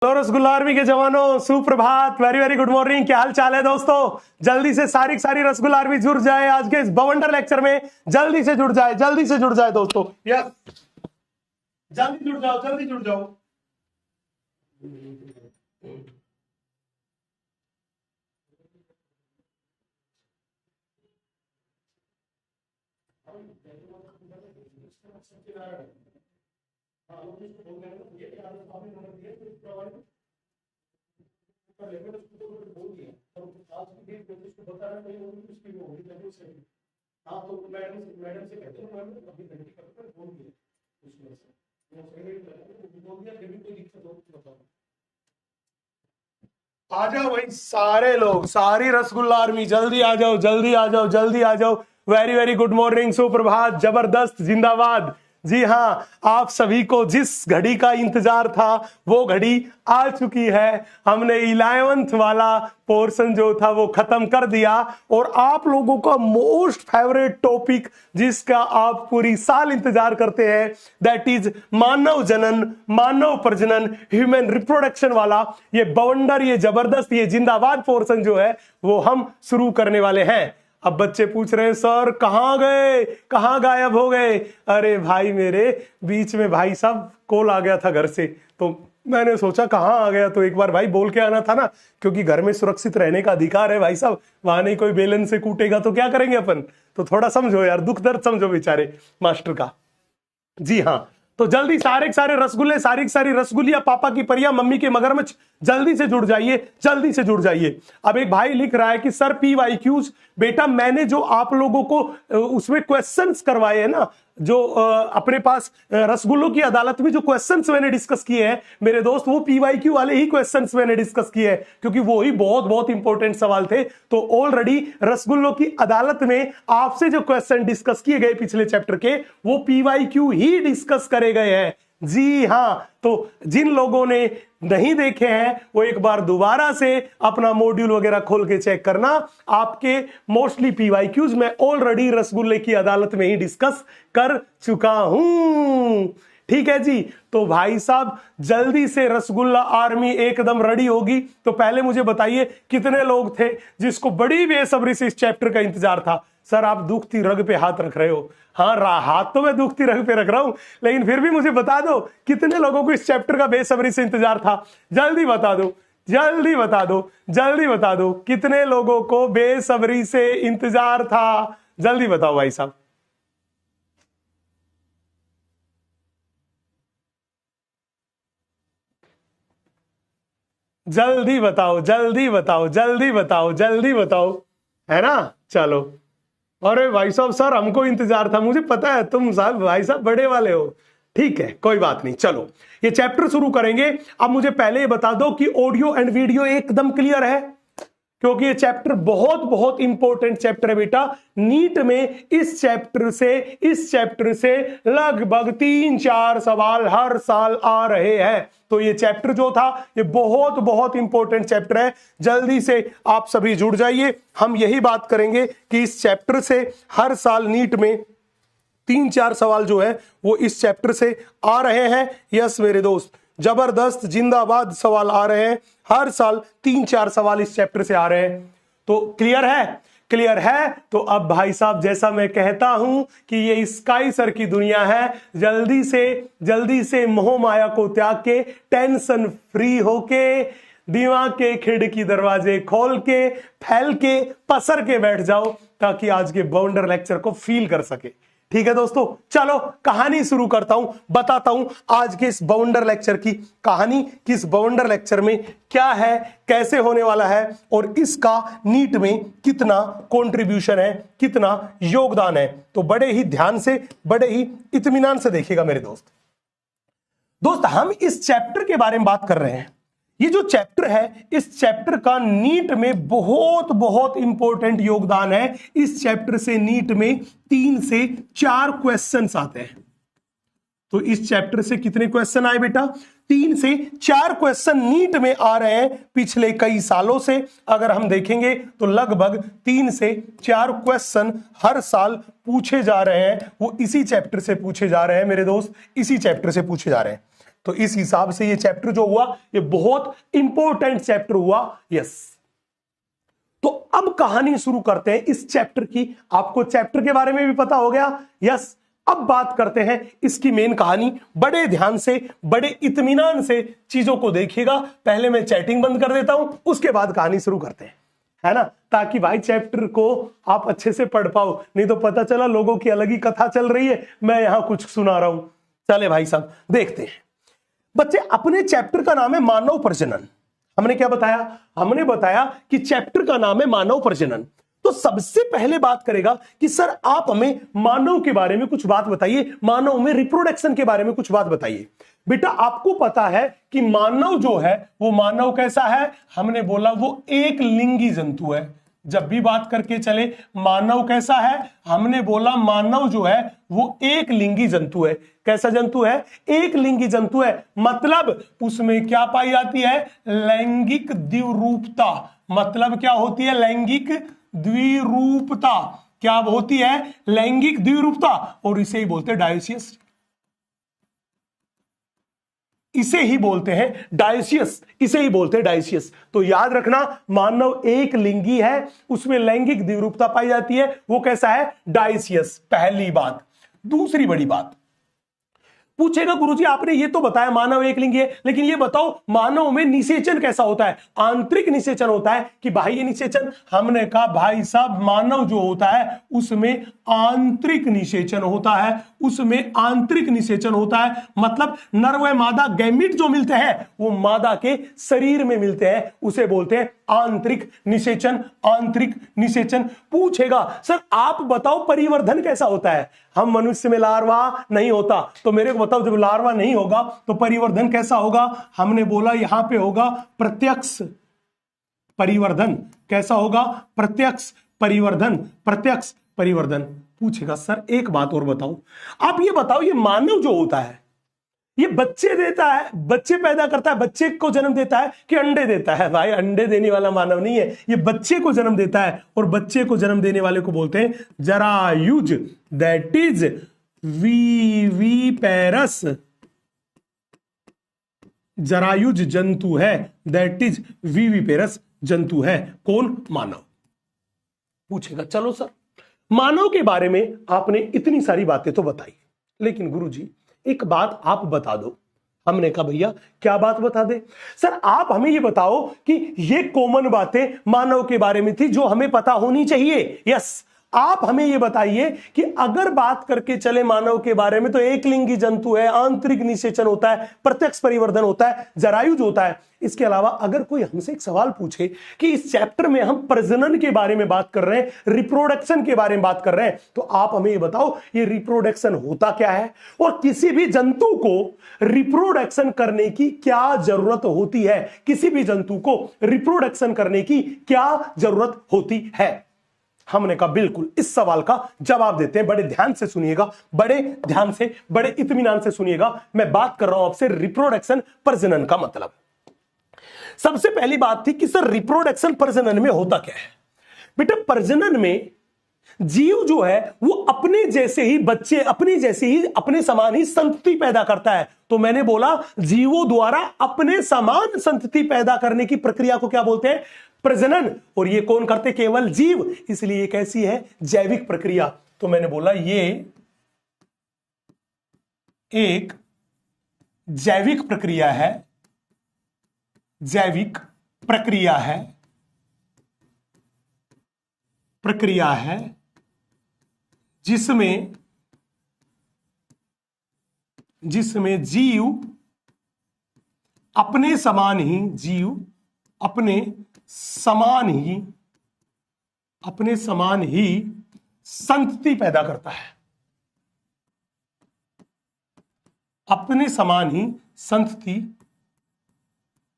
Hello rasgulla army के जवानों, सुप्रभात, वेरी वेरी गुड मॉर्निंग। क्या हाल चाल है दोस्तों? जल्दी से सारी रसगुल्ला आर्मी जुड़ जाए आज के इस बवंडर लेक्चर में। जल्दी से जुड़ जाए, जल्दी से जुड़ जाए दोस्तों। यस, जल्दी जुड़ जाओ, जल्दी जुड़ जाओ। हाँ तो मैडम से कहते हैं मैडम अभी घंटी कर फोन किया उसमें से बोल दिया, फिर भी कोई दिक्कत हो तो बताओ। आ जाओ भाई सारे लोग, सारी रसगुल्ला आर्मी जल्दी आ जाओ, जल्दी आ जाओ, जल्दी आ जाओ। वेरी वेरी गुड मॉर्निंग, सुप्रभात, जबरदस्त, जिंदाबाद। जी हाँ, आप सभी को जिस घड़ी का इंतजार था वो घड़ी आ चुकी है। हमने 11th वाला पोर्शन जो था वो खत्म कर दिया और आप लोगों का मोस्ट फेवरेट टॉपिक जिसका आप पूरी साल इंतजार करते हैं, दैट इज मानव जनन, मानव प्रजनन, ह्यूमन रिप्रोडक्शन वाला ये बवंडर, ये जबरदस्त, ये जिंदाबाद पोर्शन जो है वो हम शुरू करने वाले हैं। अब बच्चे पूछ रहे हैं सर कहां गए, कहां गायब हो गए? अरे भाई मेरे, बीच में भाई साहब कॉल आ गया था घर से, तो मैंने सोचा कहां आ गया तो एक बार भाई बोल के आना था ना, क्योंकि घर में सुरक्षित रहने का अधिकार है भाई साहब। वहां नहीं कोई बेलन से कूटेगा तो क्या करेंगे अपन? तो थोड़ा समझो यार, दुख दर्द समझो बेचारे मास्टर का। जी हाँ, तो जल्दी सारे रसगुल्ले, सारी रसगुल्लिया, पापा की परिया, मम्मी के मगरमच्छ, जल्दी से जुड़ जाइए, जल्दी से जुड़ जाइए। अब एक भाई लिख रहा है कि सर PYQs, बेटा मैंने जो आप लोगों को उसमें क्वेश्चंस करवाए हैं ना, जो अपने पास रसगुल्लों की अदालत में जो क्वेश्चंस मैंने डिस्कस किए हैं मेरे दोस्त, वो PYQ वाले ही क्वेश्चंस मैंने डिस्कस किए हैं, क्योंकि वो ही बहुत इंपॉर्टेंट सवाल थे। तो ऑलरेडी रसगुल्लों की अदालत में आपसे जो क्वेश्चन डिस्कस किए गए पिछले चैप्टर के, वो PYQ ही डिस्कस करे गए हैं। जी हाँ, तो जिन लोगों ने नहीं देखे हैं वो एक बार दोबारा से अपना मॉड्यूल वगैरह खोल के चेक करना। आपके मोस्टली PYQs मैं ऑलरेडी रसगुल्ले की अदालत में ही डिस्कस कर चुका हूं। ठीक है जी, तो भाई साहब जल्दी से रसगुल्ला आर्मी एकदम रेडी होगी। तो पहले मुझे बताइए कितने लोग थे जिसको बड़ी बेसब्री से इस चैप्टर का इंतजार था? सर आप दुखती रग पे हाथ रख रहे हो। हाँ, हाथ तो मैं दुखती रग पे रख रहा हूं, लेकिन फिर भी मुझे बता दो कितने लोगों को इस चैप्टर का बेसब्री से इंतजार था? जल्दी बता दो, जल्दी बता दो, जल्दी बता दो, कितने लोगों को बेसब्री से इंतजार था? जल्दी बताओ भाई साहब। जल्दी बताओ, जल्दी बताओ, जल्दी बताओ, जल्दी बताओ, है ना? चलो, अरे भाई साहब सर हमको इंतजार था, मुझे पता है तुम साहब भाई साहब बड़े वाले हो। ठीक है, कोई बात नहीं, चलो ये चैप्टर शुरू करेंगे। अब मुझे पहले ये बता दो कि ऑडियो एंड वीडियो एकदम क्लियर है, क्योंकि ये चैप्टर बहुत इंपॉर्टेंट चैप्टर है बेटा। नीट में इस चैप्टर से लगभग 3-4 सवाल हर साल आ रहे हैं। तो ये चैप्टर जो था ये बहुत इंपॉर्टेंट चैप्टर है। जल्दी से आप सभी जुड़ जाइए। हम यही बात करेंगे कि इस चैप्टर से हर साल नीट में 3-4 सवाल जो है वो इस चैप्टर से आ रहे हैं। यस मेरे दोस्त, जबरदस्त, जिंदाबाद सवाल आ रहे हैं। हर साल 3-4 सवाल इस चैप्टर से आ रहे हैं। तो क्लियर है? क्लियर है। तो अब भाई साहब जैसा मैं कहता हूं कि ये स्काई सर की दुनिया है, जल्दी से मोह माया को त्याग के, टेंशन फ्री होके, दिमाग के खिड़की दरवाजे खोल के, फैल के, पसर के बैठ जाओ, ताकि आज के बाउंडर लेक्चर को फील कर सके। ठीक है दोस्तों, चलो कहानी शुरू करता हूं, बताता हूं आज के इस बाउंडर लेक्चर की कहानी, किस बाउंडर लेक्चर में क्या है, कैसे होने वाला है, और इसका नीट में कितना कंट्रीब्यूशन है, कितना योगदान है। तो बड़े ही ध्यान से, बड़े ही इत्मीनान से देखिएगा मेरे दोस्त। हम इस चैप्टर के बारे में बात कर रहे हैं। ये जो चैप्टर है, इस चैप्टर का नीट में बहुत इंपॉर्टेंट योगदान है। इस चैप्टर से नीट में 3 से 4 क्वेश्चंस आते हैं। तो इस चैप्टर से कितने क्वेश्चन आए बेटा? 3 से 4 क्वेश्चन नीट में आ रहे हैं पिछले कई सालों से। अगर हम देखेंगे तो लगभग 3 से 4 क्वेश्चन हर साल पूछे जा रहे हैं। वो इसी चैप्टर से पूछे जा रहे हैं मेरे दोस्त, इसी चैप्टर से पूछे जा रहे हैं। तो इस हिसाब से ये चैप्टर जो हुआ ये बहुत इंपॉर्टेंट चैप्टर हुआ। यस, तो अब कहानी शुरू करते हैं इस चैप्टर की। आपको चैप्टर के बारे में भी पता हो गया। यस, अब बात करते हैं इसकी मेन कहानी। बड़े ध्यान से, बड़े इत्मीनान से चीजों को देखिएगा। पहले मैं चैटिंग बंद कर देता हूं, उसके बाद कहानी शुरू करते हैं, है ना, ताकि भाई चैप्टर को आप अच्छे से पढ़ पाओ। नहीं तो पता चला लोगों की अलग ही कथा चल रही है, मैं यहां कुछ सुना रहा हूं। चले भाई साहब देखते हैं। बच्चे, अपने चैप्टर का नाम है मानव प्रजनन। हमने क्या बताया? हमने बताया कि चैप्टर का नाम है मानव प्रजनन। तो सबसे पहले बात करेगा कि सर आप हमें मानव के बारे में कुछ बात बताइए, मानव में रिप्रोडक्शन के बारे में कुछ बात बताइए। बेटा, आपको पता है कि मानव जो है वो मानव कैसा है? हमने बोला वो एक लिंगी जंतु है। जब भी बात करके चले मानव कैसा है, हमने बोला मानव जो है वो एक लिंगी जंतु है। कैसा जंतु है? एक लिंगी जंतु है। मतलब उसमें क्या पाई जाती है? लैंगिक द्विरूपता। मतलब क्या होती है? लैंगिक द्विरूपता। क्या होती है? लैंगिक द्विरूपता। और इसे ही बोलते हैं डायोसियस। इसे ही बोलते हैं डायोसियस। इसे ही बोलते हैं डायोसियस। तो याद रखना, मानव एक लिंगी है, उसमें लैंगिक द्विरूपता पाई जाती है। वो कैसा है? डायोसियस। पहली बात। दूसरी बड़ी बात पूछेगा, गुरुजी आपने ये तो बताया मानव एक लिंगी है, लेकिन ये बताओ मानव में निषेचन कैसा होता है? आंतरिक निषेचन होता है कि बाह्य निषेचन? हमने कहा भाई साहब मानव जो होता है उसमें आंतरिक निषेचन होता है। उसमें आंतरिक निषेचन होता है। मतलब नर व मादा गैमीट जो मिलते हैं वो मादा के शरीर में मिलते हैं, उसे बोलते हैं आंतरिक निषेचन। आंतरिक निषेचन। पूछेगा सर आप बताओ परिवर्धन कैसा होता है? हम मनुष्य में लार्वा नहीं होता, तो मेरे को बताओ जब लार्वा नहीं होगा तो परिवर्धन कैसा होगा? हमने बोला यहां पे होगा प्रत्यक्ष परिवर्धन। कैसा होगा? प्रत्यक्ष परिवर्धन। प्रत्यक्ष परिवर्धन। पूछेगा सर एक बात और बताओ, आप ये बताओ ये मानव जो होता है ये बच्चे देता है, बच्चे पैदा करता है, बच्चे को जन्म देता है कि अंडे देता है? भाई अंडे देने वाला मानव नहीं है, ये बच्चे को जन्म देता है। और बच्चे को जन्म देने वाले को बोलते हैं जरायुज, दैट इज विविपेरस। जरायुज जंतु है, दैट इज विविपेरस जंतु है। कौन? मानव। पूछेगा चलो सर मानव के बारे में आपने इतनी सारी बातें तो बताई, लेकिन गुरुजी एक बात आप बता दो। हमने कहा भैया क्या बात बता दे? सर आप हमें ये बताओ कि ये कॉमन बातें मानव के बारे में थी जो हमें पता होनी चाहिए। यस, आप हमें ये बताइए कि अगर बात करके चले मानव के बारे में तो एक लिंगी जंतु है, आंतरिक निषेचन होता है, प्रत्यक्ष परिवर्धन होता है, जरायुज होता है। इसके अलावा अगर कोई हमसे एक सवाल पूछे कि इस चैप्टर में हम प्रजनन के बारे में बात कर रहे हैं, रिप्रोडक्शन के बारे में बात कर रहे हैं, तो आप हमें ये बताओ ये रिप्रोडक्शन होता क्या है और किसी भी जंतु को रिप्रोडक्शन करने की क्या जरूरत होती है? किसी भी जंतु को रिप्रोडक्शन करने की क्या जरूरत होती है? हमने कहा बिल्कुल, इस सवाल का जवाब देते हैं। बड़े ध्यान से सुनिएगा, बड़े ध्यान से, बड़े इत्मीनान से सुनिएगा। मैं बात कर रहा हूं आपसे रिप्रोडक्शन, प्रजनन का मतलब। सबसे पहली बात थी कि सर रिप्रोडक्शन प्रजनन में होता क्या है? बेटा प्रजनन में जीव जो है वो अपने जैसे ही बच्चे, अपने जैसे ही, अपने समान ही संतति पैदा करता है। तो मैंने बोला जीवों द्वारा अपने समान संतति पैदा करने की प्रक्रिया को क्या बोलते हैं? प्रजनन। और ये कौन करते? केवल जीव। इसलिए कैसी है? जैविक प्रक्रिया। तो मैंने बोला ये एक जैविक प्रक्रिया है। जैविक प्रक्रिया है, प्रक्रिया है जिसमें जीव अपने समान ही, जीव अपने समान ही संतति पैदा करता है। अपने समान ही संतति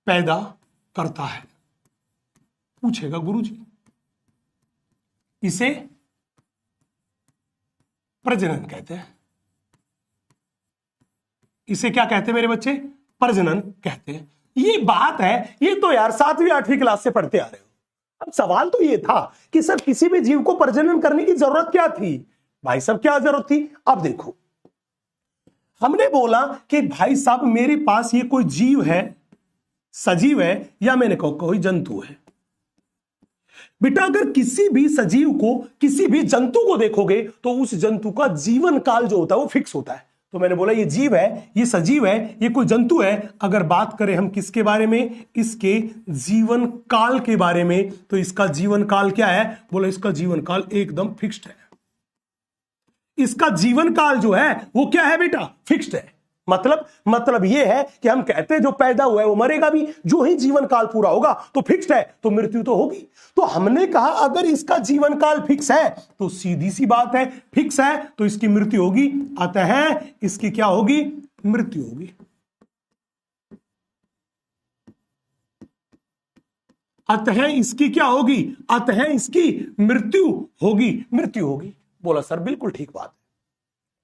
पैदा करता है। पूछेगा गुरुजी इसे प्रजनन कहते हैं। इसे क्या कहते हैं मेरे बच्चे? प्रजनन कहते हैं। ये बात है, ये तो यार 7वीं 8वीं क्लास से पढ़ते आ रहे हो। अब सवाल तो ये था कि सर किसी भी जीव को प्रजनन करने की जरूरत क्या थी? भाई साहब क्या जरूरत थी? अब देखो, हमने बोला कि भाई साहब मेरे पास ये कोई जीव है, सजीव है, या मैंने कहा कोई जंतु है। बेटा अगर किसी भी सजीव को, किसी भी जंतु को देखोगे तो उस जंतु का जीवन काल जो होता है वो फिक्स होता है। तो मैंने बोला ये जीव है, ये सजीव है, ये कोई जंतु है। अगर बात करें हम किसके बारे में, इसके जीवन काल के बारे में, तो इसका जीवन काल क्या है? बोला इसका जीवन काल एकदम फिक्स्ड है। इसका जीवन काल जो है वो क्या है बेटा? फिक्स्ड है। मतलब ये है कि हम कहते हैं जो पैदा हुआ है वो मरेगा भी, जो ही जीवन काल पूरा होगा तो फिक्स्ड है, तो मृत्यु तो होगी। तो हमने कहा अगर इसका जीवन काल फिक्स है तो सीधी सी बात है, फिक्स है तो इसकी मृत्यु होगी, अतः इसकी क्या होगी? मृत्यु होगी। अतः इसकी क्या होगी? अतः इसकी मृत्यु होगी। बोला सर बिल्कुल ठीक बात है।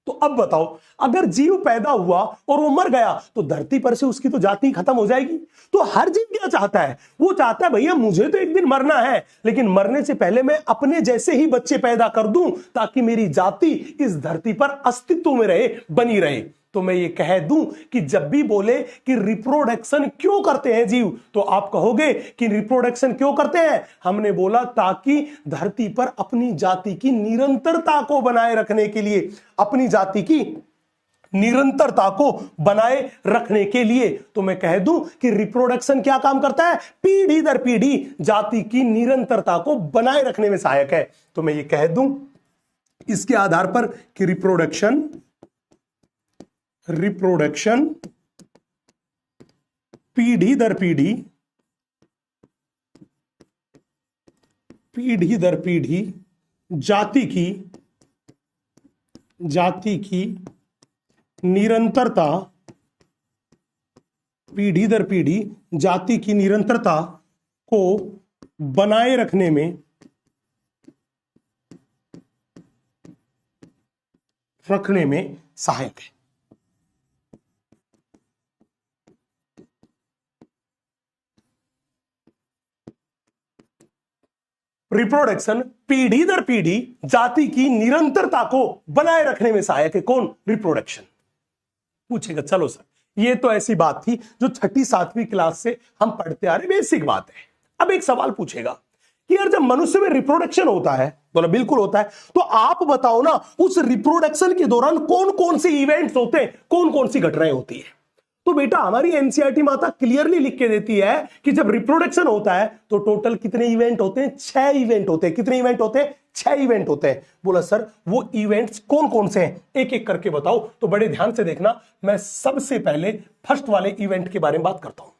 तो अब बताओ अगर जीव पैदा हुआ और वो मर गया तो धरती पर से उसकी तो जाति खत्म हो जाएगी। तो हर जीव क्या चाहता है? वो चाहता है भैया मुझे तो एक दिन मरना है, लेकिन मरने से पहले मैं अपने जैसे ही बच्चे पैदा कर दूं ताकि मेरी जाति इस धरती पर अस्तित्व में रहे, बनी रहे। तो मैं ये कह दूं कि जब भी बोले कि रिप्रोडक्शन क्यों करते हैं जीव, तो आप कहोगे कि रिप्रोडक्शन क्यों करते हैं? हमने बोला ताकि धरती पर अपनी जाति की निरंतरता को बनाए रखने के लिए, अपनी जाति की निरंतरता को बनाए रखने के लिए। तो मैं कह दूं कि रिप्रोडक्शन क्या काम करता है? पीढ़ी दर पीढ़ी जाति की निरंतरता को बनाए रखने में सहायक है। तो मैं ये कह दूं इसके आधार पर कि रिप्रोडक्शन पीढ़ी दर पीढ़ी जाति की निरंतरता, पीढ़ी दर पीढ़ी जाति की निरंतरता को बनाए रखने में सहायक है। रिप्रोडक्शन पीढ़ी दर पीढ़ी जाति की निरंतरता को बनाए रखने में सहायक है। कौन? रिप्रोडक्शन। पूछेगा चलो सर ये तो ऐसी बात थी जो 6ठी 7वीं क्लास से हम पढ़ते आ रहे, बेसिक बात है। अब एक सवाल पूछेगा कि यार जब मनुष्य में रिप्रोडक्शन होता है, बोला बिल्कुल होता है, तो आप बताओ ना उस रिप्रोडक्शन के दौरान कौन कौन से इवेंट्स होते हैं, कौन कौन सी घटनाएं होती है? तो बेटा हमारी एनसीईआरटी माता क्लियरली लिख के देती है कि जब रिप्रोडक्शन होता है तो टोटल कितने इवेंट होते हैं? 6 इवेंट होते हैं। कितने इवेंट होते हैं? 6 इवेंट होते हैं। बोला सर वो इवेंट्स कौन कौन से हैं? एक एक करके बताओ। तो बड़े ध्यान से देखना, मैं सबसे पहले फर्स्ट वाले इवेंट के बारे में बात करता हूं।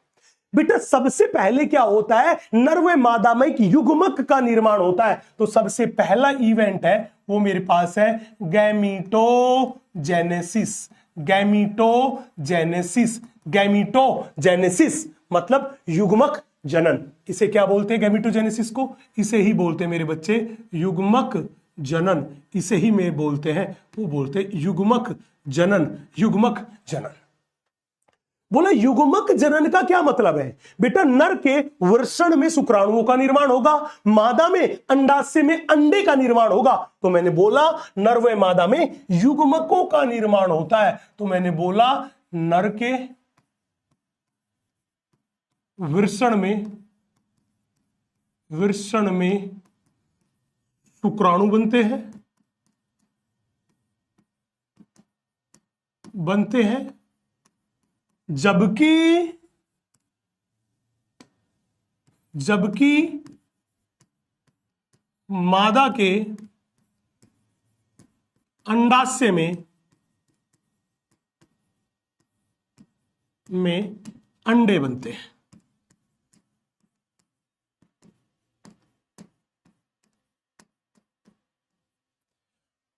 बेटा सबसे पहले क्या होता है? नर व मादा में एक युग्मक का निर्माण होता है। तो सबसे पहला इवेंट है वो मेरे पास है गैमीटोजेनेसिस मतलब युग्मक जनन। इसे क्या बोलते हैं? गैमीटोजेनेसिस को इसे ही बोलते हैं मेरे बच्चे युग्मक जनन। इसे ही में बोलते हैं, वो बोलते हैं युग्मक जनन। बोला युग्मक जनन का क्या मतलब है? बेटा नर के वृषण में शुक्राणुओं का निर्माण होगा, मादा में अंडाशय में अंडे का निर्माण होगा। तो मैंने बोला नर व मादा में युग्मकों का निर्माण होता है। तो मैंने बोला नर के वृषण में शुक्राणु बनते हैं जबकि मादा के अंडाशय में अंडे बनते हैं।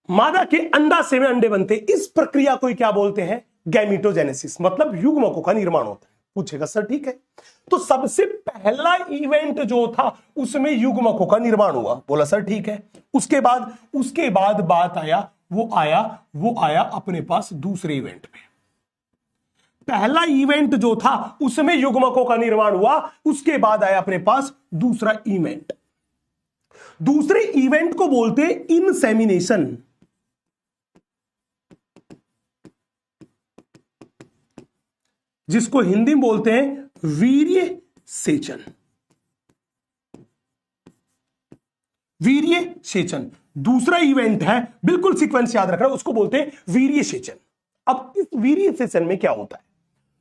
मादा के अंडाशय में अंडे बनते, इस प्रक्रिया को क्या बोलते हैं? गैमीटोजेनेसिस मतलब युग्मकों का निर्माण होता है। पूछेगा सर ठीक है, तो सबसे पहला इवेंट जो था उसमें युग्मकों का निर्माण हुआ। बोला सर ठीक है। उसके बाद बात वो आया अपने पास दूसरे इवेंट में। पहला इवेंट जो था उसमें युग्मकों का निर्माण हुआ, उसके बाद आया अपने पास दूसरा इवेंट। दूसरे इवेंट को बोलते हैं इनसेमिनेशन। जिसको हिंदी में बोलते हैं वीर्य सेचन। वीर्य सेचन दूसरा इवेंट है, बिल्कुल सीक्वेंस याद रखना, उसको बोलते हैं वीर्य सेचन। अब इस वीर्य सेचन में क्या होता है,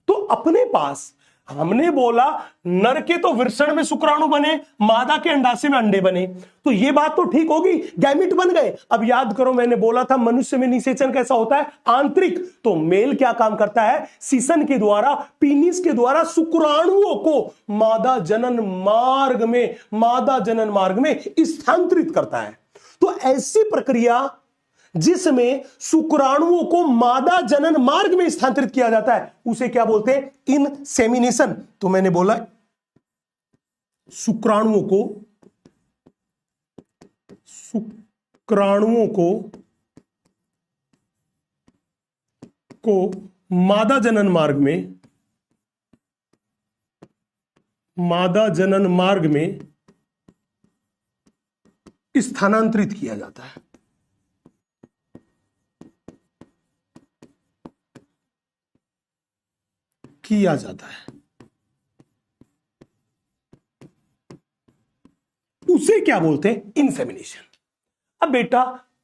तो अपने पास हमने बोला नर के तो वृषण में शुक्राणु बने, मादा के अंडाशय में अंडे बने, तो ये बात तो ठीक होगी, गैमिट बन गए। अब याद करो मैंने बोला था मनुष्य में निषेचन कैसा होता है, आंतरिक। तो मेल क्या काम करता है, सीसन के द्वारा, पीनिस के द्वारा शुक्राणुओं को मादा जनन मार्ग में स्थानांतरित करता है। तो ऐसी प्रक्रिया जिसमें शुक्राणुओं को मादा जनन मार्ग में स्थानांतरित किया जाता है उसे क्या बोलते हैं, इनसेमिनेशन। तो मैंने बोला शुक्राणुओं को मादा जनन मार्ग में स्थानांतरित किया जाता है। उसे क्या बोलते हैं, इंसेमिनेशन। अब बेटा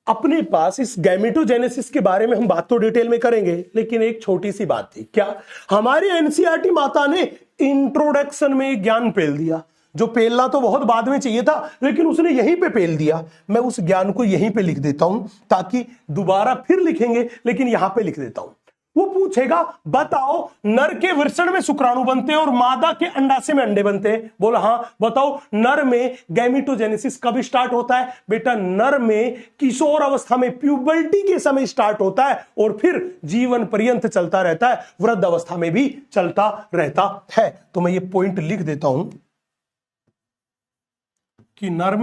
अपने पास इस गैमेटोजेनेसिस के बारे में हम बात तो डिटेल में करेंगे, लेकिन एक छोटी सी बात थी, क्या हमारी एनसीईआरटी माता ने इंट्रोडक्शन में ज्ञान पेल दिया, जो पेलना तो बहुत बाद में चाहिए था, लेकिन उसने यहीं पे पेल दिया। मैं उस ज्ञान को यहीं पे लिख देता हूं ताकि दोबारा फिर लिखेंगे, लेकिन यहां पे लिख देता हूं। वो पूछेगा बताओ नर के वृषण में शुक्राणु बनते हैं और मादा के अंडाशय में अंडे बनते हैं। बोला हाँ, बताओ नर में गैमेटोजेनेसिस कब स्टार्ट होता है। बेटा नर में किशोर अवस्था में, प्यूबर्टी के समय स्टार्ट होता है और फिर जीवन पर्यंत चलता रहता है, वृद्ध अवस्था में भी चलता रहता है। तो मैं ये पॉइंट लिख देता हूं कि नर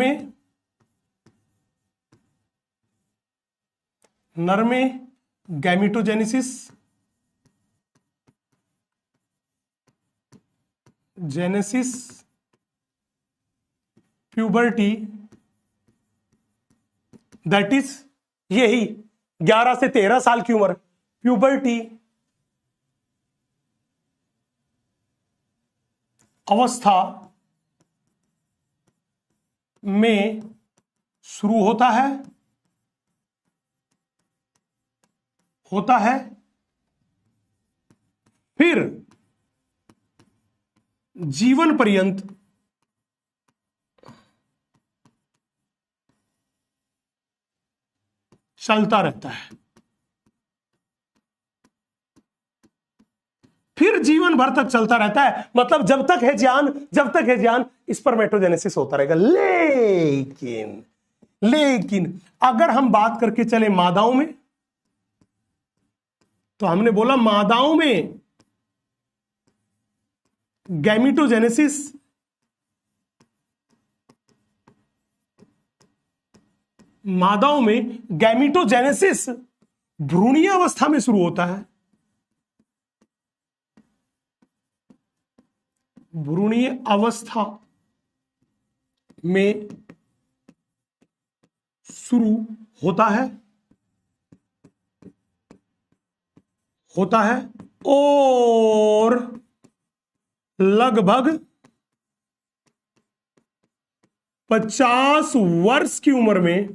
में गैमेटोजेनेसिस प्यूबर्टी, दैट इज यही 11 से 13 साल की उम्र, प्यूबर्टी अवस्था में शुरू होता है, फिर जीवन पर्यंत चलता रहता है, फिर जीवन भर तक चलता रहता है। मतलब जब तक है जान स्पर्मेटोजेनेसिस होता रहेगा। लेकिन अगर हम बात करके चले मादाओं में, तो हमने बोला मादाओं में गैमेटोजेनेसिस भ्रूणीय अवस्था में शुरू होता है। भ्रूणीय अवस्था में शुरू होता है और लगभग 50 वर्ष की उम्र में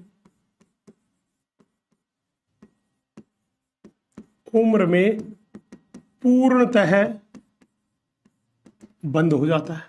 पूर्णतः बंद हो जाता है।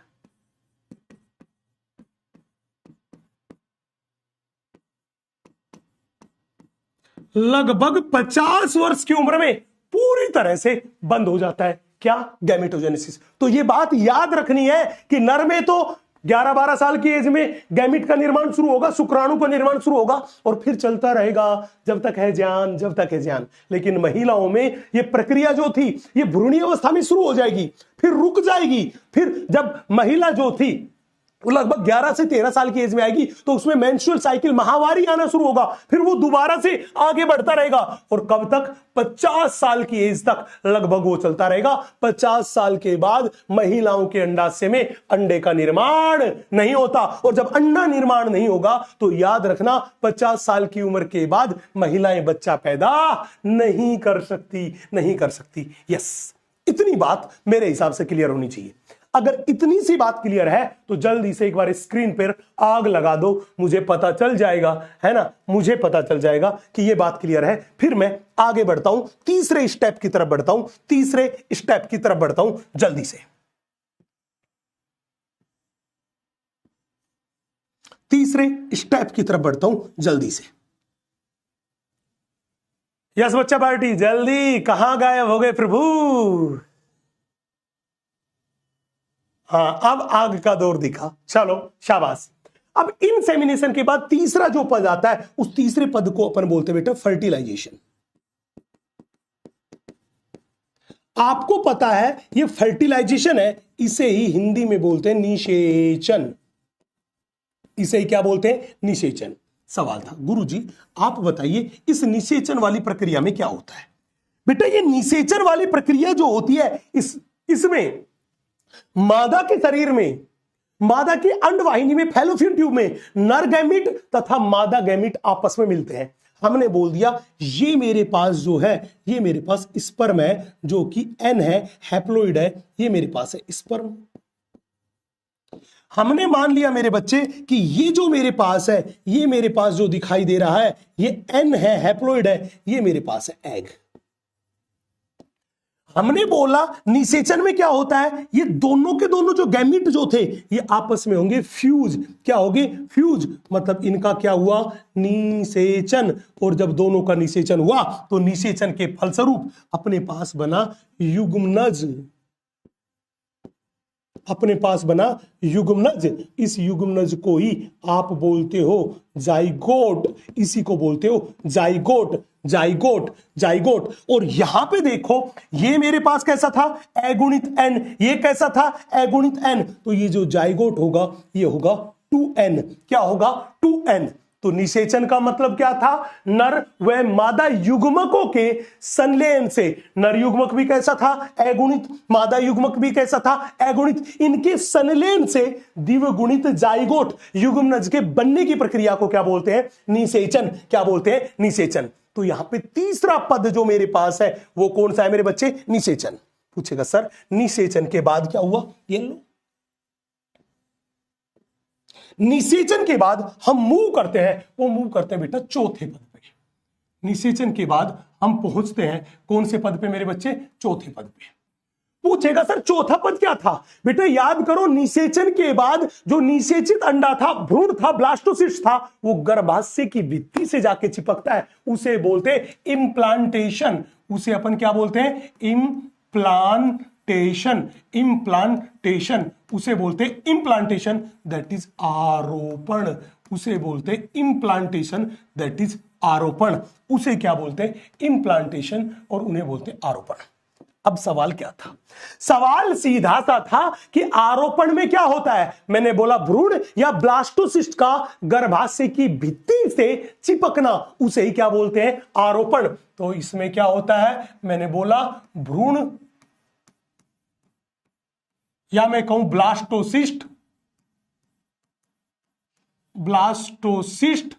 लगभग 50 वर्ष की उम्र में पूरी तरह से बंद हो जाता है क्या, गैमेटोजेनेसिस। तो ये बात याद रखनी है कि नर में तो 11-12 साल की एज में गैमिट का निर्माण शुरू होगा, शुक्राणु का निर्माण शुरू होगा और फिर चलता रहेगा जब तक है जान। लेकिन महिलाओं में ये प्रक्रिया जो थी ये भ्रूणीय अवस्था में शुरू हो जाएगी, फिर रुक जाएगी, फिर जब महिला जो थी वो लगभग 11 से 13 साल की एज में आएगी तो उसमें मेंस्ट्रुअल साइकिल, माहवारी आना शुरू होगा, फिर वो दोबारा से आगे बढ़ता रहेगा और कब तक, 50 साल की एज तक लगभग वो चलता रहेगा। 50 साल के बाद महिलाओं के अंडाशय में अंडे का निर्माण नहीं होता और जब अंडा निर्माण नहीं होगा तो याद रखना 50 साल की उम्र के बाद महिलाएं बच्चा पैदा नहीं कर सकती। यस, इतनी बात मेरे हिसाब से क्लियर होनी चाहिए। अगर इतनी सी बात क्लियर है तो जल्दी से एक बार स्क्रीन पर आग लगा दो, मुझे पता चल जाएगा, है ना, मुझे पता चल जाएगा कि ये बात क्लियर है। फिर मैं आगे बढ़ता हूं, तीसरे स्टेप की तरफ बढ़ता हूं, तीसरे स्टेप की तरफ बढ़ता हूं जल्दी से। तीसरे स्टेप की तरफ बढ़ता हूं जल्दी से। यस बच्चा पार्टी, जल्दी, कहां गायब हो गए प्रभु? हाँ, अब आग का दौर दिखा, चलो शाबाश। अब इंसेमिनेशन के बाद तीसरा जो पद आता है, उस तीसरे पद को अपन बोलते हैं बेटा फर्टिलाइजेशन। आपको पता है ये फर्टिलाइजेशन है, इसे ही हिंदी में बोलते हैं निषेचन। इसे ही क्या बोलते हैं? निषेचन। सवाल था गुरुजी आप बताइए इस निषेचन वाली प्रक्रिया में क्या होता है? बेटा ये निषेचन वाली प्रक्रिया जो होती है, इसमें मादा के शरीर में, मादा की अंडवाहिनी में, फैलोपियन ट्यूब में नर गैमिट तथा मादा गैमिट आपस में मिलते हैं। हमने बोल दिया ये मेरे पास जो है, ये मेरे पास स्पर्म है जो कि एन है, हैप्लोइड है, ये मेरे पास है स्पर्म। हमने मान लिया मेरे बच्चे कि ये जो मेरे पास है, ये मेरे पास जो दिखाई दे रहा है ये एन है, हैप्लोइड है, ये मेरे पास है एग। हमने बोला निषेचन में क्या होता है, ये दोनों के दोनों जो गैमिट जो थे ये आपस में होंगे फ्यूज। क्या होंगे? फ्यूज। मतलब इनका क्या हुआ? निषेचन। और जब दोनों का निषेचन हुआ तो निषेचन के फलस्वरूप अपने पास बना युग्मनज। अपने पास बना युग्मनज। इस युग्मनज को ही आप बोलते हो जाइगोट। इसी को बोलते हो जाइगोट, जाइगोट, जाइगोट। और यहां पे देखो ये मेरे पास कैसा था? ए गुणित एन। ये कैसा था? ए गुणित एन। तो ये जो जाइगोट होगा ये होगा 2n। क्या होगा? 2n। तो निषेचन का मतलब क्या था? नर व मादा युग्मकों के संलयन से। नर युग्मक भी कैसा था? अगुणित। मादा युग्मक भी कैसा था? अगुणित। इनके संलयन से द्विगुणित जाइगोट युग्मनज के बनने की प्रक्रिया को क्या बोलते हैं? निषेचन। क्या बोलते हैं? निषेचन। तो यहां पे तीसरा पद जो मेरे पास है वो कौन सा है मेरे बच्चे? निषेचन। पूछेगा सर निषेचन के बाद क्या हुआ? ये लो, निषेचन के बाद हम मूव करते हैं, वो मूव करते हैं बेटा चौथे पद पे। निषेचन के बाद हम पहुंचते हैं कौन से पद पे मेरे बच्चे? चौथे पद पे। पूछेगा सर चौथा पद क्या था? बेटा याद करो निषेचन के बाद जो निषेचित अंडा था, भ्रूण था, ब्लास्टोसिस्ट था, वो गर्भाशय की भित्ति से जाके चिपकता है, उसे बोलते हैं इम्प्लांटेशन। उसे अपन क्या बोलते हैं? इम्प्लांटेशन। इम्प्लांटेशन उसे बोलते हैं इम्प्लांटेशन, दैट इज आरोपण। उसे बोलते हैं इम्प्लांटेशन, दैट इज आरोपण। उसे क्या बोलते हैं? इम्प्लांटेशन, और उन्हें बोलते हैं आरोपण। अब सवाल क्या था? सवाल सीधा सा था कि आरोपण में क्या होता है? मैंने बोला भ्रूण या ब्लास्टोसिस्ट का गर्भाशय की भित्ति से चिपकना, उसे ही क्या बोलते हैं? आरोपण। तो इसमें क्या होता है? मैंने बोला भ्रूण या मैं कहूं ब्लास्टोसिस्ट, ब्लास्टोसिस्ट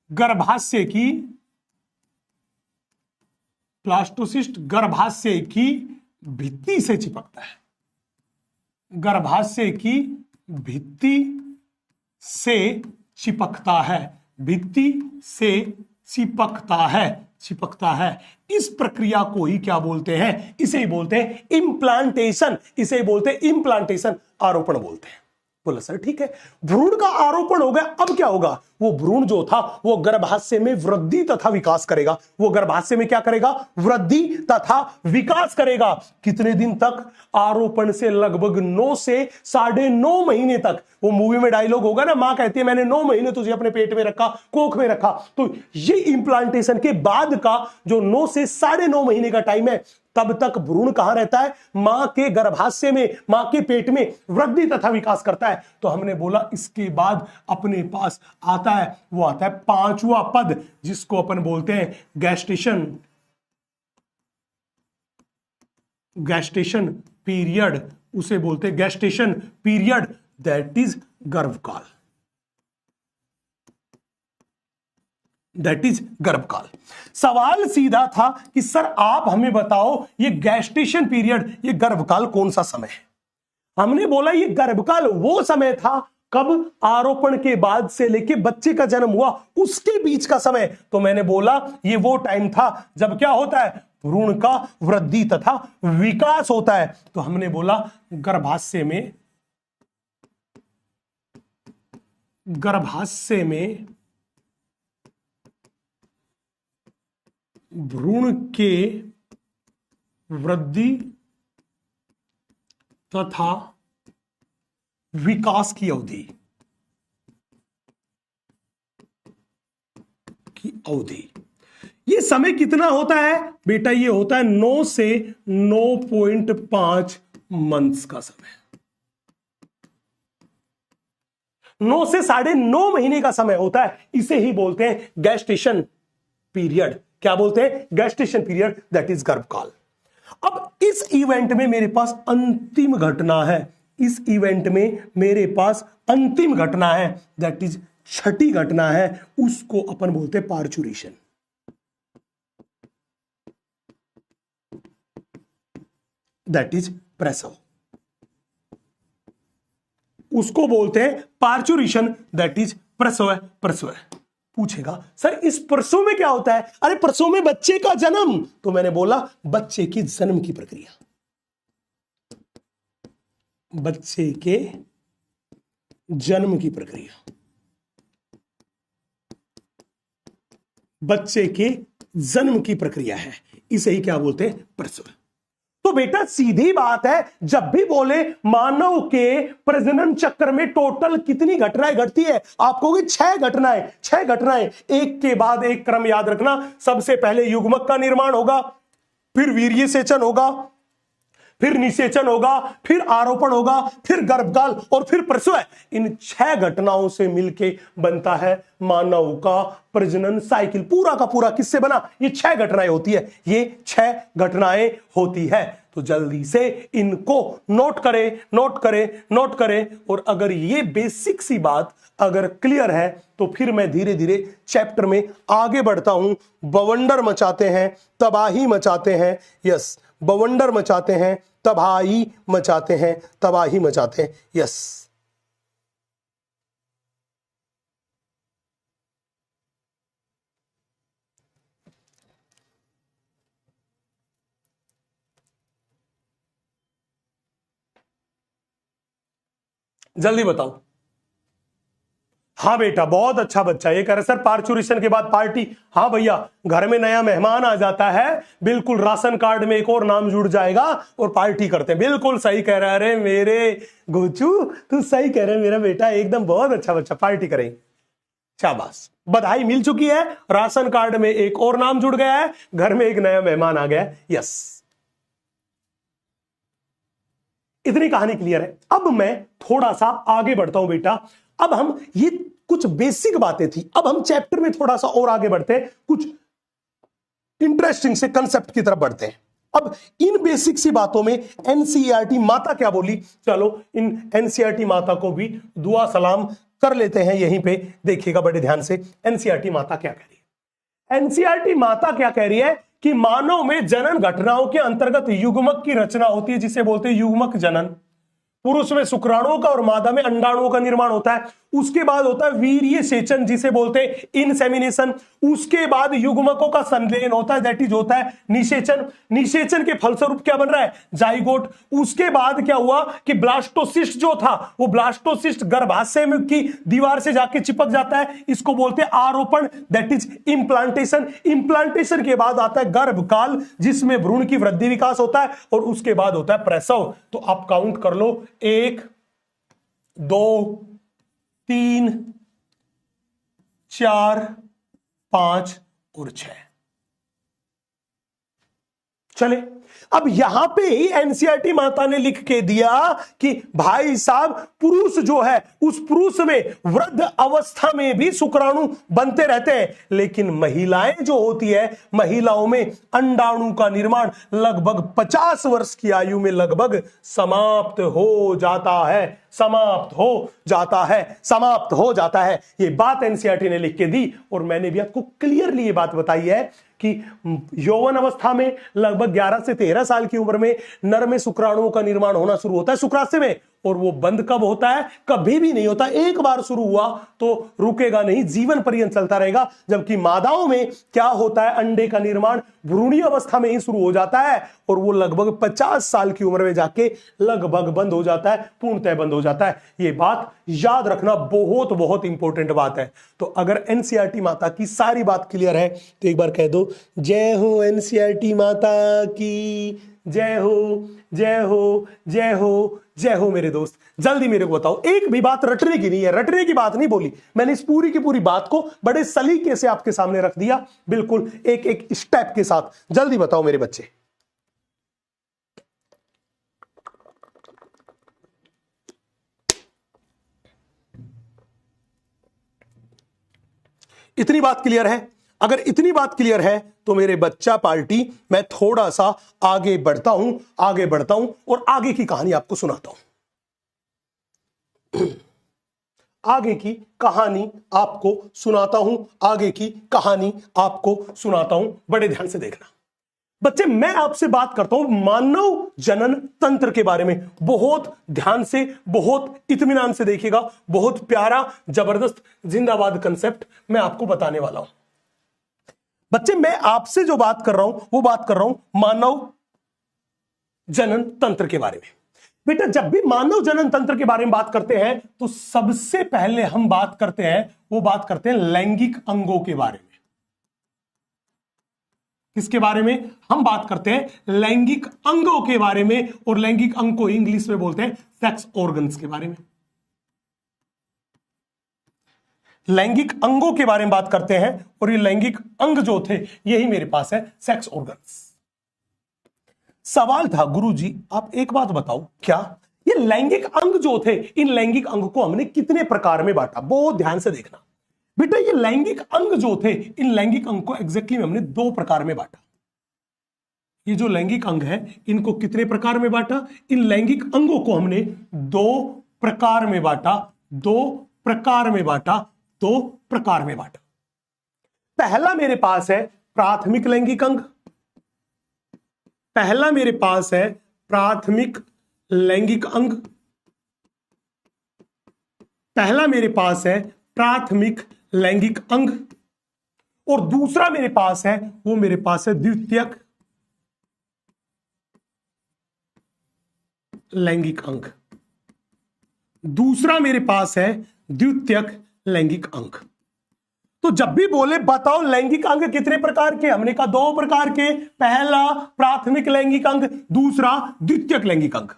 गर्भाशय की, ब्लास्टोसिस्ट गर्भाशय की भित्ति से चिपकता है। गर्भाशय की भित्ति से चिपकता है, भित्ति से चिपकता है, चिपकता है। इस प्रक्रिया को ही क्या बोलते हैं? इसे ही बोलते हैं इम्प्लांटेशन। इसे ही बोलते हैं इम्प्लांटेशन, आरोपण बोलते हैं। बोला सर ठीक है, भ्रूण का आरोपण हो गया, अब क्या होगा? वो भ्रूण जो था वो गर्भाशय में वृद्धि तथा विकास करेगा। वो गर्भाशय में क्या करेगा? वृद्धि तथा विकास करेगा। कितने दिन तक? आरोपण से लगभग 9 से 9.5 महीने तक। वो मूवी में डायलॉग होगा ना, मां कहती है मैंने 9 महीने तुझे अपने पेट में रखा, कोख में रखा। तो ये इंप्लांटेशन के बाद का जो 9 से 9.5 महीने का टाइम है, तब तक भ्रूण कहां रहता है? मां के गर्भाशय में, मां के पेट में वृद्धि तथा विकास करता है। तो हमने बोला इसके बाद अपने पास आता है, वो आता है 5वां पद, जिसको अपन बोलते हैं गैस्टेशन। गैस्टेशन पीरियड, उसे बोलते हैं गैस्टेशन पीरियड, दैट इज गर्भकाल। दैट इज गर्भकाल। सवाल सीधा था कि सर आप हमें बताओ ये गैस्टेशन पीरियड, ये गर्भकाल कौन सा समय है। हमने बोला ये गर्भकाल वो समय था कब आरोपण के बाद से लेके बच्चे का जन्म हुआ उसके बीच का समय। तो मैंने बोला ये वो टाइम था जब क्या होता है, भ्रूण का वृद्धि तथा विकास होता है। तो हमने बोला गर्भाशय में भ्रूण के वृद्धि तथा विकास की अवधि ये समय कितना होता है बेटा, ये होता है 9 से 9.5 मंथ्स का समय, 9 से 9.5 महीने का समय होता है। इसे ही बोलते हैं गैस्टेशन पीरियड। क्या बोलते हैं, गैस्टेशन पीरियड, दैट इज गर्भकाल। अब इस इवेंट में मेरे पास अंतिम घटना है, इस इवेंट में मेरे पास अंतिम घटना है, दैट इज छठी घटना है, उसको अपन बोलते हैं पार्चुरेशन। दैट इज प्रसव, उसको बोलते हैं पार्चुरेशन, दैट इज प्रसव। प्रसव पूछेगा सर इस प्रसव में क्या होता है, अरे प्रसव में बच्चे का जन्म। तो मैंने बोला बच्चे की जन्म की प्रक्रिया, बच्चे के जन्म की प्रक्रिया, बच्चे के जन्म की प्रक्रिया है, इसे ही क्या बोलते हैं, प्रसव। तो बेटा सीधी बात है, जब भी बोले मानव के प्रजनन चक्र में टोटल कितनी घटनाएं घटती है, आप कहोगे 6 घटनाएं, 6 घटनाएं, एक के बाद एक क्रम याद रखना। सबसे पहले युग्मक का निर्माण होगा, फिर वीर्य सेचन होगा, फिर निषेचन होगा, फिर आरोपण होगा, फिर गर्भकाल और फिर प्रसव। इन 6 घटनाओं से मिलके बनता है मानव का प्रजनन साइकिल। पूरा का पूरा किससे बना, ये 6 घटनाएं होती है, ये 6 घटनाएं होती है। तो जल्दी से इनको नोट करें, नोट करें, नोट करें। और अगर ये बेसिक सी बात अगर क्लियर है तो फिर मैं धीरे धीरे चैप्टर में आगे बढ़ता हूं। बवंडर मचाते हैं, तबाही मचाते हैं, यस, बवंडर मचाते हैं, तबाही मचाते हैं, तबाही मचाते हैं, यस। जल्दी बताओ। हाँ बेटा बहुत अच्छा बच्चा, ये कह रहे सर पार्चुरेशन के बाद पार्टी। हाँ भैया, घर में नया मेहमान आ जाता है, बिल्कुल राशन कार्ड में एक और नाम जुड़ जाएगा और पार्टी करते हैं। बिल्कुल सही कह रहा है, अरे मेरे गोचू तू सही कह रहे, मेरा बेटा एकदम बहुत अच्छा बच्चा, पार्टी करेंगे। शाबाश, बधाई मिल चुकी है, राशन कार्ड में एक और नाम जुड़ गया है, घर में एक नया मेहमान आ गया, यस। इतनी कहानी क्लियर है। अब मैं थोड़ा सा आगे बढ़ता हूं बेटा। अब हम ये कुछ बेसिक बातें थी, अब हम चैप्टर में थोड़ा सा और आगे बढ़ते हैं, कुछ इंटरेस्टिंग से कंसेप्ट की तरफ बढ़ते हैं। अब इन बेसिक सी बातों में एनसीईआरटी माता क्या बोली, चलो इन एनसीईआरटी माता को भी दुआ सलाम कर लेते हैं। यहीं पे देखिएगा बड़े ध्यान से, एनसीईआरटी माता क्या कह रही है। एनसीईआरटी माता क्या कह रही है कि मानव में जनन घटनाओं के अंतर्गत युग्मक की रचना होती है, जिसे बोलते हैं युग्मक जनन। पुरुष में शुक्राणुओं का और मादा में अंडाणुओं का निर्माण होता है। उसके बाद होता है वीर्य सेचन, जिसे बोलते हैं इनसेमिनेशन। उसके बाद युग्मकों का संलयन होता है, दैट इज होता है निषेचन। निषेचन के फलस्वरूप क्या बन रहा है, जाइगोट। उसके बाद क्या हुआ कि ब्लास्टोसिस्ट जो था, वो ब्लास्टोसिस्ट गर्भाशय में की दीवार से जाके चिपक जाता है, इसको बोलते हैं आरोपण, दैट इज इंप्लांटेशन। इंप्लांटेशन के बाद आता है गर्भकाल, जिसमें भ्रूण की वृद्धि विकास होता है, और उसके बाद होता है प्रसव। तो आप काउंट कर लो, 1 2 3 4 5 और 6। चले, अब यहां पे ही एनसीईआरटी माता ने लिख के दिया कि भाई साहब पुरुष जो है उस पुरुष में वृद्ध अवस्था में भी शुक्राणु बनते रहते हैं, लेकिन महिलाएं जो होती है, महिलाओं में अंडाणु का निर्माण लगभग 50 वर्ष की आयु में लगभग समाप्त हो जाता है, समाप्त हो जाता है, समाप्त हो जाता है। ये बात एनसीईआरटी ने लिख के दी और मैंने भी आपको क्लियरली ये बात बताई है कि यौवन अवस्था में लगभग 11 से 13 साल की उम्र में नर में शुक्राणुओं का निर्माण होना शुरू होता है शुक्राशय में, और वो बंद कब होता है? कभी भी नहीं होता। एक बार शुरू हुआ तो रुकेगा नहीं, जीवन पर्यंत चलता रहेगा। जबकि मादाओं में क्या होता है? अंडे का निर्माण भ्रूणीय अवस्था में ही शुरू हो जाता है और वो लगभग 50 साल की उम्र में जाके लगभग बंद हो जाता है, पूर्णतः बंद हो जाता है। ये बात याद रखना बहुत बहुत इंपॉर्टेंट बात है। तो अगर एनसीईआरटी माता की सारी बात क्लियर है तो एक बार कह दो, जय हो एनसीईआरटी माता की, जय हो, जय हो, जय हो, जय हो। मेरे दोस्त जल्दी मेरे को बताओ, एक भी बात रटने की नहीं है, रटने की बात नहीं बोली मैंने, इस पूरी की पूरी बात को बड़े सलीके से आपके सामने रख दिया, बिल्कुल एक एक स्टेप के साथ। जल्दी बताओ मेरे बच्चे। इतनी बात क्लियर है? अगर इतनी बात क्लियर है तो मेरे बच्चा पार्टी मैं थोड़ा सा आगे बढ़ता हूं, आगे बढ़ता हूं और आगे की कहानी आपको सुनाता हूं। आगे की कहानी आपको सुनाता हूं, आगे की कहानी आपको सुनाता हूं। बड़े ध्यान से देखना बच्चे, मैं आपसे बात करता हूं मानव जनन तंत्र के बारे में। बहुत ध्यान से, बहुत इत्मीनान से देखिएगा, बहुत प्यारा जबरदस्त जिंदाबाद कंसेप्ट मैं आपको बताने वाला हूं। बच्चे मैं आपसे जो बात कर रहा हूं वो बात कर रहा हूं मानव जनन तंत्र के बारे में। बेटा जब भी मानव जनन तंत्र के बारे में बात करते हैं तो सबसे पहले हम बात करते हैं, वो बात करते हैं लैंगिक अंगों के बारे में। किसके बारे में? हम बात करते हैं लैंगिक अंगों के बारे में, और लैंगिक अंग को इंग्लिश में बोलते हैं सेक्स ऑर्गन्स के बारे में। लैंगिक अंगों के बारे में बात करते हैं और ये लैंगिक अंग जो थे यही मेरे पास है सेक्स ऑर्गन्स। सवाल था गुरुजी आप एक बात बताओ, क्या ये लैंगिक अंग जो थे, इन लैंगिक अंग को हमने कितने प्रकार में बांटा? बहुत ध्यान से देखना बेटा, ये लैंगिक अंग जो थे, इन लैंगिक अंग को एग्जैक्टली हमने 2 प्रकार में बांटा। ये जो लैंगिक अंग है इनको कितने प्रकार में बांटा? इन लैंगिक अंगों को हमने 2 प्रकार में बांटा, 2 प्रकार में बांटा, 2 प्रकार में बांटा। पहला मेरे पास है प्राथमिक लैंगिक अंग, पहला मेरे पास है प्राथमिक लैंगिक अंग, पहला मेरे पास है प्राथमिक लैंगिक अंग, और दूसरा मेरे पास है, वो मेरे पास है द्वितीयक लैंगिक अंग। दूसरा मेरे पास है द्वितीयक लैंगिक अंग। तो जब भी बोले बताओ लैंगिक अंग कितने प्रकार के, हमने कहा 2 प्रकार के, पहला प्राथमिक लैंगिक अंग, दूसरा द्वितीयक लैंगिक अंग।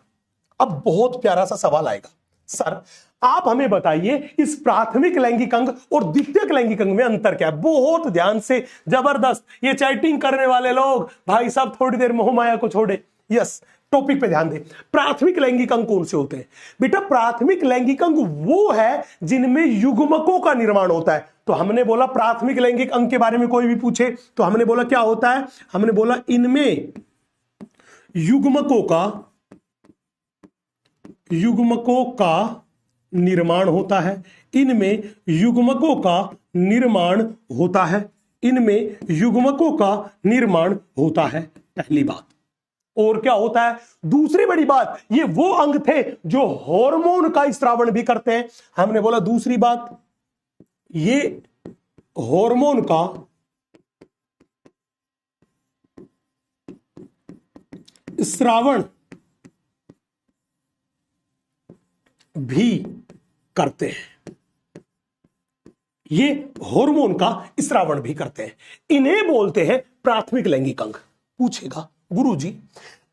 अब बहुत प्यारा सा सवाल आएगा, सर आप हमें बताइए इस प्राथमिक लैंगिक अंग और द्वितीयक लैंगिक अंग में अंतर क्या है? बहुत ध्यान से, जबरदस्त। ये चैटिंग करने वाले लोग भाई साहब थोड़ी देर मोह माया को छोड़े, यस टॉपिक पे ध्यान दें। प्राथमिक लैंगिक अंग कौन से होते हैं? बेटा प्राथमिक लैंगिक अंग वो है जिनमें युग्मकों का निर्माण होता है। तो हमने बोला प्राथमिक लैंगिक अंग के बारे में कोई भी पूछे तो हमने बोला क्या होता है? हमने बोला इनमें युग्मकों का निर्माण होता है, इनमें युग्मकों का निर्माण होता है, इनमें युग्मकों का निर्माण होता है, पहली बात। और क्या होता है? दूसरी बड़ी बात, ये वो अंग थे जो हार्मोन का स्रावण भी करते हैं। हमने बोला दूसरी बात, ये हार्मोन का स्रावण भी करते हैं, ये हार्मोन का स्रावण भी करते हैं, इन्हें बोलते हैं प्राथमिक लैंगिक अंग। पूछेगा गुरुजी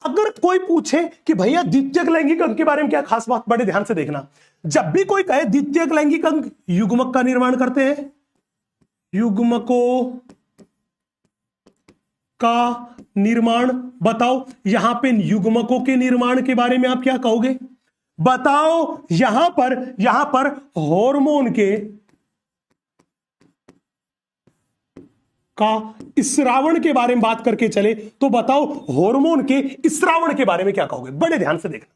अगर कोई पूछे कि भैया द्वितीयक लैंगिक अंग के बारे में क्या खास बात, बड़े ध्यान से देखना। जब भी कोई कहे द्वितीयक लैंगिक अंग युग्मक का निर्माण करते हैं, युग्मकों का निर्माण बताओ। यहां पे युग्मकों के निर्माण के बारे में आप क्या कहोगे बताओ। यहां पर हार्मोन के का स्रावण के बारे में बात करके चले तो बताओ हार्मोन के स्रावण के बारे में क्या कहोगे। बड़े ध्यान से देखना,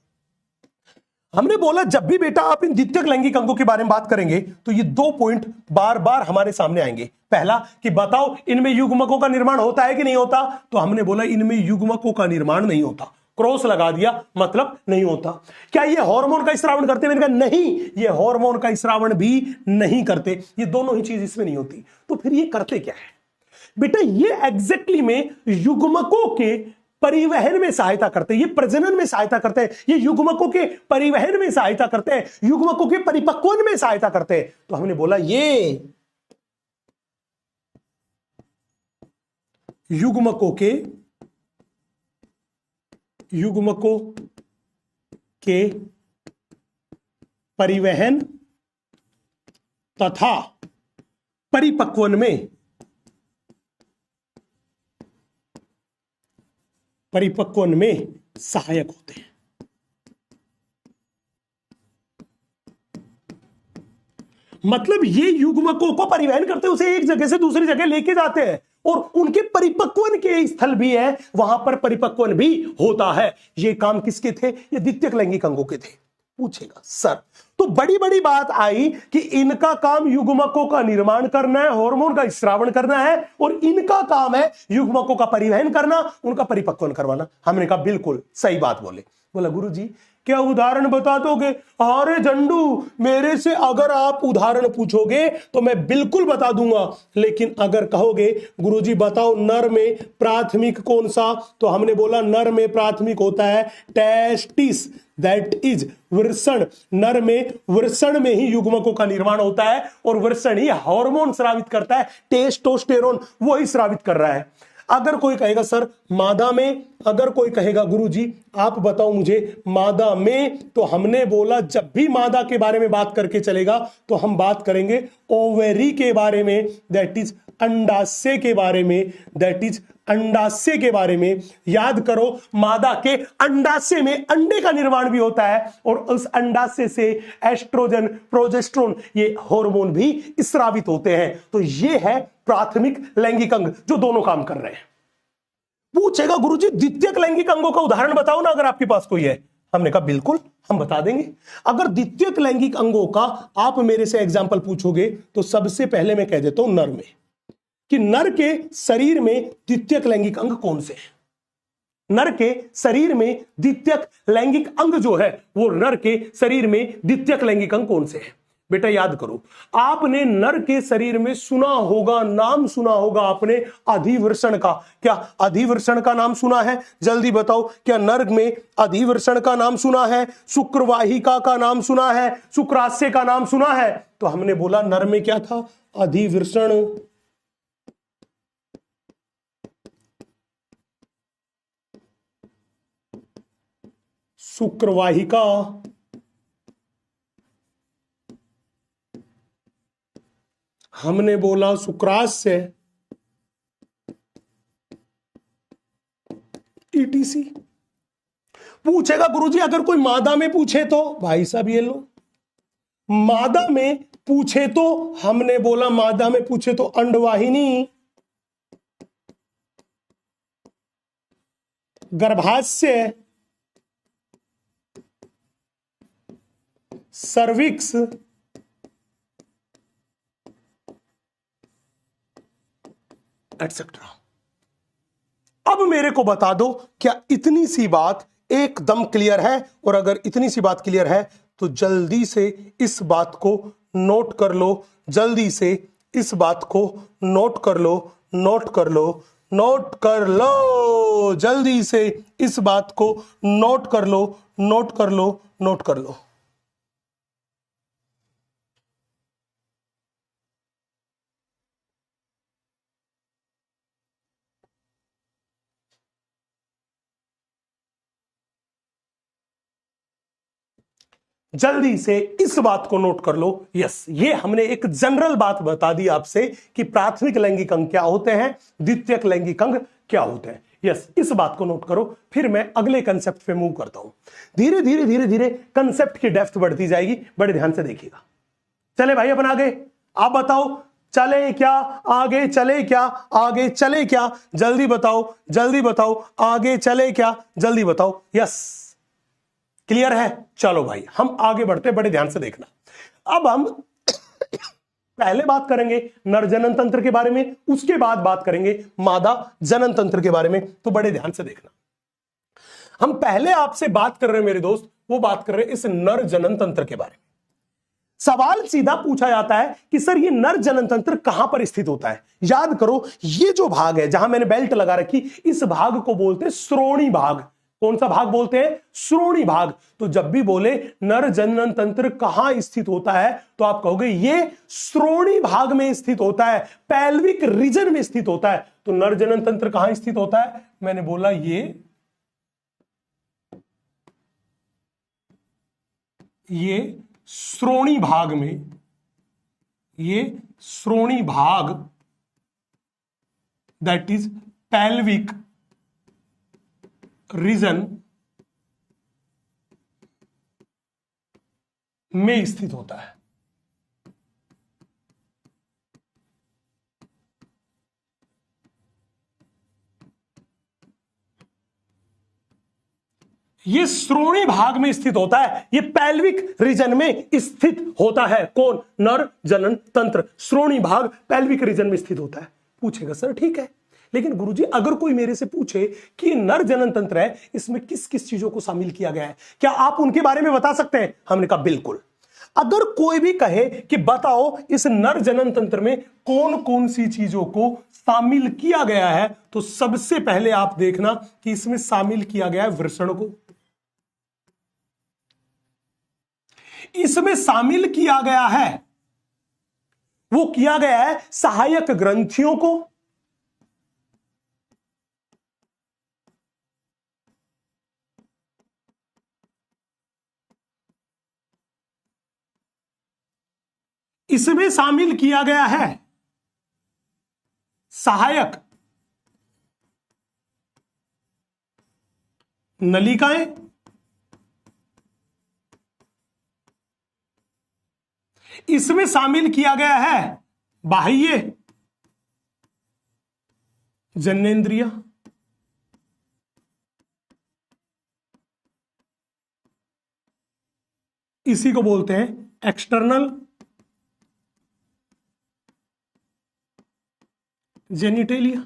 हमने बोला जब भी बेटा आप इन द्वितीयक लैंगिक अंगों के बारे में बात करेंगे तो ये दो पॉइंट बार बार हमारे सामने आएंगे। पहला कि बताओ इनमें युग्मकों का निर्माण होता है कि नहीं होता, तो हमने बोला इनमें युग्मकों का निर्माण नहीं होता, क्रॉस लगा दिया, मतलब नहीं होता। क्या ये हार्मोन का स्रावण करते? मैंने कहा नहीं, ये हार्मोन का स्रावण भी नहीं करते, ये दोनों ही चीज इसमें नहीं होती। तो फिर ये करते क्या है बेटा? ये एग्जैक्टली में युग्मकों के परिवहन में सहायता करते हैं, ये प्रजनन में सहायता करते हैं, ये युग्मकों के परिवहन में सहायता करते हैं, युग्मकों के परिपक्वन में सहायता करते हैं। तो हमने बोला ये युग्मकों के परिवहन तथा परिपक्वन में सहायक होते हैं। मतलब ये युग्मकों को परिवहन करते हैं, उसे एक जगह से दूसरी जगह लेके जाते हैं, और उनके परिपक्वन के स्थल भी है, वहां पर परिपक्वन भी होता है। ये काम किसके थे? ये द्वितीयक लैंगिक अंगों के थे। पूछेगा सर तो बड़ी बड़ी बात आई कि इनका काम युग्मकों का निर्माण करना है, हार्मोन का स्रावण करना है, और इनका काम है युग्मकों का परिवहन करना, उनका परिपक्वन करवाना। हमने कहा बिल्कुल सही बात बोले। बोला गुरुजी क्या उदाहरण बता दोगे? अरे झंडू मेरे से अगर आप उदाहरण पूछोगे तो मैं बिल्कुल बता दूंगा, लेकिन अगर कहोगे गुरुजी बताओ नर में प्राथमिक कौन सा, तो हमने बोला नर में प्राथमिक होता है टेस्टिस, दैट इज वृषण। नर में वृषण में ही युग्मकों का निर्माण होता है, और वृषण ही हार्मोन स्रावित करता है, टेस्टोस्टेरोन, वो ही स्रावित कर रहा है। अगर कोई कहेगा सर मादा में, अगर कोई कहेगा गुरुजी आप बताओ मुझे मादा में, तो हमने बोला जब भी मादा के बारे में बात करके चलेगा तो हम बात करेंगे ओवेरी के बारे में, दैट इज अंडाशय के बारे में, दैट इज अंडाशय के बारे में। याद करो मादा के अंडाशय में अंडे का निर्माण भी होता है, और उस अंडाशय से एस्ट्रोजन, प्रोजेस्टेरोन, ये हार्मोन भी स्रावित होते हैं। तो ये है प्राथमिक लैंगिक अंग जो दोनों काम कर रहे हैं। पूछेगा गुरुजी द्वितीयक लैंगिक अंगों का उदाहरण बताओ ना अगर आपके पास कोई है। हमने कहा बिल्कुल हम बता देंगे। अगर द्वितीयक लैंगिक अंगों का आप मेरे से एग्जाम्पल पूछोगे तो सबसे पहले मैं कह देता हूं नर में, कि नर के शरीर में द्वितीयक लैंगिक अंग कौन से हैं। नर के शरीर में द्वितीयक लैंगिक अंग जो है, वो नर के शरीर में द्वितीयक लैंगिक अंग कौन से हैं? बेटा याद करो, आपने नर के शरीर में सुना होगा, नाम सुना होगा आपने अधिवृषण का। क्या अधिवृषण का नाम सुना है? जल्दी बताओ, क्या नर में अधिवृषण का नाम सुना है? शुक्रवाहिका का नाम सुना है? शुक्राशय का नाम सुना है? तो हमने बोला नर में क्या था? अधिवृषण, शुक्रवाहिका, हमने बोला शुक्राशय, ईटीसी। पूछेगा गुरुजी अगर कोई मादा में पूछे तो? भाई साहब ये लो, मादा में पूछे तो हमने बोला मादा में पूछे तो अंडवाहिनी, गर्भाशय, सर्विक्स, एटसेट्रा। अब मेरे को बता दो क्या इतनी सी बात एकदम क्लियर है? और अगर इतनी सी बात क्लियर है तो जल्दी से इस बात को नोट कर लो, जल्दी से इस बात को नोट कर लो, नोट कर लो, नोट कर लो, जल्दी से इस बात को नोट कर लो, नोट कर लो, नोट कर लो। जल्दी से इस बात को नोट कर लो। यस, ये हमने एक जनरल बात बता दी आपसे कि प्राथमिक लैंगिक अंग क्या होते हैं, द्वितीयक लैंगिक अंग क्या होते हैं। यस, इस बात को नोट करो, फिर मैं अगले कंसेप्ट पे मूव करता हूं। धीरे धीरे धीरे धीरे कंसेप्ट की डेप्थ बढ़ती जाएगी, बड़े ध्यान से देखिएगा। चले भाई अपन आगे, आप बताओ चले क्या, आगे चले क्या, आगे चले क्या, जल्दी बताओ जल्दी बताओ, आगे चले क्या, जल्दी बताओ। यस, क्लियर है। चलो भाई हम आगे बढ़ते, बड़े ध्यान से देखना। अब हम पहले बात करेंगे नर जनन तंत्र के बारे में, उसके बाद बात करेंगे मादा जनन तंत्र के बारे में। तो बड़े ध्यान से देखना, हम पहले आपसे बात कर रहे हैं मेरे दोस्त, वो बात कर रहे हैं इस नर जनन तंत्र के बारे में। सवाल सीधा पूछा जाता है कि सर ये नर जनन तंत्र कहां पर स्थित होता है। याद करो, ये जो भाग है जहां मैंने बेल्ट लगा रखी, इस भाग को बोलते हैं श्रोणी भाग। कौन सा भाग बोलते हैं? श्रोणी भाग। तो जब भी बोले नर जनन तंत्र कहां स्थित होता है, तो आप कहोगे ये श्रोणी भाग में स्थित होता है, पैल्विक रीजन में स्थित होता है। तो नर जनन तंत्र कहां स्थित होता है? मैंने बोला ये श्रोणी भाग में, ये श्रोणी भाग, दैट इज पैल्विक रीजन में स्थित होता है। ये श्रोणी भाग में स्थित होता है, ये पैल्विक रीजन में स्थित होता है। कौन? नर जनन तंत्र श्रोणी भाग पैल्विक रीजन में स्थित होता है। पूछेगा सर ठीक है, लेकिन गुरुजी अगर कोई मेरे से पूछे कि नर जनन तंत्र है, इसमें किस किस चीजों को शामिल किया गया है, क्या आप उनके बारे में बता सकते हैं? हमने कहा बिल्कुल। अगर कोई भी कहे कि बताओ इस नर जनन तंत्र में कौन कौन सी चीजों को शामिल किया गया है, तो सबसे पहले आप देखना कि इसमें शामिल किया गया है वृषण को, इसमें शामिल किया गया है, वो किया गया है सहायक ग्रंथियों को, इसमें शामिल किया गया है सहायक नलिकाएं, इसमें शामिल किया गया है बाह्य जननेंद्रिय, इसी को बोलते हैं एक्सटर्नल जेनिटेलिया।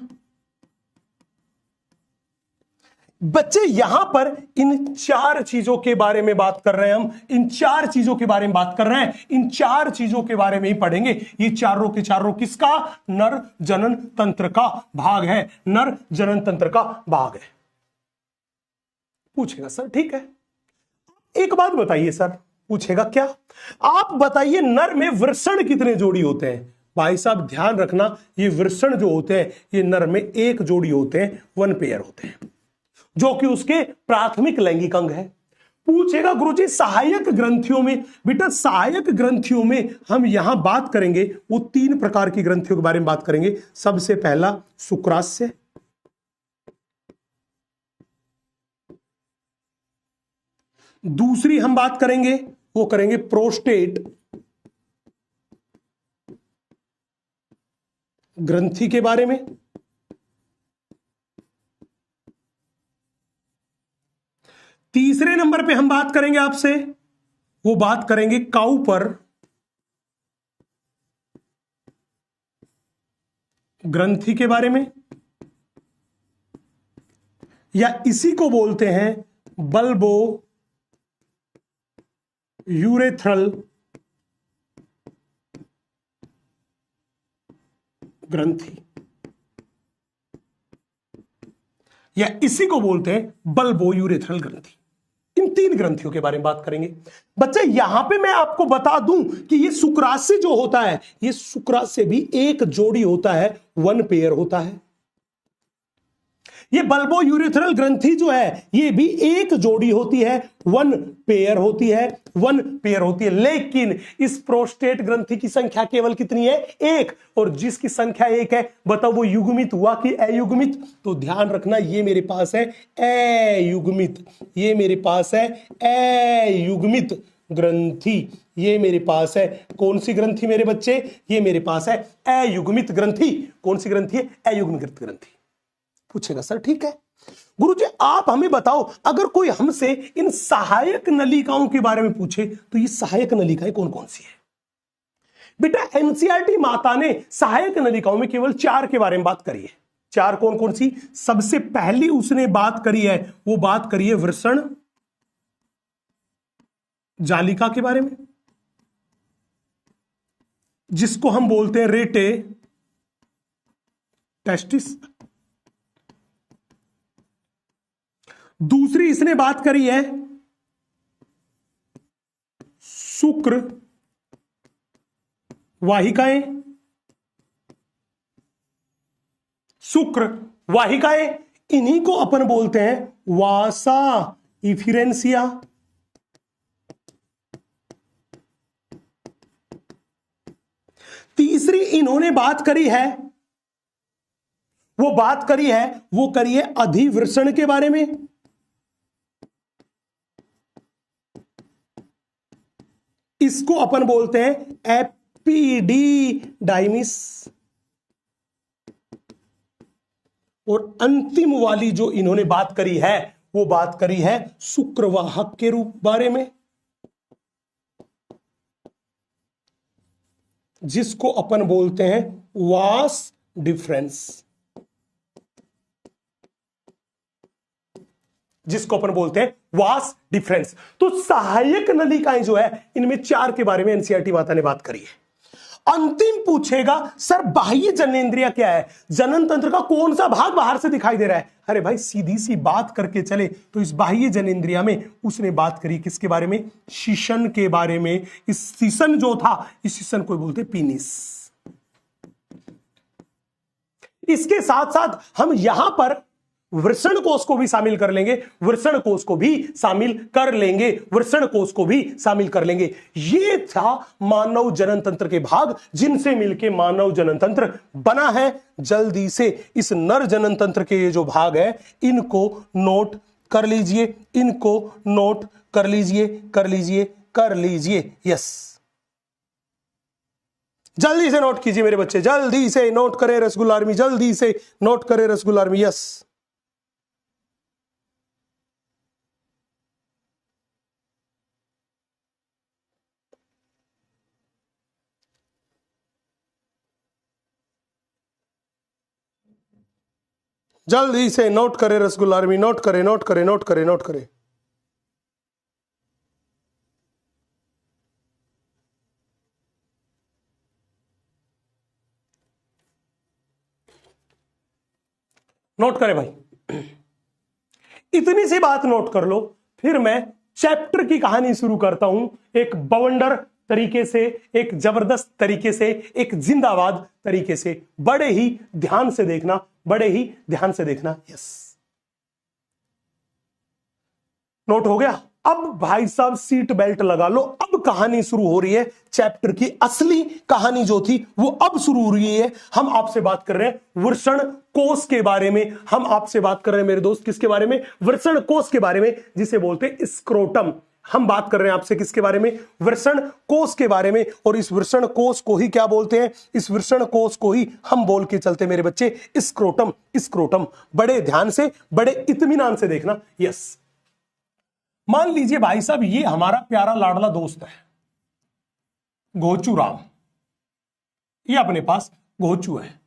बच्चे यहां पर इन चार चीजों के बारे में बात कर रहे हैं, हम इन चार चीजों के बारे में बात कर रहे हैं, इन चार चीजों के बारे में ही पढ़ेंगे। ये चारों के चारों किसका? नर जनन तंत्र का भाग है, नर जनन तंत्र का भाग है। पूछेगा सर ठीक है, एक बात बताइए सर। पूछेगा क्या? आप बताइए नर में वृषण कितने जोड़ी होते हैं? भाई साहब ध्यान रखना, ये वृषण जो होते हैं ये नर में एक जोड़ी होते हैं, वन पेयर होते हैं, जो कि उसके प्राथमिक लैंगिक अंग है। पूछेगा गुरुजी सहायक ग्रंथियों में, बेटा सहायक ग्रंथियों में हम यहां बात करेंगे वो तीन प्रकार की ग्रंथियों के बारे में बात करेंगे। सबसे पहला शुक्राशय, दूसरी हम बात करेंगे वो करेंगे प्रोस्टेट ग्रंथि के बारे में, तीसरे नंबर पे हम बात करेंगे आपसे, वो बात करेंगे काउपर ग्रंथि के बारे में, या इसी को बोलते हैं बल्बो यूरेथ्रल ग्रंथि, या इसी को बोलते हैं बल्बो यूरेथ्रल ग्रंथि। इन तीन ग्रंथियों के बारे में बात करेंगे। बच्चे यहां पे मैं आपको बता दूं कि ये शुक्राशय जो होता है, ये शुक्राशय भी एक जोड़ी होता है, वन पेयर होता है। ये बल्बो यूरेथ्रल ग्रंथि जो है ये भी एक जोड़ी होती है, वन पेयर होती है, वन पेयर होती है। लेकिन इस प्रोस्टेट ग्रंथि की संख्या केवल कितनी है? एक। और जिसकी संख्या एक है बताओ वो युग्मित हुआ कि अयुग्मित? तो ध्यान रखना ये मेरे पास है अयुग्मित, ये मेरे पास है अयुग्मित ग्रंथि, ये मेरे पास है कौन सी ग्रंथि मेरे बच्चे? ये मेरे पास है अयुग्मित ग्रंथि। कौन सी ग्रंथि है? अयुग्मित ग्रंथि। पूछेगा सर ठीक है गुरुजी आप हमें बताओ, अगर कोई हमसे इन सहायक नलिकाओं के बारे में पूछे तो ये सहायक नलिकाएं कौन कौन सी है? बेटा एनसीईआरटी माता ने सहायक नलिकाओं में केवल 4 के बारे में बात करी है। 4 कौन कौन सी? सबसे पहली उसने बात करी है, वो बात करी है वृषण जालिका के बारे में, जिसको हम बोलते हैं रेटे टेस्टिस। दूसरी इसने बात करी है शुक्र वाहिकाएं, शुक्र वाहिकाएं, इन्हीं को अपन बोलते हैं वासा इफिरेंसिया। तीसरी इन्होंने बात करी है, वो करी है अधिवृषण के बारे में। इसको अपन बोलते हैं एपिडीडाइमिस। और अंतिम वाली जो इन्होंने बात करी है वो बात करी है शुक्रवाहक के रूप बारे में, जिसको अपन बोलते हैं वास डिफरेंस, जिसको अपन बोलते हैं वास डिफरेंस। तो सहायक नलिकाएं जो है इनमें 4 के बारे में एनसीईआरटी माता ने बात करी है। अंतिम पूछेगा सर बाह्य जननेंद्रिय क्या है? जनन तंत्र का कौन सा भाग बाहर से दिखाई दे रहा है? अरे भाई सीधी सी बात करके चले तो इस बाह्य जननेंद्रिय में उसने बात करी किसके बारे में? शीशन के बारे में। इस शीशन जो था, इस शीशन को बोलते पीनिस। इसके साथ साथ हम यहां पर वृषण कोष को भी शामिल कर लेंगे, वृषण कोष को भी शामिल कर लेंगे, वृषण कोष को भी शामिल कर लेंगे। ये था मानव जनन तंत्र के भाग जिनसे मिलके मानव जनन तंत्र बना है। जल्दी से इस नर जनन तंत्र के ये जो भाग है इनको नोट कर लीजिए, इनको नोट कर लीजिए, कर लीजिए, कर लीजिए। यस, जल्दी से नोट कीजिए मेरे बच्चे, जल्दी से नोट करें रसगुल्ला आर्मी, जल्दी से नोट करें रसगुल्ला आर्मी। यस, जल्दी से नोट करें रसगुल्ला आर्मी, नोट करें, नोट करें, नोट करें, नोट करें। नोट करें भाई, इतनी सी बात नोट कर लो, फिर मैं चैप्टर की कहानी शुरू करता हूं एक बवंडर तरीके से, एक जबरदस्त तरीके से, एक जिंदाबाद तरीके से। बड़े ही ध्यान से देखना, बड़े ही ध्यान से देखना। यस, नोट हो गया? अब भाई साहब सीट बेल्ट लगा लो, अब कहानी शुरू हो रही है। चैप्टर की असली कहानी जो थी वो अब शुरू हो रही है। हम आपसे बात कर रहे हैं वृषण कोष के बारे में, हम आपसे बात कर रहे हैं मेरे दोस्त किसके बारे में? वृषण कोष के बारे में, जिसे बोलते हैं स्क्रोटम। हम बात कर रहे हैं आपसे किसके बारे में? वृषण कोष के बारे में। और इस वृषण कोष को ही क्या बोलते हैं? इस वृषण कोष को ही हम बोल के चलते मेरे बच्चे स्क्रोटम। स्क्रोटम, बड़े ध्यान से, बड़े इत्मीनान से देखना। यस, मान लीजिए भाई साहब ये हमारा प्यारा लाडला दोस्त है घोचू राम, ये अपने पास घोचू है।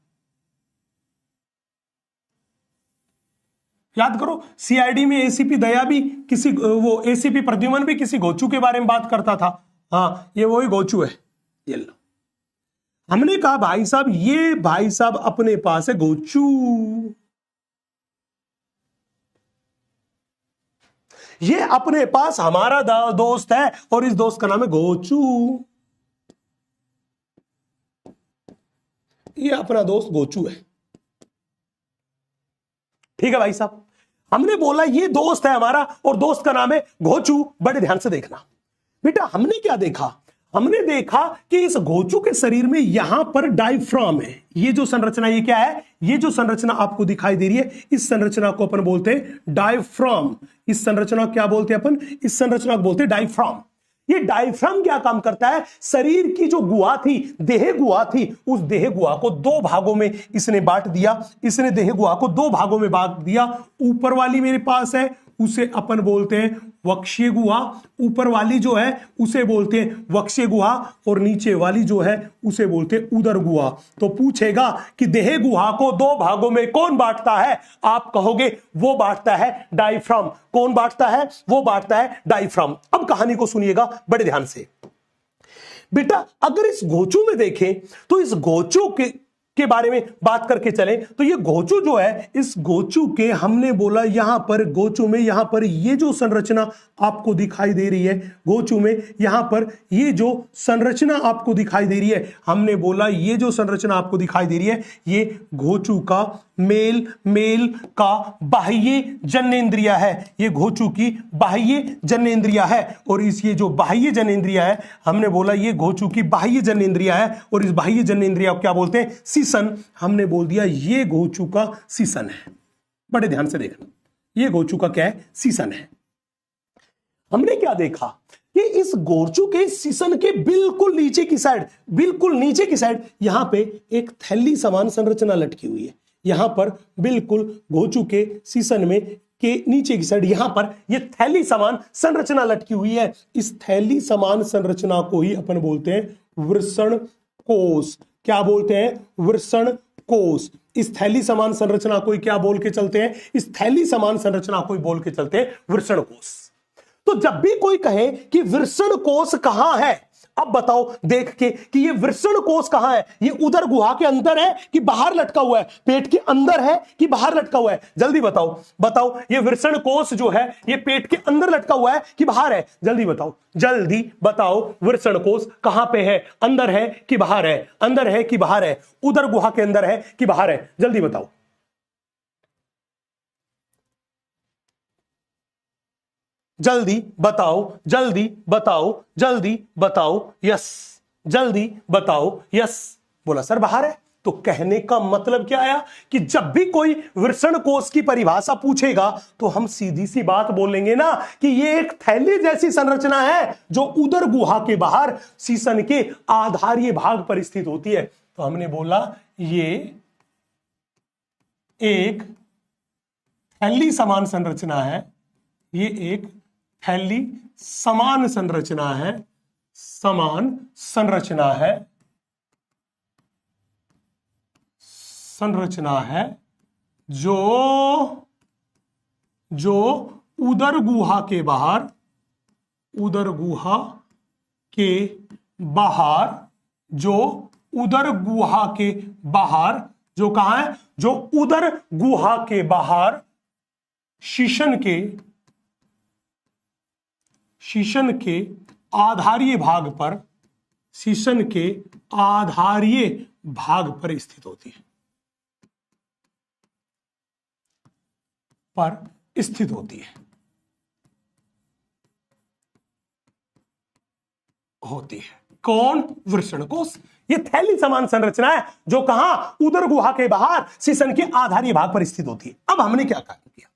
याद करो सीआईडी में एसीपी दया भी किसी, वो एसीपी प्रद्युमन भी किसी घोचू के बारे में बात करता था। हाँ, ये वही घोचू है। ये लो, हमने कहा भाई साहब ये भाई साहब अपने पास है घोचू, ये अपने पास हमारा दोस्त है और इस दोस्त का नाम है घोचू। ये अपना दोस्त घोचू है। ठीक है भाई साहब, हमने बोला ये दोस्त है हमारा और दोस्त का नाम है घोचू। बड़े ध्यान से देखना बेटा, हमने क्या देखा, हमने देखा कि इस घोचू के शरीर में यहां पर डायफ्राम है। ये जो संरचना, ये क्या है, ये जो संरचना आपको दिखाई दे रही है, इस संरचना को अपन बोलते हैं डायफ्राम। इस संरचना को क्या बोलते हैं अपन, इस संरचना को बोलते हैं डायफ्राम। ये डायफ्राम क्या काम करता है, शरीर की जो गुहा थी, देह गुहा थी, उस देह गुहा को दो भागों में इसने बांट दिया। इसने देह गुहा को दो भागों में बांट दिया। ऊपर वाली मेरे पास है, उसे अपन बोलते हैं वक्षीय गुहा। ऊपर वाली जो है उसे बोलते हैं वक्षीय गुहा, और नीचे वाली जो है उसे बोलते हैं उदर गुहा। तो पूछेगा कि देह गुहा को दो भागों में कौन बांटता है, आप कहोगे वो बांटता है डायफ्राम। कौन बांटता है, वो बांटता है डायफ्राम। अब कहानी को सुनिएगा बड़े ध्यान से बेटा। अगर इस घोचू में देखें तो इस घोचू के बारे में बात करके चलें तो ये घोचू जो है, इस घोचू के हमने बोला यहां पर घोचू में, यहां पर ये जो संरचना आपको दिखाई दे रही है, घोचू में यहां पर ये जो संरचना आपको दिखाई दे रही है, हमने बोला ये जो संरचना आपको दिखाई दे रही है, ये घोचू का मेल का बाह्य जनेंद्रिय है। ये घोचू की बाह्य जनेंद्रिय है, और इस ये जो बाह्य जनेंद्रिय है, हमने बोला ये घोचू की बाह्य जनेंद्रिय है, और इस बाह्य जनेंद्रिय को क्या बोलते हैं, सीसन। हमने बोल दिया ये घोचू का सीसन है। बड़े ध्यान से देखना, ये घोचू का क्या है, सीसन है। हमने क्या देखा कि इस घोचू के सीसन के बिल्कुल नीचे की साइड, बिल्कुल नीचे की साइड यहां पे एक थैली समान संरचना लटकी हुई है। यहां पर बिल्कुल घोचू के सीसन में के नीचे की साइड यहां पर यह थैली समान संरचना लटकी हुई है। इस थैली समान संरचना को ही अपन बोलते हैं वृषण कोश। क्या बोलते हैं, वृषण कोश। इस थैली समान संरचना को क्या बोल के चलते हैं, इस थैली समान संरचना को बोल के चलते हैं वृषण कोश। तो जब भी कोई कहे कि वृषण कोश कहां है, अब बताओ देख के कि ये वृषण कोश कहां है, ये उदर गुहा के अंदर है कि बाहर लटका हुआ है, पेट के अंदर है कि बाहर लटका हुआ है, जल्दी बताओ। बताओ ये वृषण कोश जो है ये पेट के अंदर लटका हुआ है कि बाहर है, जल्दी बताओ, जल्दी बताओ। वृषण कोश कहां पे है, अंदर है कि बाहर है, अंदर है कि बाहर है, उदर गुहा के अंदर है कि बाहर है, जल्दी बताओ। जल्दी बताओ, जल्दी बताओ, जल्दी बताओ, यस, जल्दी बताओ, यस। बोला सर बाहर है। तो कहने का मतलब क्या आया कि जब भी कोई वृषण कोश की परिभाषा पूछेगा तो हम सीधी सी बात बोलेंगे ना कि ये एक थैली जैसी संरचना है जो उदर गुहा के बाहर सीसन के आधारीय भाग पर स्थित होती है। तो हमने बोला ये एक थैली समान संरचना है, ये एक थैली समान संरचना है, समान संरचना है, संरचना है जो उदर गुहा के बाहर, उदर गुहा के बाहर, जो उदर गुहा के बाहर, जो कहां है, जो उदर गुहा के बाहर शीशन के आधारीय भाग पर, शीशन के आधारीय भाग पर स्थित होती है, पर स्थित होती है, होती है। कौन, वृषण कोश। ये थैली समान संरचना है जो कहां, उदर गुहा के बाहर शीशन के आधारीय भाग पर स्थित होती है। अब हमने क्या काम किया,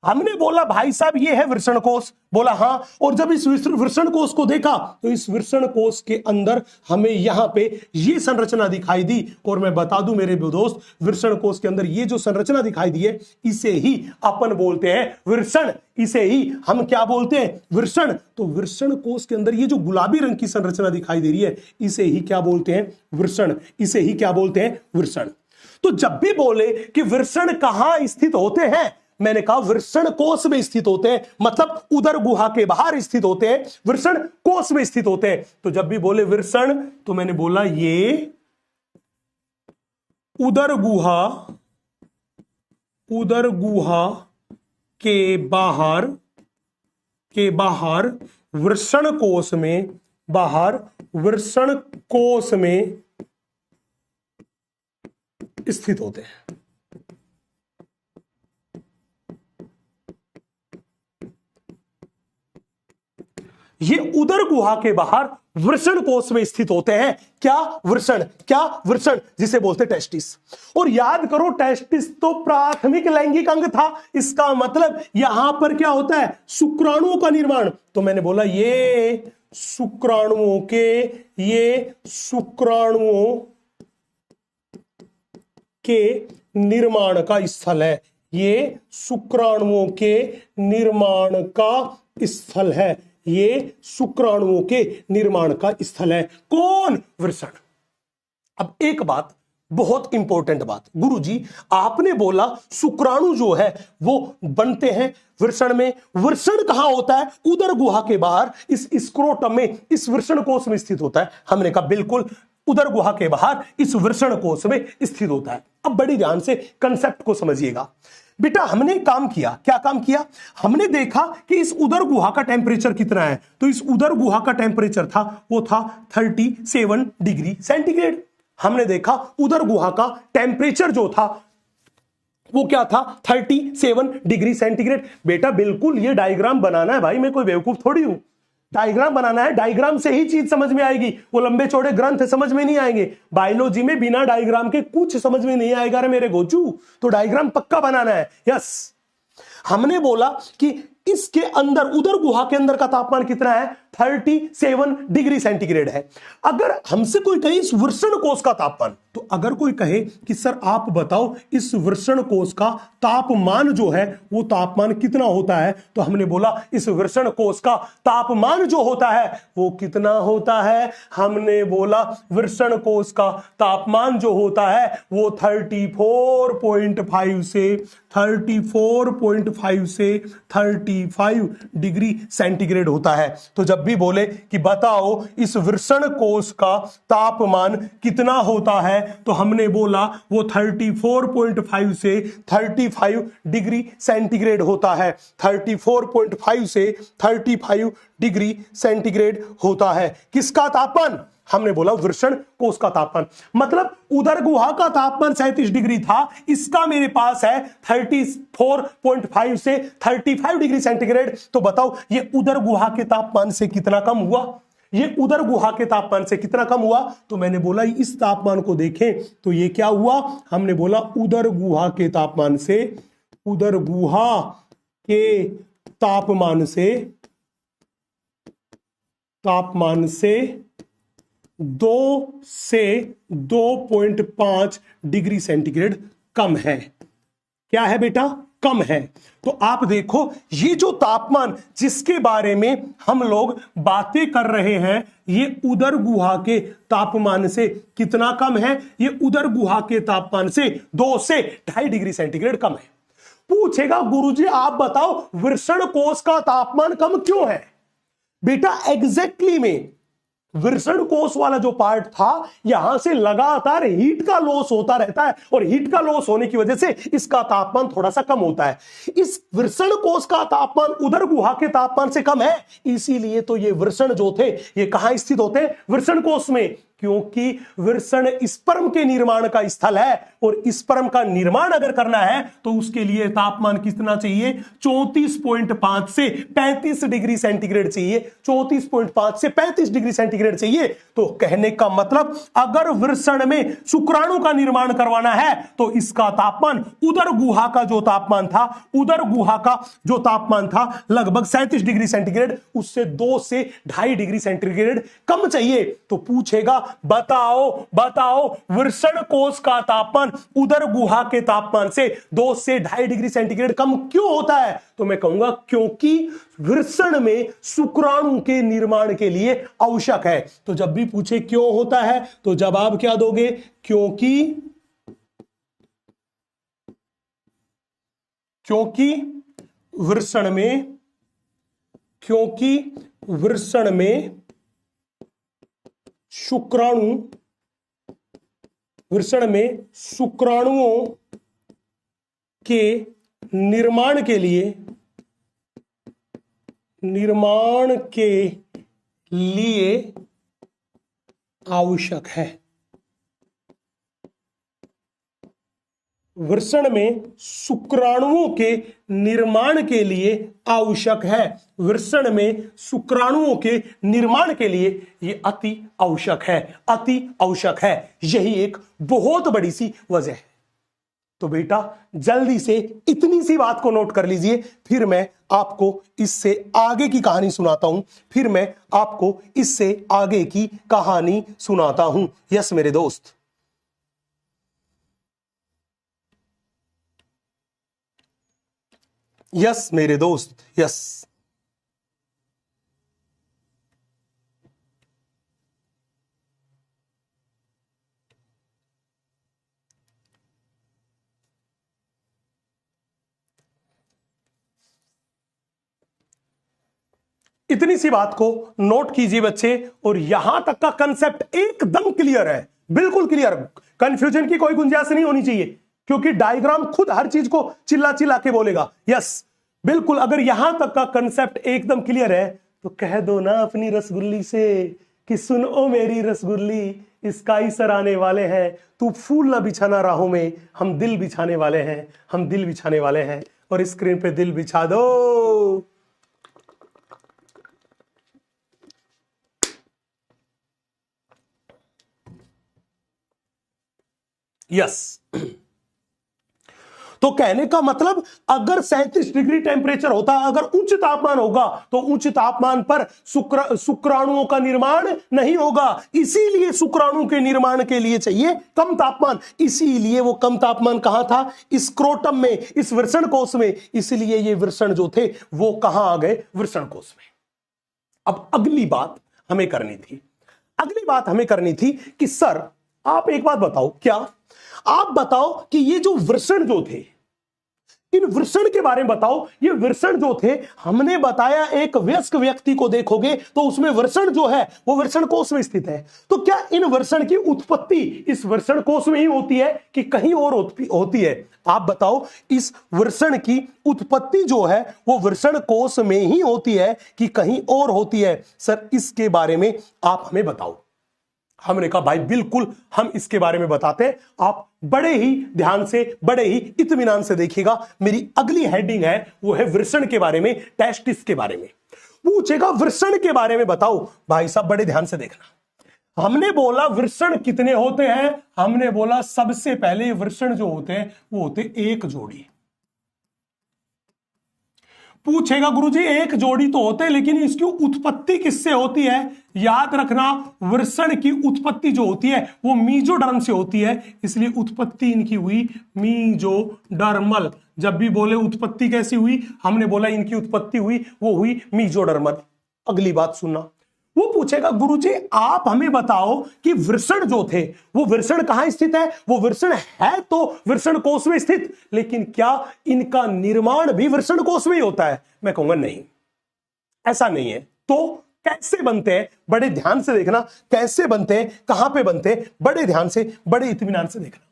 हमने बोला भाई साहब ये है वृषण कोश। बोला हाँ, और जब इस वृषण कोश को देखा तो इस वृषण कोश के अंदर हमें यहां पे ये संरचना दिखाई दी। और मैं बता दूं मेरे दोस्त, वृषण कोश के अंदर ये जो संरचना दिखाई दी है इसे ही अपन बोलते हैं वृषण, इसे ही हम क्या बोलते हैं, वृषण। तो वृषण कोश के अंदर ये जो गुलाबी रंग की संरचना दिखाई दे रही है इसे ही क्या बोलते हैं, वृषण, इसे ही क्या बोलते हैं, वृषण। तो जब भी बोले कि वृषण कहां स्थित होते हैं, मैंने कहा वृषण कोश में स्थित होते हैं, मतलब उदर गुहा के बाहर स्थित होते हैं, वृषण कोश में स्थित होते हैं। तो जब भी बोले वृषण तो मैंने बोला ये उदर गुहा के बाहर वृषण कोश में, बाहर वृषण कोश में स्थित होते हैं, ये उदर गुहा के बाहर वृषण कोश में स्थित होते हैं। क्या वृषण? क्या वृषण? जिसे बोलते टेस्टिस। और याद करो, टेस्टिस तो प्राथमिक लैंगिक अंग था। इसका मतलब यहां पर क्या होता है? शुक्राणुओं का निर्माण। तो मैंने बोला ये शुक्राणुओं के निर्माण का स्थल है। ये शुक्राणुओं के निर्माण का स्थल है। ये शुक्राणुओं के निर्माण का स्थल है। कौन? वृषण। अब एक बात, बहुत इंपॉर्टेंट बात, गुरुजी आपने बोला शुक्राणु जो है वो बनते हैं वृषण में। वृषण कहां होता है? उदर गुहा के बाहर, इस स्क्रोटम में, इस वृषण कोश में स्थित होता है। हमने कहा बिल्कुल, उदर गुहा के बाहर इस वृषण कोश में स्थित होता है। अब बड़ी ध्यान से कंसेप्ट को समझिएगा बेटा। हमने काम किया, क्या काम किया? हमने देखा कि इस उदर गुहा का टेंपरेचर कितना है। तो इस उदर गुहा का टेंपरेचर था, वो था 37 डिग्री सेंटीग्रेड। हमने देखा उदर गुहा का टेंपरेचर जो था वो क्या था? 37 डिग्री सेंटीग्रेड। बेटा बिल्कुल ये डायग्राम बनाना है भाई, मैं कोई बेवकूफ थोड़ी हूं। डायग्राम बनाना है, डायग्राम से ही चीज समझ में आएगी। वो लंबे चौड़े ग्रंथ समझ में नहीं आएंगे। बायोलॉजी में बिना डायग्राम के कुछ समझ में नहीं आएगा रे मेरे गोचू। तो डायग्राम पक्का बनाना है। यस, हमने बोला कि इसके अंदर, उदर गुहा के अंदर का तापमान कितना है? 37 डिग्री सेंटीग्रेड है। अगर हमसे कोई कहे इस वृषण कोश का तापमान, तो अगर कोई कहे कि सर आप बताओ इस वृषण कोश का तापमान जो है वो तापमान कितना होता है, तो हमने बोला इस वृषण कोश का तापमान जो होता है वो कितना होता है? हमने बोला वृषण कोश का तापमान जो होता है वो 34.5 से 35 डिग्री सेंटीग्रेड होता है। तो जब भी बोले कि बताओ इस वृषण कोश का तापमान कितना होता है, तो हमने बोला वो 34.5 से 35 डिग्री सेंटीग्रेड होता है। 34.5 से 35 डिग्री सेंटीग्रेड होता है। किसका तापमान? हमने बोला वृषण कोश का तापमान। मतलब उदर गुहा का तापमान 37 डिग्री था, इसका मेरे पास है 34.5 से 35 डिग्री सेंटीग्रेड। तो बताओ ये उदर गुहा के तापमान से कितना कम हुआ? ये उदर गुहा के तापमान से कितना कम हुआ? तो मैंने बोला इस तापमान को देखें तो ये क्या हुआ? हमने बोला उदर गुहा के तापमान से, उदर गुहा के तापमान से 2 से 2.5 डिग्री सेंटीग्रेड कम है। क्या है बेटा? कम है। तो आप देखो ये जो तापमान जिसके बारे में हम लोग बातें कर रहे हैं, ये उदर गुहा के तापमान से कितना कम है? ये उदर गुहा के तापमान से 2 से 2.5 डिग्री सेंटीग्रेड कम है। पूछेगा गुरुजी आप बताओ वृषण कोश का तापमान कम क्यों है? बेटा एग्जैक्टली में वृषण कोश वाला जो पार्ट था, यहां से लगातार हीट का लॉस होता रहता है, और हीट का लॉस होने की वजह से इसका तापमान थोड़ा सा कम होता है। इस वृषण कोश का तापमान उदर गुहा के तापमान से कम है, इसीलिए तो ये वृषण जो थे ये कहां स्थित होते हैं? वृषण कोश में। क्योंकि वृषण स्पर्म के निर्माण का स्थल है, और स्पर्म का निर्माण अगर करना है तो उसके लिए तापमान कितना चाहिए? 34.5 से 35 डिग्री सेंटीग्रेड चाहिए। 34.5 से 35 डिग्री सेंटीग्रेड चाहिए। तो कहने का मतलब अगर वृषण में शुक्राणु का निर्माण करवाना है तो इसका तापमान उदर गुहा का जो तापमान था, उदर गुहा का जो तापमान था लगभग 37 डिग्री सेंटीग्रेड, उससे 2 से 2.5 डिग्री सेंटीग्रेड कम चाहिए। तो पूछेगा बताओ वृषण कोश का तापमान उदर गुहा के तापमान से 2 से 2.5 डिग्री सेंटीग्रेड कम क्यों होता है? तो मैं कहूंगा क्योंकि वृषण में शुक्राणु के निर्माण के लिए आवश्यक है। तो जब भी पूछे क्यों होता है तो जवाब क्या दोगे? क्योंकि वृषण में शुक्राणुओं के निर्माण के लिए आवश्यक है। वृषण में शुक्राणुओं के निर्माण के लिए आवश्यक है। वृषण में शुक्राणुओं के निर्माण के लिए यह अति आवश्यक है, अति आवश्यक है। यही एक बहुत बड़ी सी वजह है। तो बेटा जल्दी से इतनी सी बात को नोट कर लीजिए, फिर मैं आपको इससे आगे की कहानी सुनाता हूं। फिर मैं आपको इससे आगे की कहानी सुनाता हूं। यस मेरे दोस्त, यस मेरे दोस्त, यस। इतनी सी बात को नोट कीजिए बच्चे, और यहां तक का कंसेप्ट एकदम क्लियर है, बिल्कुल क्लियर। कंफ्यूजन की कोई गुंजाइश नहीं होनी चाहिए, क्योंकि डायग्राम खुद हर चीज को चिल्ला चिल्ला के बोलेगा। यस बिल्कुल, अगर यहां तक का कंसेप्ट एकदम क्लियर है तो कह दो ना अपनी रसगुल्ली से कि सुन ओ मेरी रसगुल्ली, स्काई सर आने वाले हैं, तू फूल ना बिछाना राहों में, हम दिल बिछाने वाले हैं, हम दिल बिछाने वाले हैं, और स्क्रीन पे दिल बिछा दो। यस तो कहने का मतलब अगर 37 डिग्री टेम्परेचर होता, अगर उच्च तापमान होगा तो उच्च तापमान पर शुक्राणुओं का निर्माण नहीं होगा। इसीलिए शुक्राणु के निर्माण के लिए चाहिए कम तापमान। इसीलिए वो कम तापमान कहां था? स्क्रोटम में, इस वृषण कोश में। इसलिए ये वृषण जो थे वो कहां आ गए? वृषण कोश में। अब अगली बात हमें करनी थी, अगली बात हमें करनी थी कि सर आप एक बात बताओ, क्या आप बताओ कि ये जो वृषण जो थे, इन वृषण के बारे में बताओ। ये वृषण जो थे, हमने बताया एक वयस्क व्यक्ति को देखोगे तो उसमें वृषण जो है वो वृषण कोश में स्थित है। तो क्या इन वृषण की उत्पत्ति इस वृषण कोश में ही होती है कि कहीं और होती है? आप बताओ, इस वृषण की उत्पत्ति जो है वो वृषण कोश में ही होती है कि कहीं और होती है? सर इसके बारे में आप हमें बताओ। हमने कहा भाई बिल्कुल हम इसके बारे में बताते हैं, आप बड़े ही ध्यान से, बड़े ही इत्मीनान से देखिएगा। मेरी अगली हेडिंग है वो है वृषण के बारे में, टेस्टिस के बारे में पूछेगा। वृषण के बारे में बताओ भाई साहब, बड़े ध्यान से देखना। हमने बोला वृषण कितने होते हैं? हमने बोला सबसे पहले वृषण जो होते हैं वो होते एक जोड़ी। पूछेगा गुरुजी एक जोड़ी तो होते हैं, लेकिन इसकी उत्पत्ति किससे होती है? याद रखना, वृषण की उत्पत्ति जो होती है वो मीजोडर्म से होती है, इसलिए उत्पत्ति इनकी हुई मीजोडर्मल। जब भी बोले उत्पत्ति कैसी हुई, हमने बोला इनकी उत्पत्ति हुई, वो हुई मीजोडर्मल। अगली बात सुनना, वो पूछेगा गुरुजी आप हमें बताओ कि वृषण जो थे वो वृषण कहां स्थित है? वो वृषण है तो वृषण कोश में स्थित, लेकिन क्या इनका निर्माण भी वृषण कोश में ही होता है? मैं कहूंगा नहीं, ऐसा नहीं है। तो कैसे बनते हैं? बड़े ध्यान से देखना, कैसे बनते हैं, कहां पे बनते हैं, बड़े ध्यान से, बड़े इत्मीनान से देखना।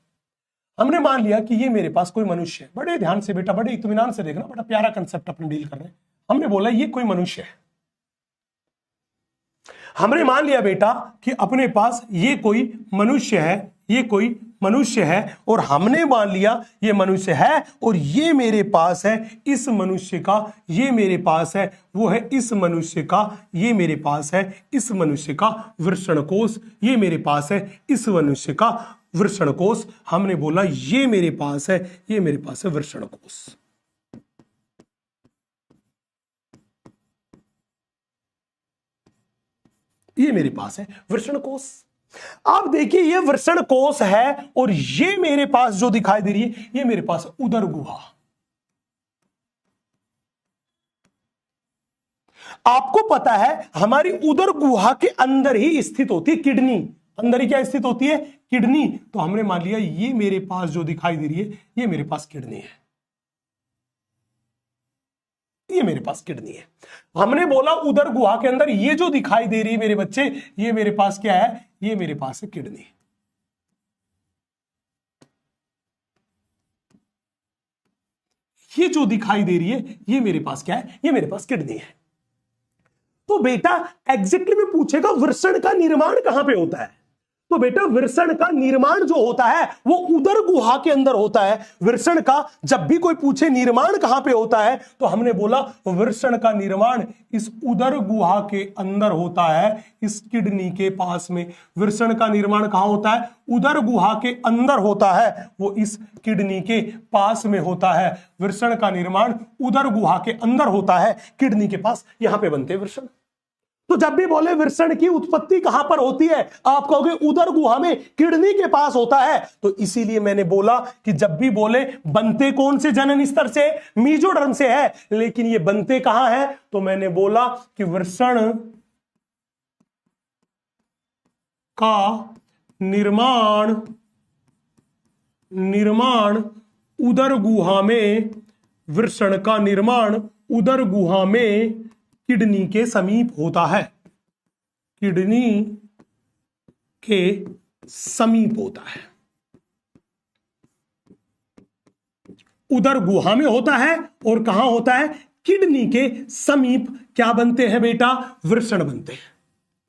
हमने मान लिया कि ये मेरे पास कोई मनुष्य है, बड़े ध्यान से बेटा, बड़े इत्मीनान से देखना, बड़ा प्यारा कंसेप्ट अपने डील कर रहे हैं। हमने बोला ये कोई मनुष्य है, हमने मान लिया बेटा कि अपने पास ये कोई मनुष्य है, ये कोई मनुष्य है, और हमने मान लिया ये मनुष्य है और ये मेरे पास है इस मनुष्य का, ये मेरे पास है, वो है इस मनुष्य का, ये मेरे पास है इस मनुष्य का वृषण कोश, ये मेरे पास है इस मनुष्य का वृषण कोश। हमने बोला ये मेरे पास है, ये मेरे पास है वृषण कोश। ये मेरे पास है वृषण कोश। आप देखिए ये वृषण कोश है और ये मेरे पास जो दिखाई दे रही है ये मेरे पास उदर गुहा। आपको पता है हमारी उदर गुहा के अंदर ही स्थित होती है किडनी। अंदर ही क्या स्थित होती है? किडनी। तो हमने मान लिया ये मेरे पास जो दिखाई दे रही है ये मेरे पास किडनी है, ये मेरे पास किडनी है। हमने बोला उदर गुहा के अंदर ये जो दिखाई दे रही है मेरे बच्चे, ये मेरे पास क्या है? ये मेरे पास है किडनी। ये जो दिखाई दे रही है ये मेरे पास क्या है? ये मेरे पास किडनी है। तो बेटा एग्जैक्टली में पूछेगा वृषण का निर्माण कहां पे होता है? तो बेटा वृषण का निर्माण जो होता है वो उदर गुहा के अंदर होता है। वृषण का जब भी कोई पूछे निर्माण कहां पे होता है तो हमने बोला वृषण का निर्माण इस उदर गुहा के अंदर होता है, इस किडनी के पास में। वृषण का निर्माण कहां होता है? उदर गुहा के अंदर होता है, वो इस किडनी के पास में होता है। वृषण का निर्माण उदर गुहा के अंदर होता है, किडनी के पास, यहां पे बनते हैं वृषण। तो जब भी बोले वृषण की उत्पत्ति कहां पर होती है, आप कहोगे उदर गुहा में, किडनी के पास होता है। तो इसीलिए मैंने बोला कि जब भी बोले बनते कौन से जनन स्तर से, मीजोडर्म से है, लेकिन ये बनते कहां है, तो मैंने बोला कि वृषण का निर्माण उदर गुहा में, वृषण का निर्माण उदर गुहा में किडनी के समीप होता है, किडनी के समीप होता है, उदर गुहा में होता है। और कहां होता है? किडनी के समीप। क्या बनते हैं बेटा? वृषण बनते हैं।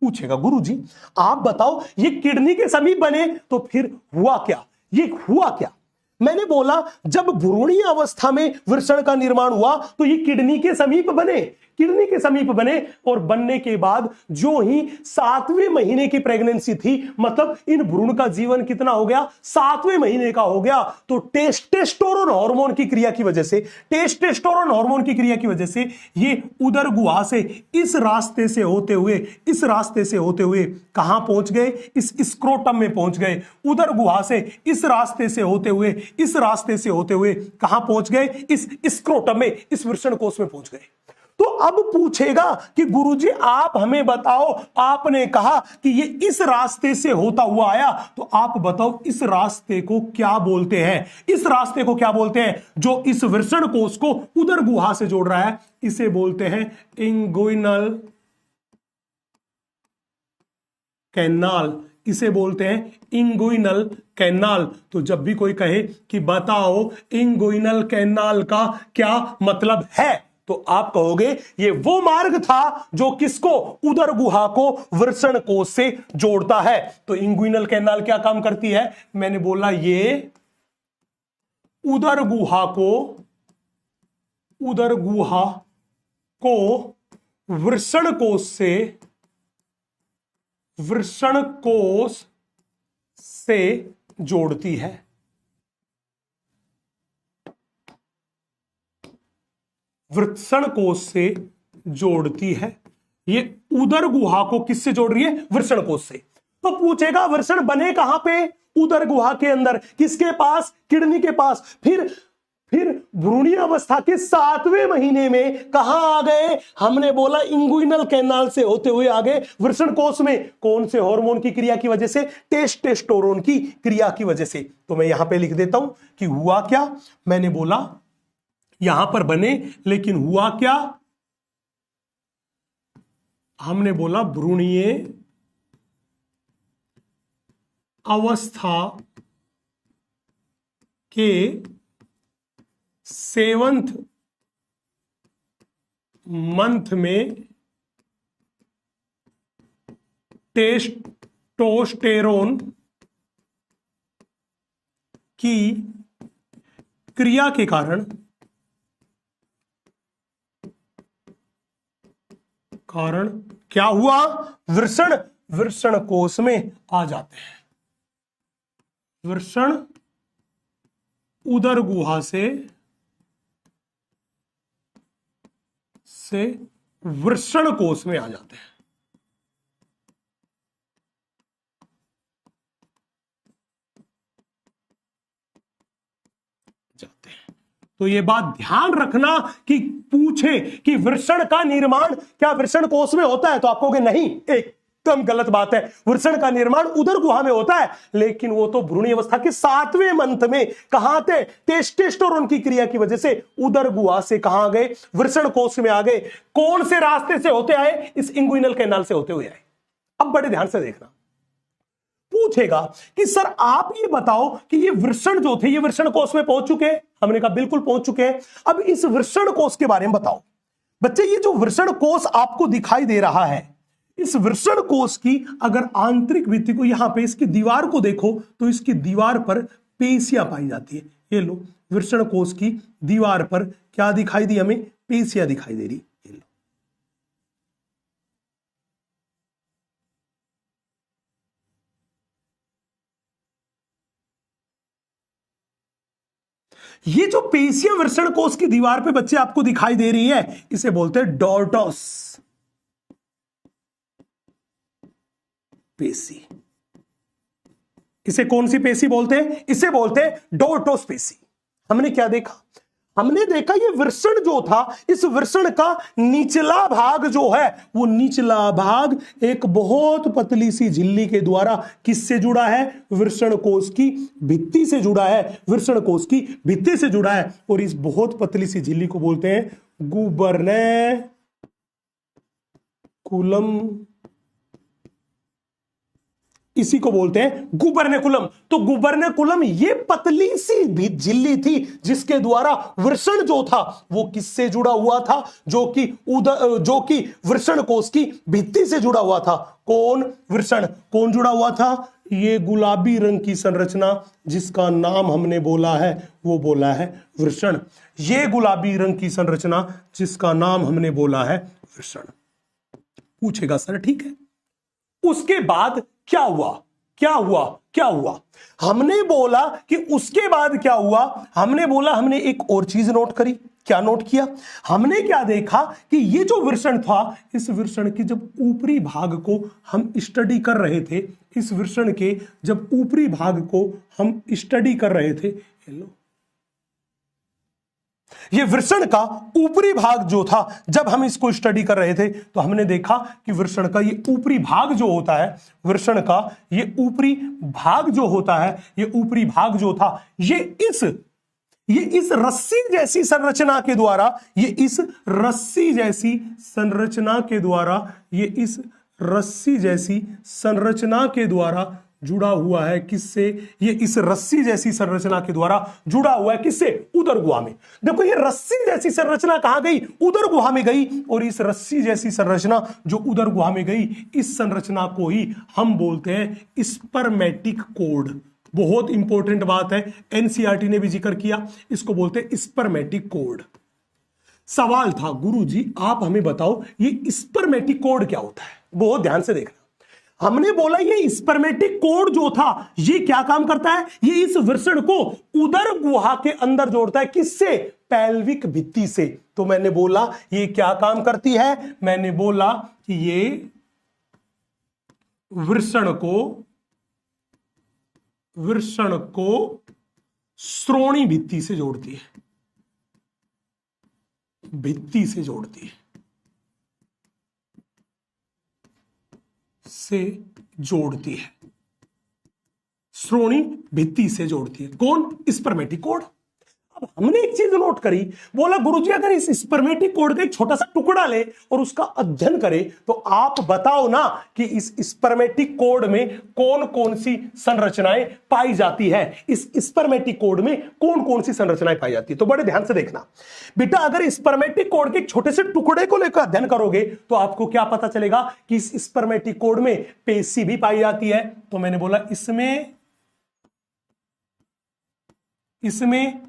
पूछेगा गुरुजी आप बताओ ये किडनी के समीप बने तो फिर हुआ क्या, ये हुआ क्या? मैंने बोला जब भ्रूणीय अवस्था में वृषण का निर्माण हुआ तो ये किडनी के समीप बने, किडनी के समीप बने। और बनने के बाद जो ही 7वें महीने की प्रेगनेंसी थी, मतलब इन भ्रूण का जीवन कितना हो गया? 7वें महीने का हो गया। तो टेस्टोस्टेरोन हार्मोन की क्रिया की वजह से, टेस्टोस्टेरोन हार्मोन की क्रिया की वजह से ये उदर गुहा से इस रास्ते से होते हुए, इस रास्ते से होते हुए कहां पहुंच गए? इस स्क्रोटम में पहुंच गए। उदर गुहा से इस रास्ते से होते हुए, इस रास्ते से होते हुए कहां पहुंच गए? इस स्क्रोटम में, इस वृषण कोश में पहुंच गए। तो अब पूछेगा कि गुरुजी आप हमें बताओ, आपने कहा कि ये इस रास्ते से होता हुआ आया, तो आप बताओ इस रास्ते को क्या बोलते हैं? इस रास्ते को क्या बोलते हैं जो इस वृषण कोश को उदर गुहा से जोड़ रहा है? इसे बोलते हैं इंगुइनल कैनाल, इसे बोलते हैं इंगुइनल कैनाल। तो जब भी कोई कहे कि बताओ इंगुइनल कैनाल का क्या मतलब है, तो आप कहोगे ये वो मार्ग था जो किसको? उदर गुहा को वृषण कोश से जोड़ता है। तो इंगुइनल कैनाल क्या काम करती है? मैंने बोला ये उदर गुहा को वृषण कोश से जोड़ती है। वृषण कोश से जोड़ती है। ये उदर गुहा को किससे जोड़ रही है? वृषण कोश से। तो पूछेगा वृषण बने कहां पे? उदर गुहा के अंदर। किसके पास? किडनी के पास। फिर भ्रूणीय अवस्था के 7वें महीने में कहां आ गए? हमने बोला इंगुइनल कैनाल से होते हुए आ गए वृषण कोश में। कौन से हार्मोन की क्रिया की वजह से? टेस्टोस्टेरोन की क्रिया की वजह से। तो मैं यहां पे लिख देता हूं कि हुआ क्या। मैंने बोला यहां पर बने, लेकिन हुआ क्या? हमने बोला भ्रूणीय अवस्था के 7th मंथ में टेस्टोस्टेरोन की क्रिया के कारण क्या हुआ? वृषण कोश में आ जाते हैं। वृषण उदर गुहा से वृषण कोश में आ जाते हैं। तो ये बात ध्यान रखना कि पूछे कि वृषण का निर्माण क्या वृषण कोश में होता है, तो आप कहोगे नहीं, एकदम गलत बात है। वृषण का निर्माण उदर गुहा में होता है, लेकिन वो तो भ्रूणीय अवस्था के 7वें मंथ में कहां थे? टेस्टोस्टेरोन की क्रिया की वजह से उदर गुहा से कहां गए? वृषण कोश में आ गए। कौन से रास्ते से होते आए? इस इंगुइनल कैनाल से होते हुए आए। अब बड़े ध्यान से देखना, पूछेगा कि सर आप ये बताओ कि ये वृषण जो थे ये वृषण कोश में पहुंच चुके हैं। हमने कहा बिल्कुल पहुंच चुके हैं। अब इस वृषण कोश के बारे में बताओ। बच्चे ये जो वृषण कोश आपको दिखाई दे रहा है, इस वृषण कोश की अगर आंतरिक भित्ति को, यहां पे इसकी दीवार को देखो तो इसकी दीवार पर पेशियां पाई जाती है। ये लो, वृषण कोश की दीवार पर क्या दिखाई दी हमें? पेशियां दिखाई दे रही। ये लो, ये जो पेशियां वृषण कोश की दीवार पे बच्चे आपको दिखाई दे रही है, इसे बोलते हैं डॉर्टस पेशी। इसे कौन सी पेशी बोलते हैं? इसे बोलते हैं डॉर्टस पेशी। हमने क्या देखा? हमने देखा ये वृषण जो था, इस वृषण का निचला भाग जो है, वो निचला भाग एक बहुत पतली सी झिल्ली के द्वारा किससे जुड़ा है? वृषण कोश की भित्ति से जुड़ा है। वृषण कोश की भित्ति से जुड़ा है और इस बहुत पतली सी झिल्ली को बोलते हैं गुबर्नकुलम। इसी को बोलते हैं गुबर्नकुलम। तो गुबर्नकुलम ये पतली सी भी झिल्ली थी जिसके द्वारा वृषण जो था वो किससे जुड़ा हुआ था? जो कि वृषण कोश की भित्ति से जुड़ा हुआ था। कौन? वृषण। कौन जुड़ा हुआ था? ये गुलाबी रंग की संरचना जिसका नाम हमने बोला है, वो बोला है वृषण। ये गुलाबी रंग की संरचना जिसका नाम हमने बोला है वृषण। पूछेगा सर ठीक है, उसके बाद क्या हुआ? क्या हुआ? क्या हुआ? हमने बोला कि उसके बाद क्या हुआ? हमने बोला, हमने एक और चीज नोट करी। क्या नोट किया? हमने क्या देखा कि ये जो वृषण था, इस वृषण के जब ऊपरी भाग को हम स्टडी कर रहे थे, इस वृषण के जब ऊपरी भाग को हम स्टडी कर रहे थे, हेलो, ये वृषण का ऊपरी भाग जो था, जब हम इसको स्टडी कर रहे थे तो हमने देखा कि वृषण का ये ऊपरी भाग जो होता है, वृषण का ये ऊपरी भाग जो होता है, ये ऊपरी भाग जो था, ये इस रस्सी जैसी संरचना के द्वारा, ये इस रस्सी जैसी संरचना के द्वारा, ये इस रस्सी जैसी संरचना के द्वारा जुड़ा हुआ है। किससे? ये इस रस्सी जैसी संरचना के द्वारा जुड़ा हुआ है। किससे? उदर गुहा में। देखो ये रस्सी जैसी संरचना कहां गई? उदर गुहा में गई। और इस रस्सी जैसी संरचना जो उदर गुहा में गई, इस संरचना को ही हम बोलते हैं स्पर्मेटिक कोड। बहुत इंपॉर्टेंट बात है, एनसीईआरटी ने भी जिक्र किया, इसको बोलते हैं स्पर्मेटिक कोड। सवाल था, गुरुजी आप हमें बताओ ये स्पर्मेटिक कोड क्या होता है? बहुत ध्यान से देखना। हमने बोला ये स्पर्मेटिक कोड जो था, ये क्या काम करता है? ये इस वृषण को उदर गुहा के अंदर जोड़ता है। किससे? पैल्विक भित्ति से। तो मैंने बोला ये क्या काम करती है? मैंने बोला कि ये वृषण को श्रोणी भित्ति से जोड़ती है, भित्ति से जोड़ती है, से जोड़ती है, श्रोणी भित्ति से जोड़ती है। कौन? Spermatic code. अब हमने एक चीज नोट करी, बोला गुरुजी अगर इस स्पर्मेटिक कोड का एक छोटा सा टुकड़ा ले और उसका अध्ययन करे तो आप बताओ ना कि इस स्पर्मेटिक कोड में कौन कौन सी संरचनाएं पाई जाती है। इस स्पर्मेटिक कोड में कौन कौन सी संरचनाएं पाई जाती है? तो बड़े ध्यान से देखना बेटा, अगर स्पर्मेटिक कोड के एक छोटे से टुकड़े को लेकर अध्ययन करोगे तो आपको क्या पता चलेगा कि इस स्पर्मेटिक कोड में पेशी भी पाई जाती है। तो मैंने बोला इसमें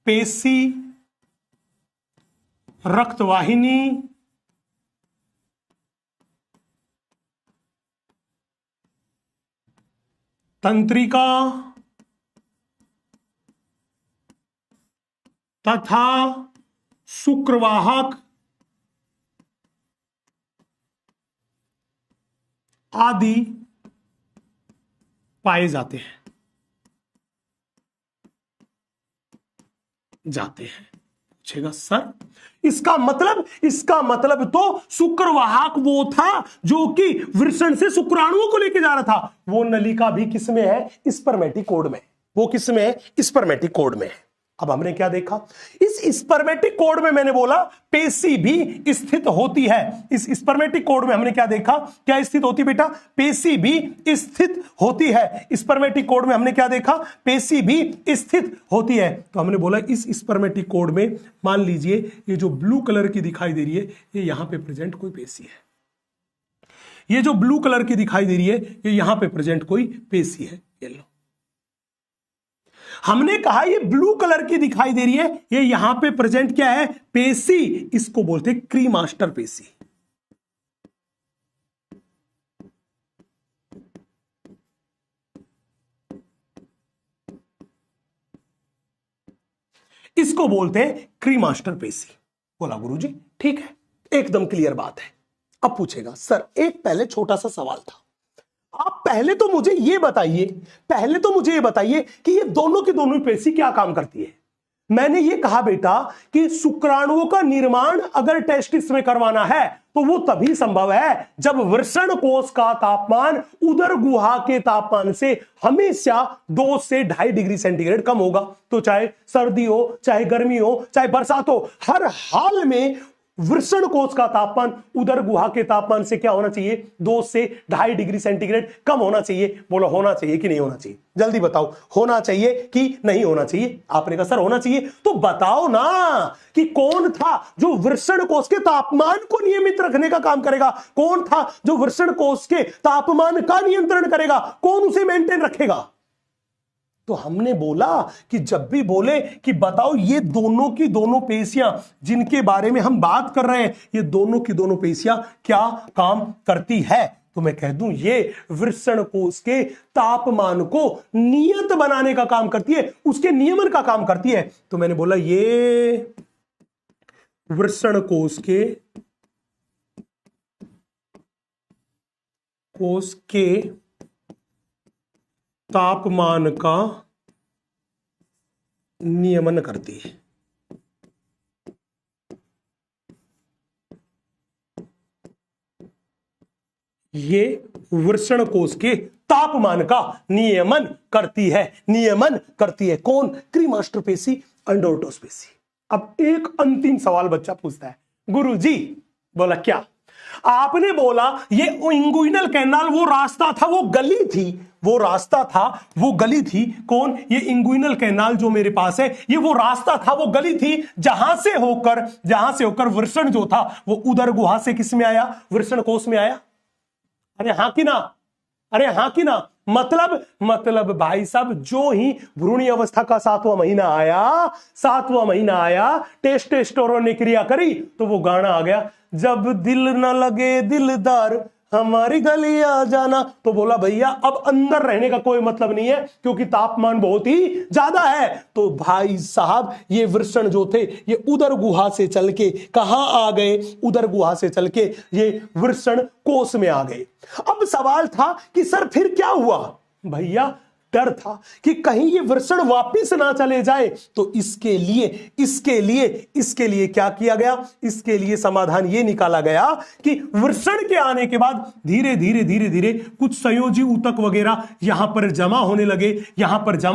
पेशी, रक्तवाहिनी, तंत्रिका तथा शुक्रवाहक आदि पाए जाते हैं। पूछेगा सर इसका मतलब तो शुक्रवाहक वो था जो कि वृषण से शुक्राणुओं को लेके जा रहा था, वो नलिका भी किसमें है? स्पर्मेटिक कोड में। वो किसमें है? स्पर्मेटिक कोड में है। अब हमने क्या देखा? इस स्पर्मेटिक कोड में मैंने बोला पेशी भी स्थित होती है। इस स्पर्मेटिक कोड में हमने क्या देखा? क्या स्थित होती बेटा? पेशी भी स्थित होती है। स्पर्मेटिक कोड में हमने क्या देखा? पेशी भी स्थित होती है। तो हमने बोला इस स्पर्मेटिक कोड में मान लीजिए ये जो ब्लू कलर की दिखाई दे रही है, ये यहां पे प्रेजेंट कोई पेशी है। ये जो ब्लू कलर की दिखाई दे रही है ये यहां पे प्रेजेंट कोई पेशी है। ये लो, हमने कहा ये ब्लू कलर की दिखाई दे रही है, ये यहां पे प्रेजेंट क्या है, पेशी। इसको बोलते हैं क्रीमास्टर पेशी। इसको बोलते हैं क्रीमास्टर पेशी। बोला गुरुजी ठीक है, एकदम क्लियर बात है। अब पूछेगा सर एक पहले छोटा सा सवाल था, आप पहले तो मुझे ये बताइए कि ये दोनों की दोनों पेशी क्या काम करती है। मैंने ये कहा बेटा कि शुक्राणुओं का निर्माण अगर टेस्टिस में करवाना है तो वो तभी संभव है जब वृषण कोश का तापमान उदर गुहा के तापमान से हमेशा 2 से 2.5 डिग्री सेंटीग्रेड कम होगा। तो चाहे सर्दी हो, चाहे गर्मी हो, चाहे बरसात हो, हर हाल में वृषण कोश का तापमान उदर गुहा के तापमान से क्या होना चाहिए, 2 से 2.5 डिग्री सेंटीग्रेड कम होना चाहिए। बोलो होना चाहिए कि नहीं होना चाहिए, जल्दी बताओ, होना चाहिए कि नहीं होना चाहिए। आपने कहा सर होना चाहिए, तो बताओ ना कि कौन था जो वृषण कोश के तापमान को नियमित रखने का काम करेगा, कौन था जो वृषण कोश के तापमान का नियंत्रण करेगा, कौन उसे मेंटेन रखेगा। तो हमने बोला कि जब भी बोले कि बताओ ये दोनों की दोनों पेशियां जिनके बारे में हम बात कर रहे हैं, ये दोनों की दोनों पेशियां क्या काम करती है, तो मैं कह दूं ये वृषण कोश के तापमान को नियत बनाने का काम करती है, उसके नियमन का काम करती है। तो मैंने बोला ये वृषण कोश के तापमान का नियमन करती है। ये वृषण कोश के तापमान का नियमन करती है। कौन, क्रीमास्टर पेशी, अंडोरटोस पेशी। अब एक अंतिम सवाल बच्चा पूछता है, गुरुजी, बोला क्या, आपने बोला ये इंगुइनल कैनाल वो रास्ता था, वो गली थी, कौन, ये इंगुइनल कैनाल जो मेरे पास है ये वो रास्ता था, वो गली थी जहां से होकर वृषण जो था वो उदर गुहा से किस में आया, वृषण कोश में आया। अरे हाँ कि ना, मतलब भाई साहब जो ही भ्रूणी अवस्था का 7वां महीना आया, टेस्टोस्टेरोन ने क्रिया करी तो वो गाना आ गया, जब दिल न लगे दिलदार हमारी गली आ जाना। तो बोला भैया अब अंदर रहने का कोई मतलब नहीं है क्योंकि तापमान बहुत ही ज्यादा है। तो भाई साहब ये वृषण जो थे ये उदर गुहा से चल के कहां आ गए, उदर गुहा से चल के ये वृषण कोश में आ गए। अब सवाल था कि सर फिर क्या हुआ, भैया डर था कि कहीं ये वृषण वापिस ना चले जाए। तो इसके लिए क्या किया गया, इसके लिए समाधान ये निकाला गया कि वृषण के आने के बाद धीरे धीरे कुछ संयोजी ऊतक वगैरह यहां पर जमा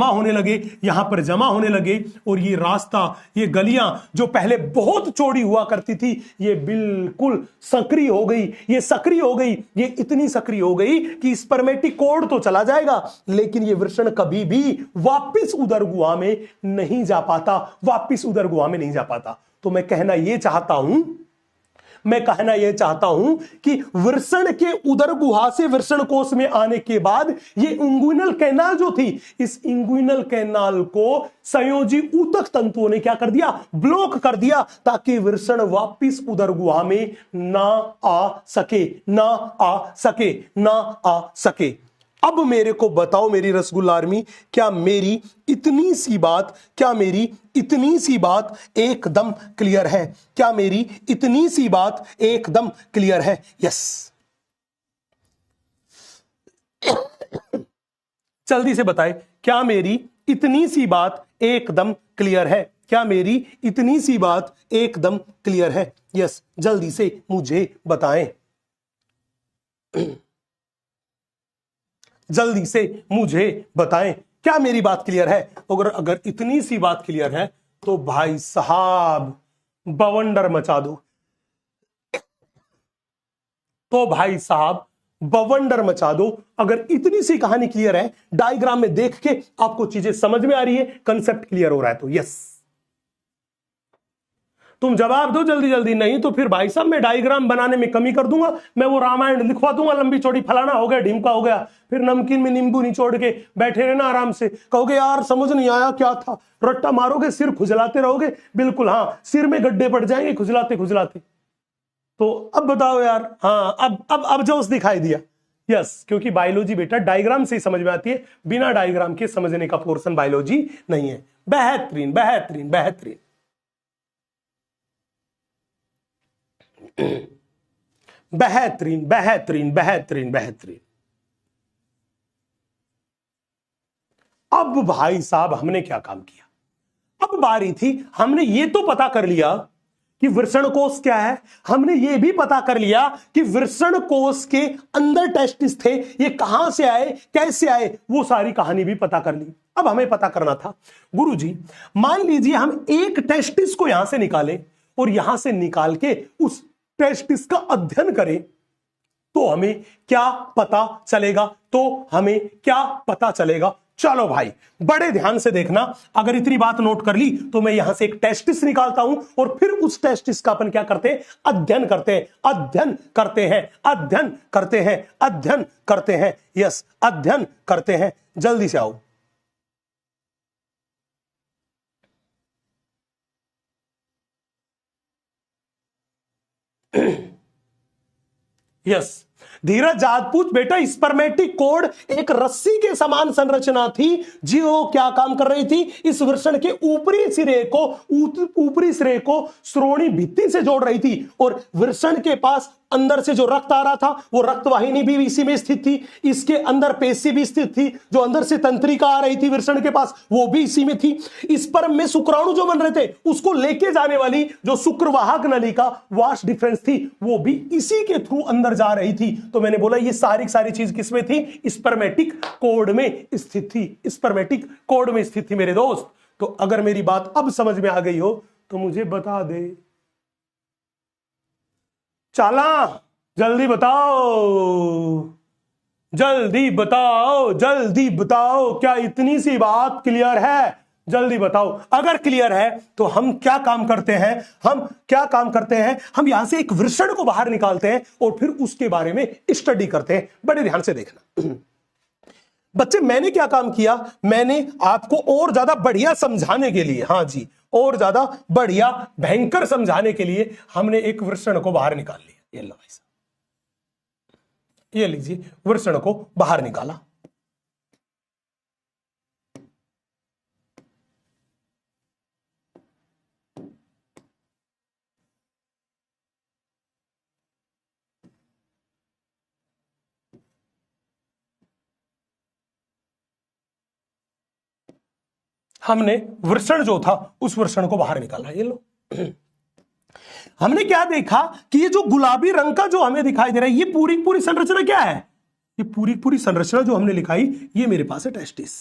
होने लगे और ये रास्ता, ये गलियां जो पहले बहुत चौड़ी हुआ करती थी ये बिल्कुल सक्रिय हो गई, ये इतनी सक्रिय हो गई कि स्पर्मेटिकोड तो चला जाएगा लेकिन ये वृषण कभी भी वापिस उदर गुहा में नहीं जा पाता। तो मैं कहना यह चाहता हूं कि वृषण के उदर गुहा से वृषण कोश में आने के बाद ये इंगुइनल कैनाल जो थी, इस इंगुइनल कैनाल को संयोजी ऊतक तंतुओं ने क्या कर दिया, ब्लॉक कर दिया, ताकि वृषण वापिस उदर गुहा में ना आ सके। अब मेरे को बताओ मेरी रसगुल्ला आर्मी, क्या मेरी इतनी सी बात एकदम क्लियर है? क्या मेरी इतनी सी बात एकदम क्लियर है? यस, जल्दी से बताए, क्या मेरी इतनी सी बात एकदम क्लियर है? क्या मेरी इतनी सी बात एकदम क्लियर है? यस, जल्दी से मुझे बताएं, जल्दी से मुझे बताएं क्या मेरी बात क्लियर है? अगर इतनी सी बात क्लियर है तो भाई साहब बवंडर मचा दो, अगर इतनी सी कहानी क्लियर है, डायग्राम में देख के आपको चीजें समझ में आ रही है, कंसेप्ट क्लियर हो रहा है तो यस। तुम जवाब दो जल्दी जल्दी, नहीं तो फिर भाई साहब मैं डायग्राम बनाने में कमी कर दूंगा, मैं वो रामायण लिखवा दूंगा लंबी चौड़ी, फलाना हो गया ढिमका हो गया, फिर नमकीन में नींबू निचोड़ के बैठे रहना आराम से, कहोगे यार समझ नहीं आया क्या था, रट्टा मारोगे, सिर खुजलाते रहोगे, बिल्कुल हाँ, सिर में गड्ढे पड़ जाएंगे खुजलाते खुजलाते। तो अब बताओ यार, हाँ अब जोश दिखाई दिया। यस, क्योंकि बायोलॉजी बेटा डायग्राम से ही समझ में आती है, बिना डायग्राम के समझने का पोर्शन बायोलॉजी नहीं है। बेहतरीन बेहतरीन बेहतरीन। बेहतरीन बेहतरीन बेहतरीन बेहतरीन। अब भाई साहब हमने क्या काम किया, अब बारी थी, हमने ये तो पता कर लिया कि वृषण कोश क्या है, हमने ये भी पता कर लिया कि वृषण कोश के अंदर टेस्टिस थे, ये कहां से आए कैसे आए, वो सारी कहानी भी पता कर ली। अब हमें पता करना था गुरुजी, मान लीजिए हम एक टेस्टिस को यहां से निकालें और यहां से निकाल के उस टेस्टिस का अध्ययन करें, तो हमें क्या पता चलेगा, तो हमें क्या पता चलेगा। चलो भाई बड़े ध्यान से देखना, अगर इतनी बात नोट कर ली तो मैं यहां से एक टेस्टिस निकालता हूं और फिर उस टेस्टिस का अपन क्या करते हैं, अध्ययन करते हैं, अध्ययन करते हैं, अध्ययन करते हैं, अध्ययन करते हैं। यस, अध्ययन करते हैं। जल्दी से आओ। यस, धीरज जादपूत बेटा, स्पर्मेटिक कोड एक रस्सी के समान संरचना थी जो क्या काम कर रही थी, इस वृषण के ऊपरी सिरे को श्रोणी भित्ति से जोड़ रही थी, और वृषण के पास अंदर से जो रक्त आ रहा था वो रक्त वाहिनी भी इसी में स्थित थी, इसके अंदर पेशी भी स्थित थी, जो अंदर से तंत्रिका आ रही थी वृषण के पास वो भी इसी में थी। स्पर्म में शुक्राणु जो बन रहे थे उसको लेके जाने वाली जो शुक्रवाहक नलिका वाश डिफरेंस थी वो भी इसी के थ्रू अंदर जा रही थी। तो मैंने बोला ये सारी चीज किसमें थी, स्पर्मेटिक कोड में स्थित थी, स्पर्मेटिक कोड में स्थित थी मेरे दोस्त। तो अगर मेरी बात अब समझ में आ गई हो तो मुझे बता दे, चाला जल्दी बताओ, जल्दी बताओ, जल्दी बताओ, क्या इतनी सी बात क्लियर है? जल्दी बताओ। अगर क्लियर है तो हम क्या काम करते हैं, हम यहां से एक वृषण को बाहर निकालते हैं और फिर उसके बारे में स्टडी करते हैं। बड़े ध्यान से देखना बच्चे, मैंने क्या काम किया, मैंने आपको और ज्यादा बढ़िया समझाने के लिए, हाँ जी, और ज्यादा बढ़िया भयंकर समझाने के लिए हमने एक वृषण को बाहर निकाल लिया। ये लो भाई साहब, ये लीजिए, वृषण को बाहर निकाला। हमने वृषण जो था उस वृषण को बाहर निकाला। ये लो, हमने क्या देखा कि ये जो गुलाबी रंग का जो हमें दिखाई दे रहा है ये पूरी पूरी संरचना क्या है, ये पूरी पूरी संरचना जो हमने लिखाई ये मेरे पास है टेस्टिस।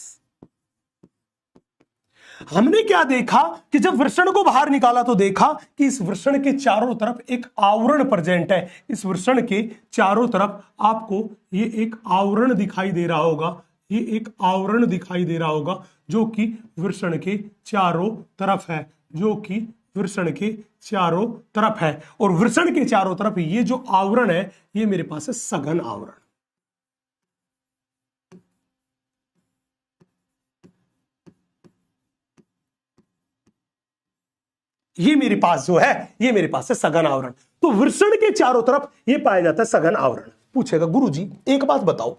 हमने क्या देखा कि जब वृषण को बाहर निकाला तो देखा कि इस वृषण के चारों तरफ एक आवरण प्रेजेंट है। इस वृषण के चारों तरफ आपको ये एक आवरण दिखाई दे रहा होगा, ये एक आवरण दिखाई दे रहा होगा जो कि वृषण के चारों तरफ है, जो कि वृषण के चारों तरफ है। और वृषण के चारों तरफ ये जो आवरण है ये मेरे पास है सघन आवरण। ये मेरे पास जो है ये मेरे पास है सघन आवरण। तो वृषण के चारों तरफ ये पाया जाता है सघन आवरण। पूछेगा गुरुजी एक बात बताओ,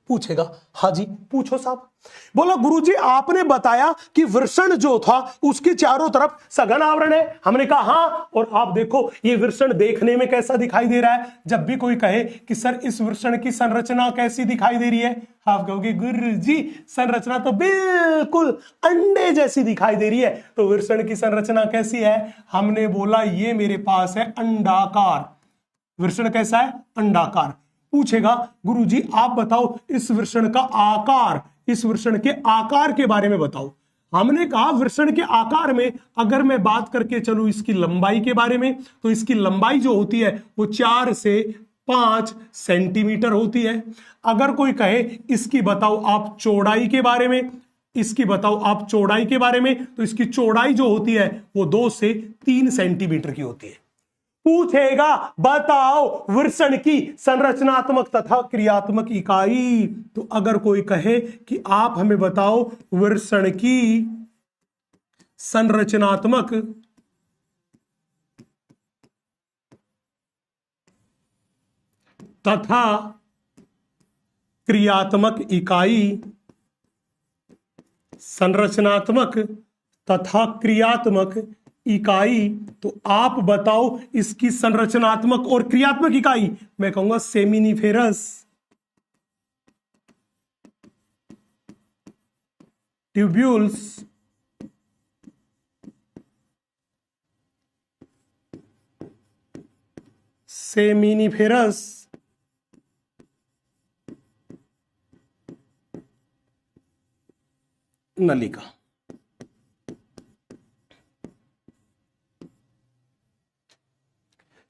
पूछेगा हाँ जी पूछो साहब। बोला गुरुजी आपने बताया कि वृषण जो था उसके चारों तरफ सघन आवरण है। हमने कहा हाँ, और आप देखो ये वृषण देखने में कैसा दिखाई दे रहा है। जब भी कोई कहे कि सर इस वृषण की संरचना कैसी दिखाई दे रही है, आप कहोगे गुरुजी संरचना तो बिल्कुल अंडे जैसी दिखाई दे रही है। तो वृषण की संरचना कैसी है? हमने बोला ये मेरे पास है अंडाकार। वृषण कैसा है? अंडाकार। पूछेगा गुरुजी आप बताओ इस वृषण का आकार, इस वृषण के आकार के बारे में बताओ। हमने कहा वृषण के आकार में अगर मैं बात करके चलूं इसकी लंबाई के बारे में, तो इसकी लंबाई जो होती है वो 4 से 5 सेंटीमीटर होती है। अगर कोई कहे इसकी बताओ आप चौड़ाई के बारे में, इसकी बताओ आप चौड़ाई के बारे में, तो इसकी चौड़ाई जो होती है वो 2 से 3 सेंटीमीटर की होती है। पूछेगा बताओ वृषण की संरचनात्मक तथा क्रियात्मक इकाई, तो अगर कोई कहे कि आप हमें बताओ वृषण की संरचनात्मक तथा क्रियात्मक इकाई, संरचनात्मक तथा क्रियात्मक इकाई, तो आप बताओ इसकी संरचनात्मक और क्रियात्मक इकाई। मैं कहूंगा सेमिनिफेरस ट्यूब्यूल्स सेमिनिफेरस नलिका।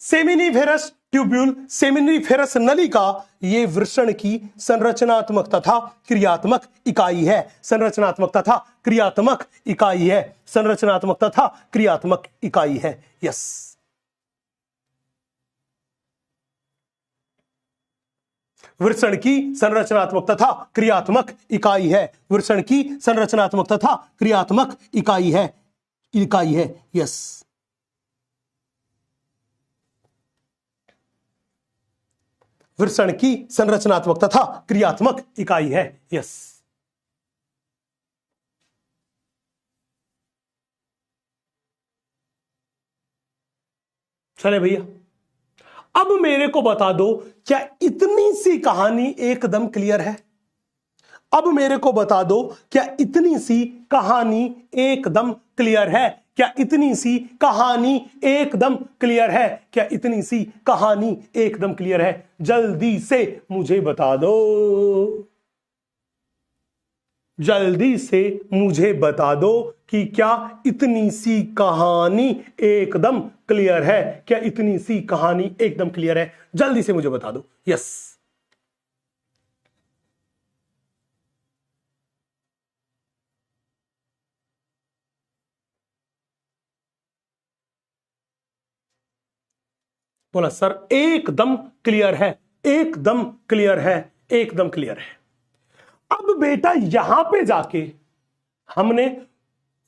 सेमिनिफेरस ट्यूब्यूल, सेमिनिफेरस नलिका, ये वृषण की संरचनात्मक तथा क्रियात्मक इकाई है। संरचनात्मक तथा क्रियात्मक इकाई है। संरचनात्मक तथा क्रियात्मक इकाई है। यस, वृषण की संरचनात्मक तथा क्रियात्मक इकाई है। वृषण की संरचनात्मक तथा क्रियात्मक इकाई है। इकाई है। यस, वृषण की संरचनात्मक तथा क्रियात्मक इकाई है। यस, चले भैया, अब मेरे को बता दो क्या इतनी सी कहानी एकदम क्लियर है? अब मेरे को बता दो क्या इतनी सी कहानी एकदम क्लियर है? क्या इतनी सी कहानी एकदम क्लियर है? क्या इतनी सी कहानी एकदम क्लियर है? जल्दी से मुझे बता दो, जल्दी से मुझे बता दो कि क्या इतनी सी कहानी एकदम क्लियर है? क्या इतनी सी कहानी एकदम क्लियर है? जल्दी से मुझे बता दो। यस, बोला सर एकदम क्लियर है, एकदम क्लियर है, एकदम क्लियर है। अब बेटा यहां पे जाके हमने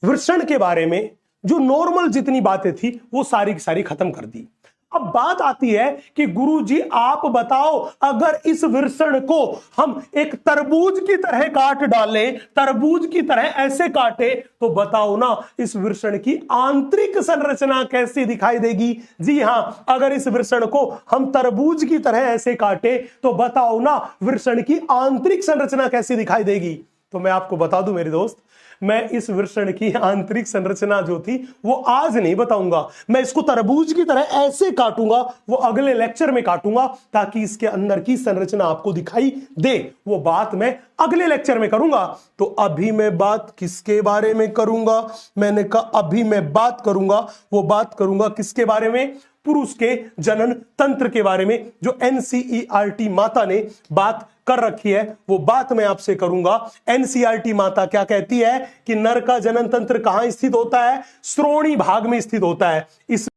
वृषण के बारे में जो नॉर्मल जितनी बातें थी वो सारी की सारी खत्म कर दी। अब बात आती है कि गुरुजी आप बताओ, अगर इस वृषण को हम एक तरबूज की तरह काट डालें, तरबूज की तरह ऐसे काटे, तो बताओ ना इस वृषण की आंतरिक संरचना कैसी दिखाई देगी? जी हां, अगर इस वृषण को हम तरबूज की तरह ऐसे काटे तो बताओ ना वृषण की आंतरिक संरचना कैसी दिखाई देगी? तो मैं आपको बता दूं मेरे दोस्त, मैं इस वृषण की आंतरिक संरचना जो थी वो आज नहीं बताऊंगा। मैं इसको तरबूज की तरह ऐसे काटूंगा, वो अगले लेक्चर में काटूंगा ताकि इसके अंदर की संरचना आपको दिखाई दे। वो बात मैं अगले लेक्चर में करूंगा। तो अभी मैं बात किसके बारे में करूंगा? मैंने कहा अभी मैं बात करूंगा, वो बात करूंगा किसके बारे में? पुरुष के जनन तंत्र के बारे में, जो एनसीईआरटी माता ने बात कर रखी है वो बात मैं आपसे करूंगा। एनसीईआरटी माता क्या कहती है कि नर का जनन तंत्र कहां स्थित होता है? श्रोणी भाग में स्थित होता है। इस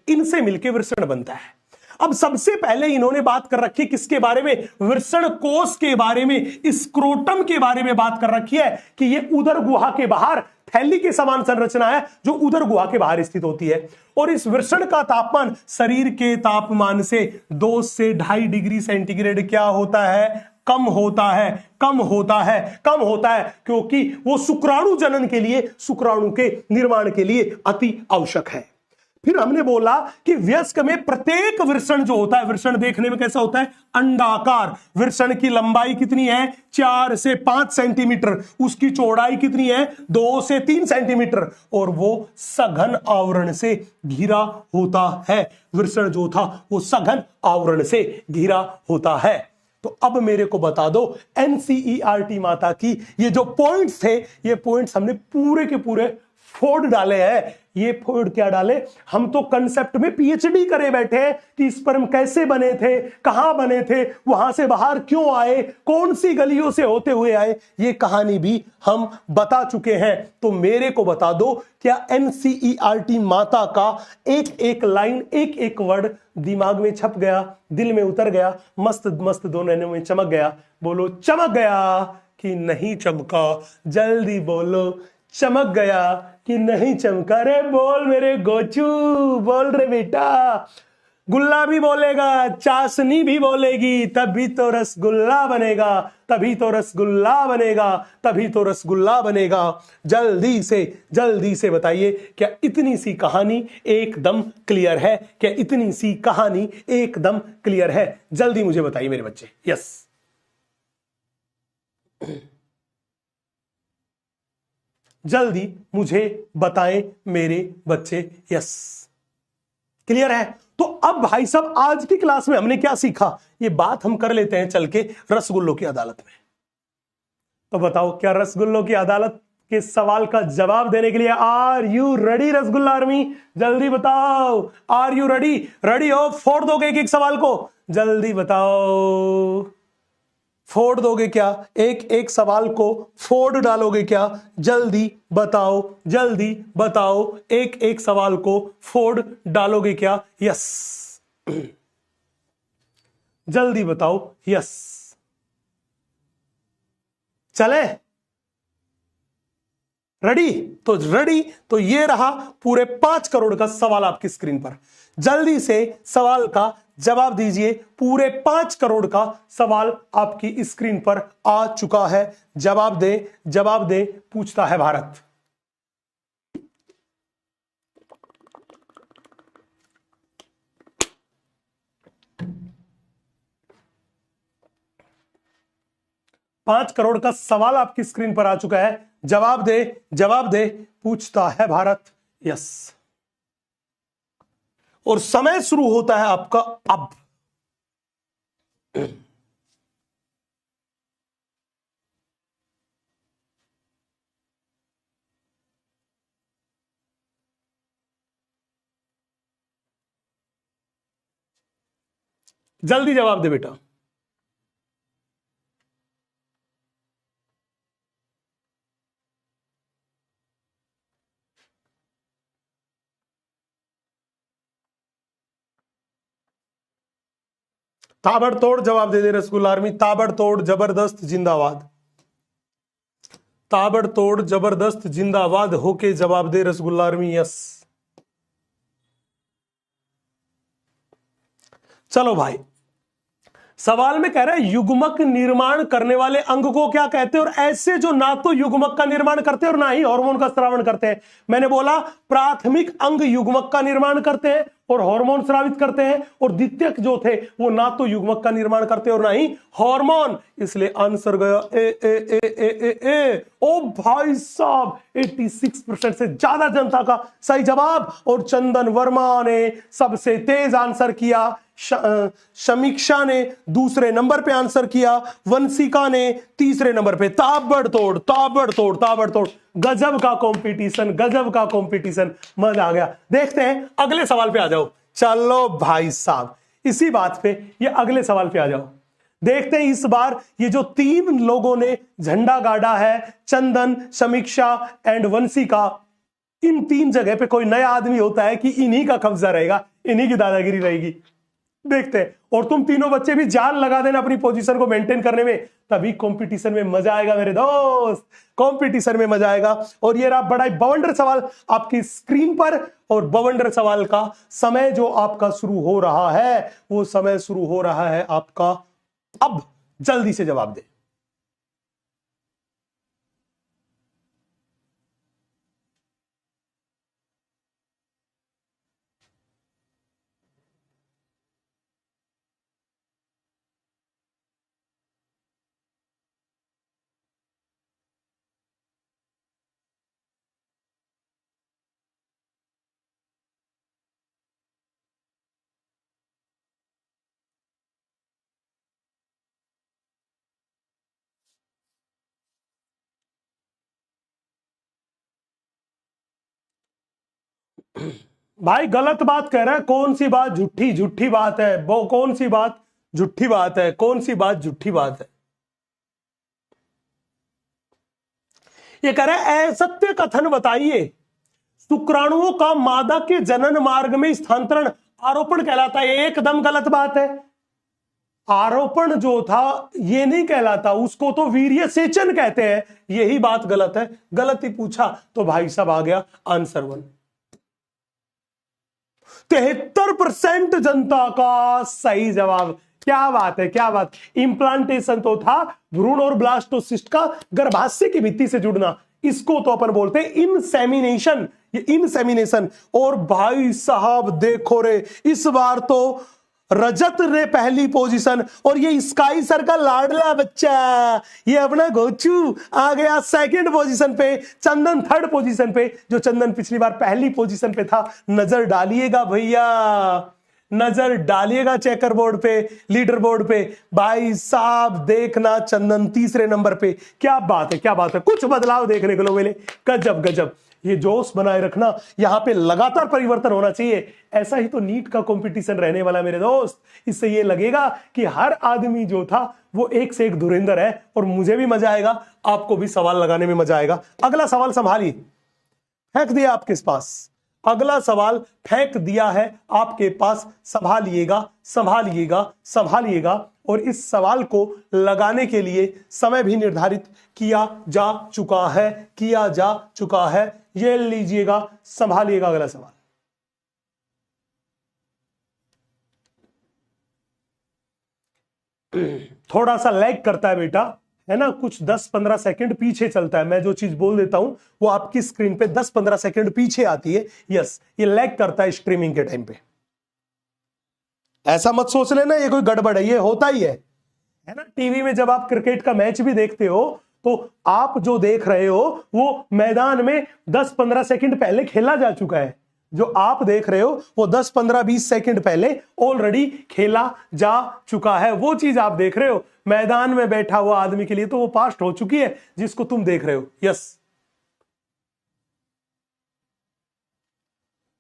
इनसे मिलकर वृषण बनता है। अब सबसे पहले इन्होंने बात कर रखी है किसके बारे में? वृषण कोष के बारे में, स्क्रोटम के बारे में बात कर रखी है कि ये उदर गुहा के बाहर थैली के समान संरचना है जो उदर गुहा के बाहर स्थित होती है। और इस वृषण का तापमान शरीर के तापमान से 2 से 2.5 डिग्री सेंटीग्रेड क्या होता है? कम होता है, कम होता है, कम होता है, क्योंकि वो शुक्राणु जनन के लिए, शुक्राणु के निर्माण के लिए अति आवश्यक है। फिर हमने बोला कि वयस्क में प्रत्येक वृषण जो होता है, वृषण देखने में कैसा होता है, अंडाकार। वृषण की लंबाई कितनी है, 4 से 5 सेंटीमीटर। उसकी चौड़ाई कितनी है, 2 से 3 सेंटीमीटर। और वो सघन आवरण से घिरा होता है। वृषण जो था वो सघन आवरण से घिरा होता है। तो अब मेरे को बता दो, एनसीईआरटी माता की ये जो पॉइंट्स थे, ये पॉइंट्स हमने पूरे के पूरे फोड़ डाले हैं। ये फोड़ क्या डाले, हम तो कंसेप्ट में पीएचडी करे बैठे हैं कि स्पर्म कैसे बने थे, कहां बने थे, वहां से बाहर क्यों आए, कौन सी गलियों से होते हुए आए, ये कहानी भी हम बता चुके हैं। तो मेरे को बता दो, क्या एनसीईआरटी माता का एक एक लाइन, एक एक वर्ड दिमाग में छप गया, दिल में उतर गया, मस्त मस्त दोनों नैनों में चमक गया? बोलो चमक गया कि नहीं चमका? जल्दी बोलो, चमक गया कि नहीं चमका? रे बोल मेरे गोचू, बोल रे बेटा। गुल्ला भी बोलेगा, चाशनी भी बोलेगी, तभी तो रसगुल्ला बनेगा, तभी तो रसगुल्ला बनेगा, तभी तो रसगुल्ला बनेगा। जल्दी से बताइए, क्या इतनी सी कहानी एकदम क्लियर है? क्या इतनी सी कहानी एकदम क्लियर है? जल्दी मुझे बताइए मेरे बच्चे। यस, जल्दी मुझे बताएं मेरे बच्चे। यस, क्लियर है? तो अब भाई साहब, आज की क्लास में हमने क्या सीखा, ये बात हम कर लेते हैं चल के रसगुल्लों की अदालत में। तो बताओ, क्या रसगुल्लों की अदालत के सवाल का जवाब देने के लिए are you ready rasgulla army? जल्दी बताओ, आर यू रेडी? रेडी हो? फोड़ दोगे एक एक सवाल को? जल्दी बताओ, फोड़ दोगे क्या? एक एक सवाल को फोड़ डालोगे क्या? जल्दी बताओ, जल्दी बताओ, एक एक सवाल को फोड़ डालोगे क्या? यस, जल्दी बताओ। यस, चले? रेडी? तो रेडी, तो ये रहा पूरे 5 करोड़ का सवाल आपकी स्क्रीन पर। जल्दी से सवाल का जवाब दीजिए। पूरे 5 करोड़ का सवाल आपकी स्क्रीन पर आ चुका है। जवाब दे, जवाब दे, पूछता है भारत। पांच करोड़ का सवाल आपकी स्क्रीन पर आ चुका है। जवाब दे, जवाब दे, पूछता है भारत। यस, और समय शुरू होता है आपका अब। जल्दी जवाब दे बेटा। ताबड़तोड़ जवाब दे दे रसगुल्ला आर्मी। ताबड़तोड़ जबरदस्त जिंदाबाद, ताबड़तोड़ जबरदस्त जिंदाबाद होके जवाब दे रसगुल्ला आर्मी। यस, चलो भाई, सवाल में कह रहा है युग्मक निर्माण करने वाले अंग को क्या कहते हैं? और ऐसे जो ना तो युग्मक का निर्माण करते हैं और ना ही हार्मोन का स्रावण करते हैं। मैंने बोला प्राथमिक अंग युग्मक का निर्माण करते हैं और हार्मोन स्रावित करते हैं, और द्वितीयक जो थे वो ना तो युग्मक का निर्माण करते और ना ही हार्मोन। इसलिए आंसर गया ए ए ए ए ए ए। ओ भाई साहब, 86% से ज्यादा जनता का सही जवाब। और चंदन वर्मा ने सबसे तेज आंसर किया, समीक्षा ने दूसरे नंबर पे आंसर किया, वंशिका ने तीसरे नंबर पे। ताबड़तोड़ ताबड़तोड़ ताबड़तोड़, गजब का कंपटीशन, गजब का कंपटीशन, मजा आ गया। देखते हैं अगले सवाल पे आ जाओ। चलो भाई साहब, इसी बात पे ये अगले सवाल पे आ जाओ। देखते हैं इस बार ये जो 3 लोगों ने झंडा गाड़ा है, चंदन, समीक्षा एंड वंशिका, इन 3 जगह पे कोई नया आदमी होता है कि इन्हीं का कब्जा रहेगा, इन्हीं की दादागिरी रहेगी। देखते हैं। और तुम तीनों बच्चे भी जान लगा देना अपनी पोजीशन को मेंटेन करने में, तभी कंपटीशन में मजा आएगा मेरे दोस्त, कंपटीशन में मजा आएगा। और ये रहा बड़ा ही बवंडर सवाल आपकी स्क्रीन पर, और बवंडर सवाल का समय जो आपका शुरू हो रहा है, वो समय शुरू हो रहा है आपका अब। जल्दी से जवाब दे। भाई गलत बात कह रहा है। कौन सी बात झूठी झूठी बात है? वो कौन सी बात झूठी बात है? कौन सी बात झूठी बात है? ये कह रहा है असत्य कथन बताइए। शुक्राणुओं का मादा के जनन मार्ग में स्थानांतरण आरोपण कहलाता है। एकदम गलत बात है। आरोपण जो था ये नहीं कहलाता, उसको तो वीर्य सेचन कहते हैं। यही बात गलत है। गलत ही पूछा तो भाई साहब आ गया आंसर 1। 73% जनता का सही जवाब। क्या बात है, क्या बात। इंप्लांटेशन तो था भ्रूण और ब्लास्टोसिस्ट का गर्भाशय की भित्ति से जुड़ना, इसको तो अपन बोलते हैं इंसेमिनेशन। ये इंसेमिनेशन। और भाई साहब देखो रे, इस बार तो रजत ने पहली पोजीशन, और ये स्काई सर का लाडला बच्चा ये अपना गोचू आ गया सेकंड पोजीशन पे, चंदन थर्ड पोजीशन पे। जो चंदन पिछली बार पहली पोजीशन पे था। नजर डालिएगा भैया, नजर डालिएगा चेकर बोर्ड पे, लीडर बोर्ड पे। भाई साहब देखना चंदन तीसरे नंबर पे। क्या बात है, क्या बात है। कुछ बदलाव देखने को मिले। गजब गजब। ये जोश बनाए रखना, यहां पे लगातार परिवर्तन होना चाहिए। ऐसा ही तो नीट का कंपटीशन रहने वाला मेरे दोस्त। इससे ये लगेगा कि हर आदमी जो था वो एक से एक धुरंधर है, और मुझे भी मजा आएगा, आपको भी सवाल लगाने में मजा आएगा। अगला सवाल संभालिए, फेंक दिया आपके पास। अगला सवाल फेंक दिया है आपके पास, संभालिएगा संभालिएगा संभालिएगा। और इस सवाल को लगाने के लिए समय भी निर्धारित किया जा चुका है, किया जा चुका है। ये लीजिएगा, संभालिएगा अगला सवाल। थोड़ा सा लैग करता है बेटा, है ना, कुछ 10-15 सेकंड पीछे चलता है। मैं जो चीज बोल देता हूं वो आपकी स्क्रीन पे 10-15 सेकंड पीछे आती है। यस, ये लैग करता है स्ट्रीमिंग के टाइम पे। ऐसा मत सोच लेना ये कोई गड़बड़ है, ये होता ही है ना। टीवी में जब आप क्रिकेट का मैच भी देखते हो तो आप जो देख रहे हो वो मैदान में 10-15 सेकंड पहले खेला जा चुका है। जो आप देख रहे हो वो 10-15-20 सेकंड पहले ऑलरेडी खेला जा चुका है। वो चीज आप देख रहे हो मैदान में बैठा हुआ आदमी के लिए तो वो पास्ट हो चुकी है, जिसको तुम देख रहे हो। यस,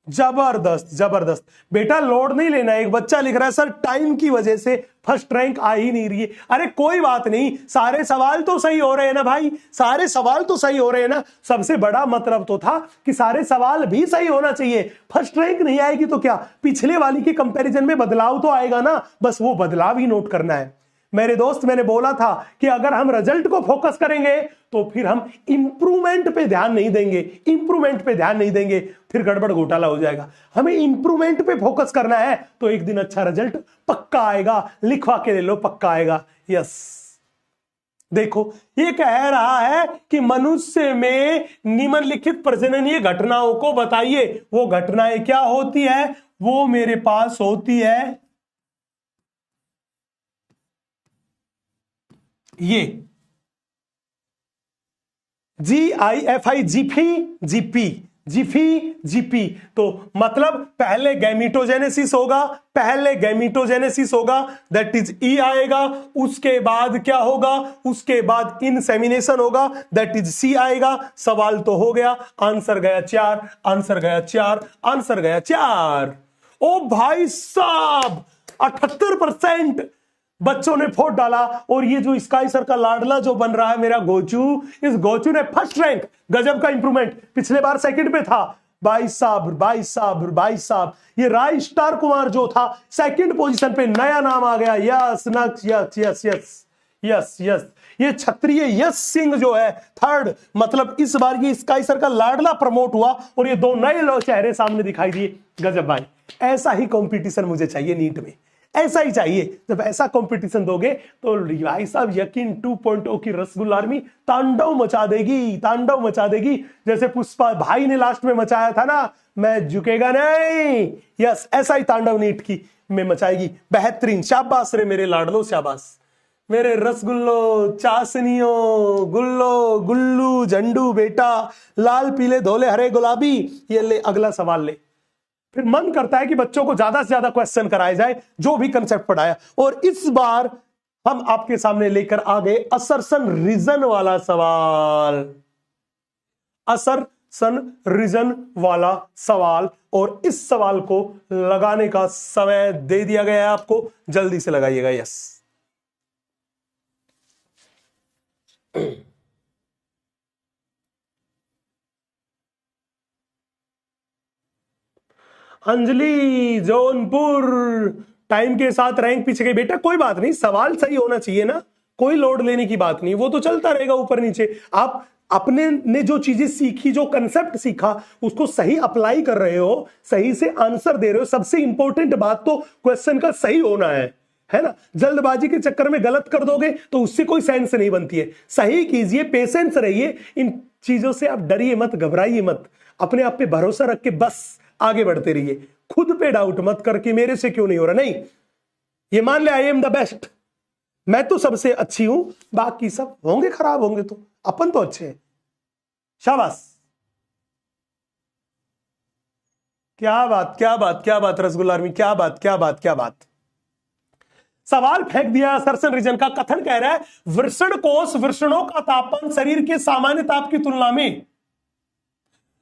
जबरदस्त जबरदस्त बेटा। लोड नहीं लेना। एक बच्चा लिख रहा है सर टाइम की वजह से फर्स्ट रैंक आ ही नहीं रही है। अरे कोई बात नहीं, सारे सवाल तो सही हो रहे हैं ना भाई, सारे सवाल तो सही हो रहे हैं ना। सबसे बड़ा मतलब तो था कि सारे सवाल भी सही होना चाहिए। फर्स्ट रैंक नहीं आएगी तो क्या, पिछले वाली के कंपैरिजन में बदलाव तो आएगा ना, बस वो बदलाव ही नोट करना है मेरे दोस्त। मैंने बोला था कि अगर हम रिजल्ट को फोकस करेंगे तो फिर हम इंप्रूवमेंट पे ध्यान नहीं देंगे, इंप्रूवमेंट पे ध्यान नहीं देंगे, फिर गड़बड़ घोटाला हो जाएगा। हमें इंप्रूवमेंट पे फोकस करना है तो एक दिन अच्छा रिजल्ट पक्का आएगा। लिखवा के ले लो, पक्का आएगा। यस, देखो ये कह रहा है कि मनुष्य में निम्नलिखित प्रजननीय घटनाओं को बताइए। वो घटनाएं क्या होती है? वो मेरे पास होती है ये GIFI, जीफी जीपी, जीफी जीपी। तो मतलब पहले गैमीटोजेनेसिस होगा, पहले गैमीटोजेनेसिस होगा, दैट इज ई आएगा। उसके बाद क्या होगा? उसके बाद इंसेमिनेशन होगा, दैट इज सी आएगा। सवाल तो हो गया, आंसर गया 4, आंसर गया 4, आंसर गया 4। ओ भाई साहब 78% बच्चों ने वोट डाला। और ये जो स्काई सर का लाडला जो बन रहा है मेरा गोचू, इस गोचू ने फर्स्ट रैंक, गजब का इंप्रूवमेंट। पिछले बार सेकंड पे था। भाई साहब भाई साहब भाई साहब, ये राय स्टार कुमार जो था सेकंड पोजीशन पे, नया नाम आ गया। यस नक्स, yes yes yes yes yes. ये क्षत्रिय यश सिंह जो है थर्ड, मतलब इस बार ये स्काई सर का लाडला प्रमोट हुआ और ये दो नए चेहरे सामने दिखाई दिए। गजब भाई, ऐसा ही कंपटीशन मुझे चाहिए नीट में, ऐसा ही चाहिए। जब ऐसा कंपटीशन दोगे तो भाई साहब यकीन 2.0 की रसगुल्ला आर्मी तांडव मचा देगी, तांडव मचा देगी। जैसे पुष्पा भाई ने लास्ट में मचाया था ना, मैं झुकेगा नहीं। यस, ऐसा ही तांडव नीट की में मचाएगी। बेहतरीन, शाबाश रे मेरे लाडलो, शाबाश मेरे रसगुल्लो, चाशनियों, गुल्लो गुल्लू झंडू बेटा, लाल पीले धोले हरे गुलाबी। ये ले अगला सवाल ले। फिर मन करता है कि बच्चों को ज्यादा से ज्यादा क्वेश्चन कराए जाए जो भी कंसेप्ट पढ़ाया। और इस बार हम आपके सामने लेकर आ गए असर्शन रीजन वाला सवाल। असर्शन रीजन वाला सवाल और इस सवाल को लगाने का समय दे दिया गया है आपको, जल्दी से लगाइएगा। यस, अंजलि जौनपुर, टाइम के साथ रैंक पीछे गई। बेटा कोई बात नहीं, सवाल सही होना चाहिए ना, कोई लोड लेने की बात नहीं, वो तो चलता रहेगा ऊपर नीचे। आप अपने ने जो चीजें सीखी, जो कंसेप्ट सीखा, उसको सही अप्लाई कर रहे हो, सही से आंसर दे रहे हो। सबसे इंपॉर्टेंट बात तो क्वेश्चन का सही होना है ना। जल्दबाजी के चक्कर में गलत कर दोगे तो उससे कोई सेंस नहीं बनती है। सही कीजिए, पेशेंस रहिए, इन चीजों से आप डरिए मत, घबराइए मत, अपने आप पे भरोसा रख के बस आगे बढ़ते रहिए। खुद पे डाउट मत करके मेरे से क्यों नहीं हो रहा, नहीं, ये मान ले आई एम द बेस्ट, मैं तो सबसे अच्छी हूं, बाकी सब होंगे खराब, होंगे तो अपन तो अच्छे हैं। शाबाश, क्या बात, क्या बात, क्या बात रसगुल्ला आर्मी, क्या बात, क्या बात, क्या बात। सवाल फेंक दिया सरसन रीजन का। कथन कह रहा है वृषण कोष, वृषणों का तापमान शरीर के सामान्य ताप की तुलना में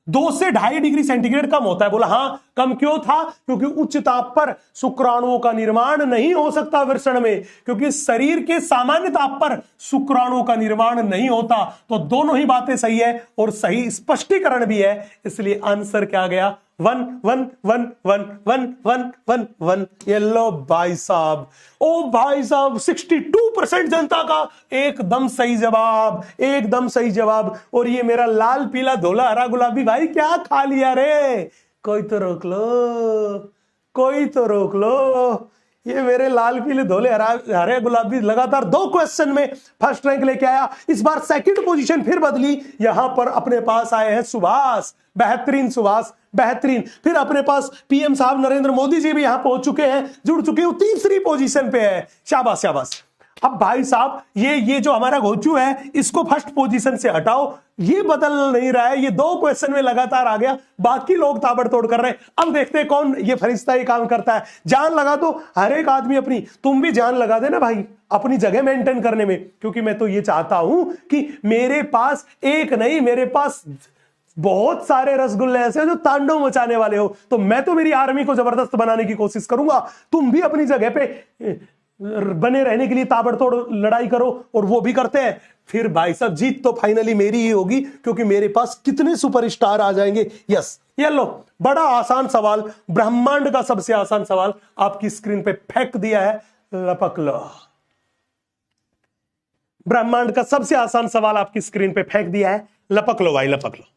2 से 2.5 डिग्री सेंटीग्रेड कम होता है। बोला हाँ, कम क्यों था? क्योंकि उच्च ताप पर शुक्राणुओं का निर्माण नहीं हो सकता वृषण में, क्योंकि शरीर के सामान्य ताप पर शुक्राणुओं का निर्माण नहीं होता। तो दोनों ही बातें सही है और सही स्पष्टीकरण भी है, इसलिए आंसर क्या गया? 1 1 1 1 1 1 1 1। ये लो भाई साहब, ओ भाई साहब, 62% जनता का एकदम सही जवाब, एकदम सही जवाब। और ये मेरा लाल पीला धोला हरा गुलाबी भाई क्या खा लिया रे? कोई तो रोक लो, कोई तो रोक लो। ये मेरे लाल पीले धोले हरे गुलाबी लगातार 2 क्वेश्चन में फर्स्ट रैंक लेके आया। इस बार सेकंड पोजीशन फिर बदली, यहां पर अपने पास आए हैं सुभाष, बेहतरीन सुभाष, बेहतरीन। फिर अपने पास पीएम साहब नरेंद्र मोदी जी भी यहां पहुंच चुके हैं, जुड़ चुके हैं, तीसरी पोजीशन पे है। शाबाश शाबाश। अब भाई साहब ये जो हमारा घोचू है, इसको फर्स्ट पोजीशन से हटाओ, ये बदल नहीं रहा है, ये 2 क्वेश्चन में लगातार आ गया, बाकी लोग ताबड़तोड़ कर रहे हैं। अब देखते हैं कौन ये फरिश्ता ये काम करता है। जान लगा दो हर एक आदमी अपनी, तुम भी जान लगा देना भाई अपनी जगह मेंटेन करने में, क्योंकि मैं तो ये चाहता हूं कि मेरे पास एक नहीं, मेरे पास बहुत सारे रसगुल्ले ऐसे हैं जो तांडव मचाने वाले हो। तो मैं तो मेरी आर्मी को जबरदस्त बनाने की कोशिश करूंगा, तुम भी अपनी जगह पे बने रहने के लिए ताबड़तोड़ लड़ाई करो, और वो भी करते हैं। फिर भाई साहब जीत तो फाइनली मेरी ही होगी, क्योंकि मेरे पास कितने सुपरस्टार आ जाएंगे। यस, ये लो बड़ा आसान सवाल, ब्रह्मांड का सबसे आसान सवाल आपकी स्क्रीन पे फेंक दिया है, लपक लो। ब्रह्मांड का सबसे आसान सवाल आपकी स्क्रीन पे फेंक दिया है, लपक लो भाई, लपक लो।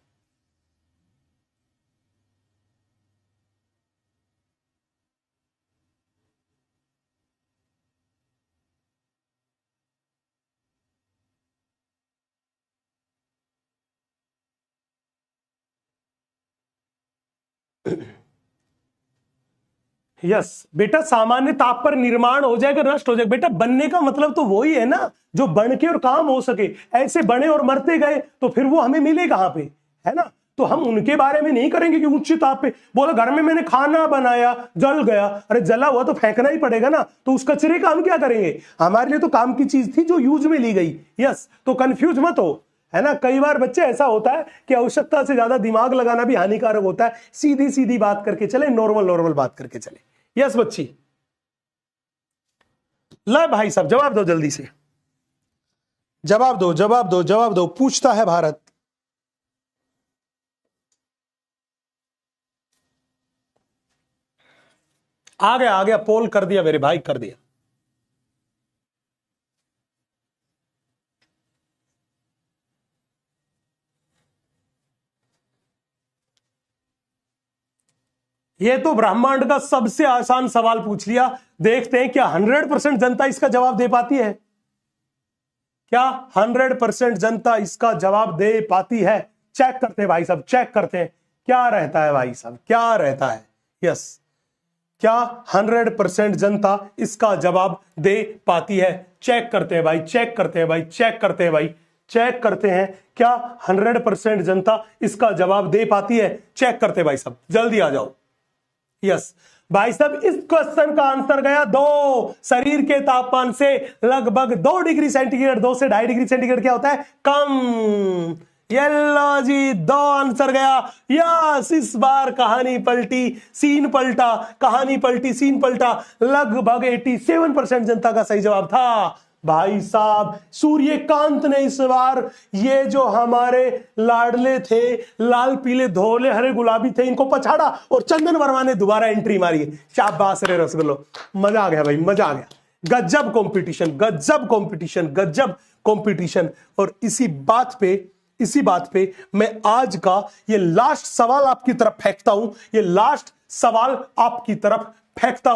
यस बेटा, सामान्य ताप पर निर्माण हो जाएगा, नष्ट हो जाएगा। बेटा बनने का मतलब तो वही है ना, जो बन के और काम हो सके। ऐसे बने और मरते गए तो फिर वो हमें मिले कहां पे, है ना। तो हम उनके बारे में नहीं करेंगे कि उच्च ताप पे। बोला घर में मैंने खाना बनाया, जल गया, अरे जला हुआ तो फेंकना ही पड़ेगा ना, तो उस कचरे का हम क्या करेंगे? हमारे लिए तो काम की चीज थी जो यूज में ली गई। यस, तो कंफ्यूज मत हो, है ना। कई बार बच्चे ऐसा होता है कि आवश्यकता से ज्यादा दिमाग लगाना भी हानिकारक होता है। सीधी सीधी बात करके चले, नॉर्मल नॉर्मल बात करके चले। यस बच्ची, ला भाई साहब जवाब दो, जल्दी से जवाब दो, जवाब दो, जवाब दो। पूछता है भारत। आ गया, आ गया, पोल कर दिया मेरे भाई, कर दिया। ये तो ब्रह्मांड का सबसे आसान सवाल पूछ लिया। देखते हैं क्या 100% जनता इसका जवाब दे पाती है? क्या 100% जनता इसका जवाब दे पाती है? चेक करते हैं भाई साहब, चेक करते हैं क्या रहता है भाई साहब, क्या रहता है। यस, क्या 100% जनता इसका जवाब दे पाती है? चेक करते हैं भाई, चेक करते हैं भाई, चेक करते हैं भाई, चेक करते हैं क्या 100% जनता इसका जवाब दे पाती है? चेक करते हैं भाई साहब, जल्दी आ जाओ। यस भाई साहब, इस क्वेश्चन का आंसर गया 2। शरीर के तापमान से लगभग 2 डिग्री सेंटीग्रेड, 2 से 2.5 डिग्री सेंटीग्रेड क्या होता है? कम। येलो जी, 2 आंसर गया। यस, इस बार कहानी पलटी, सीन पलटा, कहानी पलटी, सीन पलटा। लगभग 87% जनता का सही जवाब था। भाई साहब, सूर्यकांत ने इस बार, ये जो हमारे लाडले थे, लाल पीले धोले हरे गुलाबी थे, इनको पछाड़ा और चंदन वर्मा ने दोबारा एंट्री मारी है। शाबाश रे रसगुल्लो, मजा आ गया भाई, मजा आ गया। गजब कंपटीशन, गजब कंपटीशन, गजब कंपटीशन। और इसी बात पे मैं आज का ये लास्ट सवाल आपकी तरफ फेंकता हूं, ये लास्ट सवाल आपकी तरफ फेंकता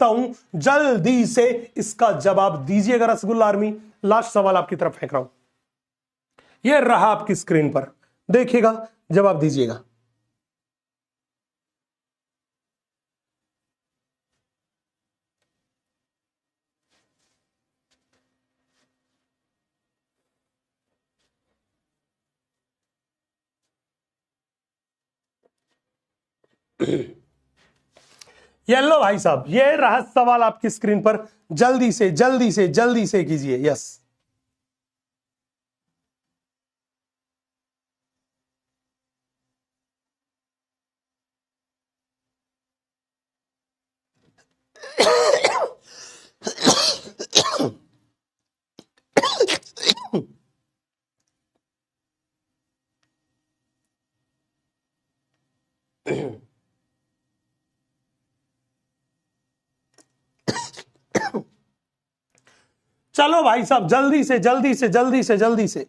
हूं। जल्दी से इसका जवाब दीजिएगा रसगुल्ला आर्मी। लास्ट सवाल आपकी तरफ फेंक रहा हूं, ये रहा आपकी स्क्रीन पर, देखिएगा, जवाब दीजिएगा। येलो भाई साहब, ये रहा सवाल आपकी स्क्रीन पर, जल्दी से जल्दी से जल्दी से कीजिए। यस, चलो भाई साहब, जल्दी से जल्दी से जल्दी से जल्दी से।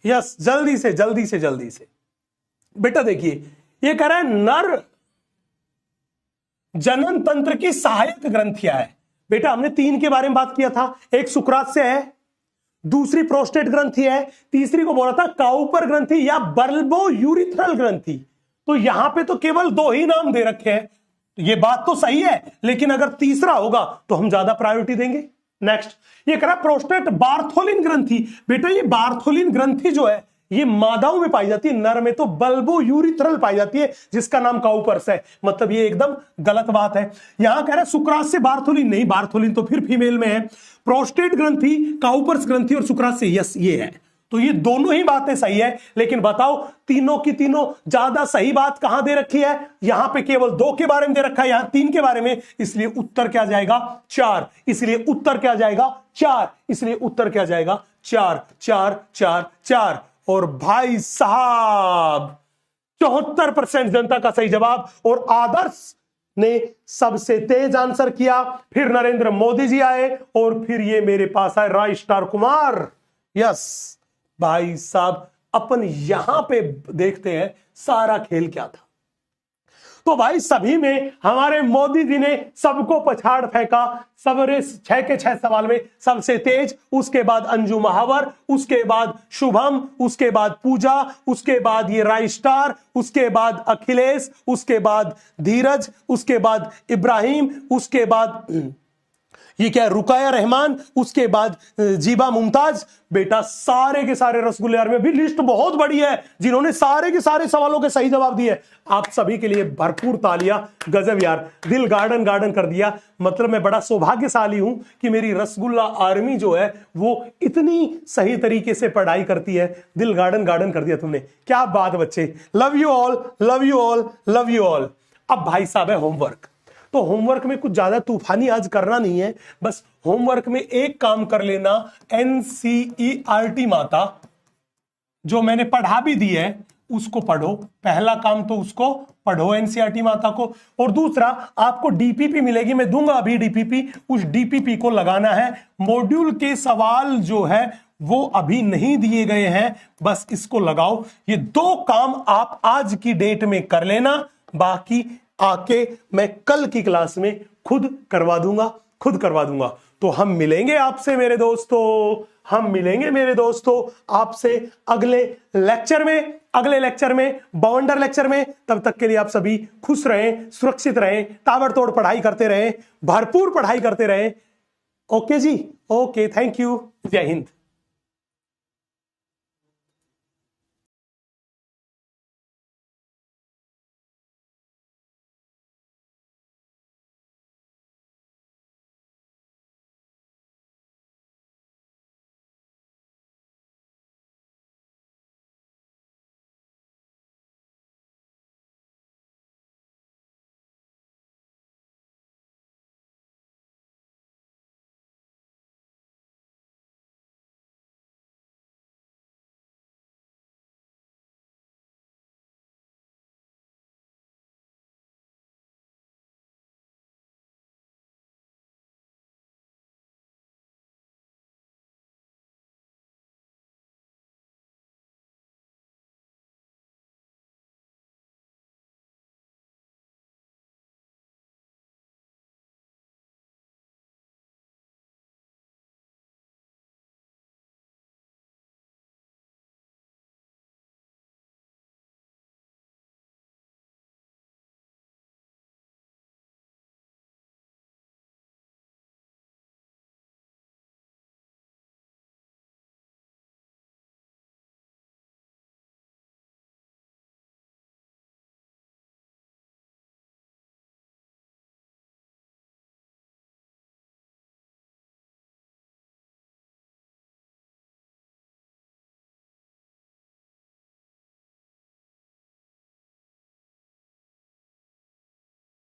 यस, जल्दी से जल्दी से जल्दी से। बेटा देखिए, ये कह रहा है नर जनन तंत्र की सहायक ग्रंथियां है। बेटा हमने 3 के बारे में बात किया था, एक शुक्राशय है, दूसरी प्रोस्टेट ग्रंथि है, तीसरी को बोला था काउपर ग्रंथि या बल्बो यूरिथ्रल ग्रंथि। तो यहां पे तो केवल 2 ही नाम दे रखे हैं, ये बात तो सही है, लेकिन अगर तीसरा होगा तो हम ज्यादा प्रायोरिटी देंगे। नेक्स्ट, ये कह रहा प्रोस्टेट बार्थोलिन ग्रंथि। बेटा ये बार्थोलिन ग्रंथि जो है ये मादाओं में पाई जाती है, नर में तो बल्बो यूरिथ्रल पाई जाती है, जिसका नाम काउपर्स है। मतलब ये एकदम गलत बात है। यहां कह रहा है शुक्राशय बार्थोलिन नहीं, बार्थोलिन तो फिर फीमेल में है। प्रोस्टेट ग्रंथि, काउपर्स ग्रंथि और शुक्राशय, यस ये है। तो ये दोनों ही बातें सही है, लेकिन बताओ तीनों की तीनों ज्यादा सही बात कहां दे रखी है? यहां पे केवल 2 के बारे में दे रखा है, यहां 3 के बारे में, इसलिए उत्तर क्या जाएगा? 4। इसलिए उत्तर क्या जाएगा? 4। इसलिए उत्तर क्या जाएगा? 4 4 4 4। और भाई साहब 74% जनता का सही जवाब, और आदर्श ने सबसे तेज आंसर किया, फिर नरेंद्र मोदी जी आए, और फिर ये मेरे पास आए राय स्टार कुमार। यस भाई साहब, अपन यहां पे देखते हैं सारा खेल क्या था। तो भाई सभी में हमारे मोदी जी ने सबको पछाड़ फेंका। सबरे 6 के 6 सवाल में सबसे तेज, उसके बाद अंजू महावर, उसके बाद शुभम, उसके बाद पूजा, उसके बाद ये राय स्टार, उसके बाद अखिलेश, उसके बाद धीरज, उसके बाद इब्राहिम, उसके बाद ये क्या रुकाया रहमान, उसके बाद जीबा मुमताज। बेटा सारे के सारे रसगुल्ले यार में भी लिस्ट बहुत बड़ी है, जिन्होंने सारे के सारे सवालों के सही जवाब दिए। आप सभी के लिए भरपूर तालियां। गजब यार, दिल गार्डन गार्डन कर दिया। मतलब मैं बड़ा सौभाग्यशाली हूं कि मेरी रसगुल्ला आर्मी जो है वो इतनी सही तरीके से पढ़ाई करती है। दिल गार्डन गार्डन कर दिया तुमने, क्या बात बच्चे। Love you all, love you all, love you all. अब भाई साहब है होमवर्क। तो होमवर्क में कुछ ज्यादा तूफानी आज करना नहीं है, बस होमवर्क में एक काम कर लेना, एनसीईआरटी माता जो मैंने पढ़ा भी दी है उसको पढ़ो। पहला काम तो उसको पढ़ो, एनसीईआरटी माता को। और दूसरा आपको डीपीपी मिलेगी, मैं दूंगा अभी डीपीपी, उस डीपीपी को लगाना है। मॉड्यूल के सवाल जो है वो अभी नहीं दिए गए हैं, बस इसको लगाओ। ये 2 काम आप आज की डेट में कर लेना, बाकी आके मैं कल की क्लास में खुद करवा दूंगा। तो हम मिलेंगे आपसे मेरे दोस्तों, आपसे अगले लेक्चर में, बवंडर लेक्चर में। तब तक के लिए आप सभी खुश रहें, सुरक्षित रहें, ताबड़तोड़ पढ़ाई करते रहें, भरपूर पढ़ाई करते रहें। ओके जी, ओके, थैंक यू, जय हिंद।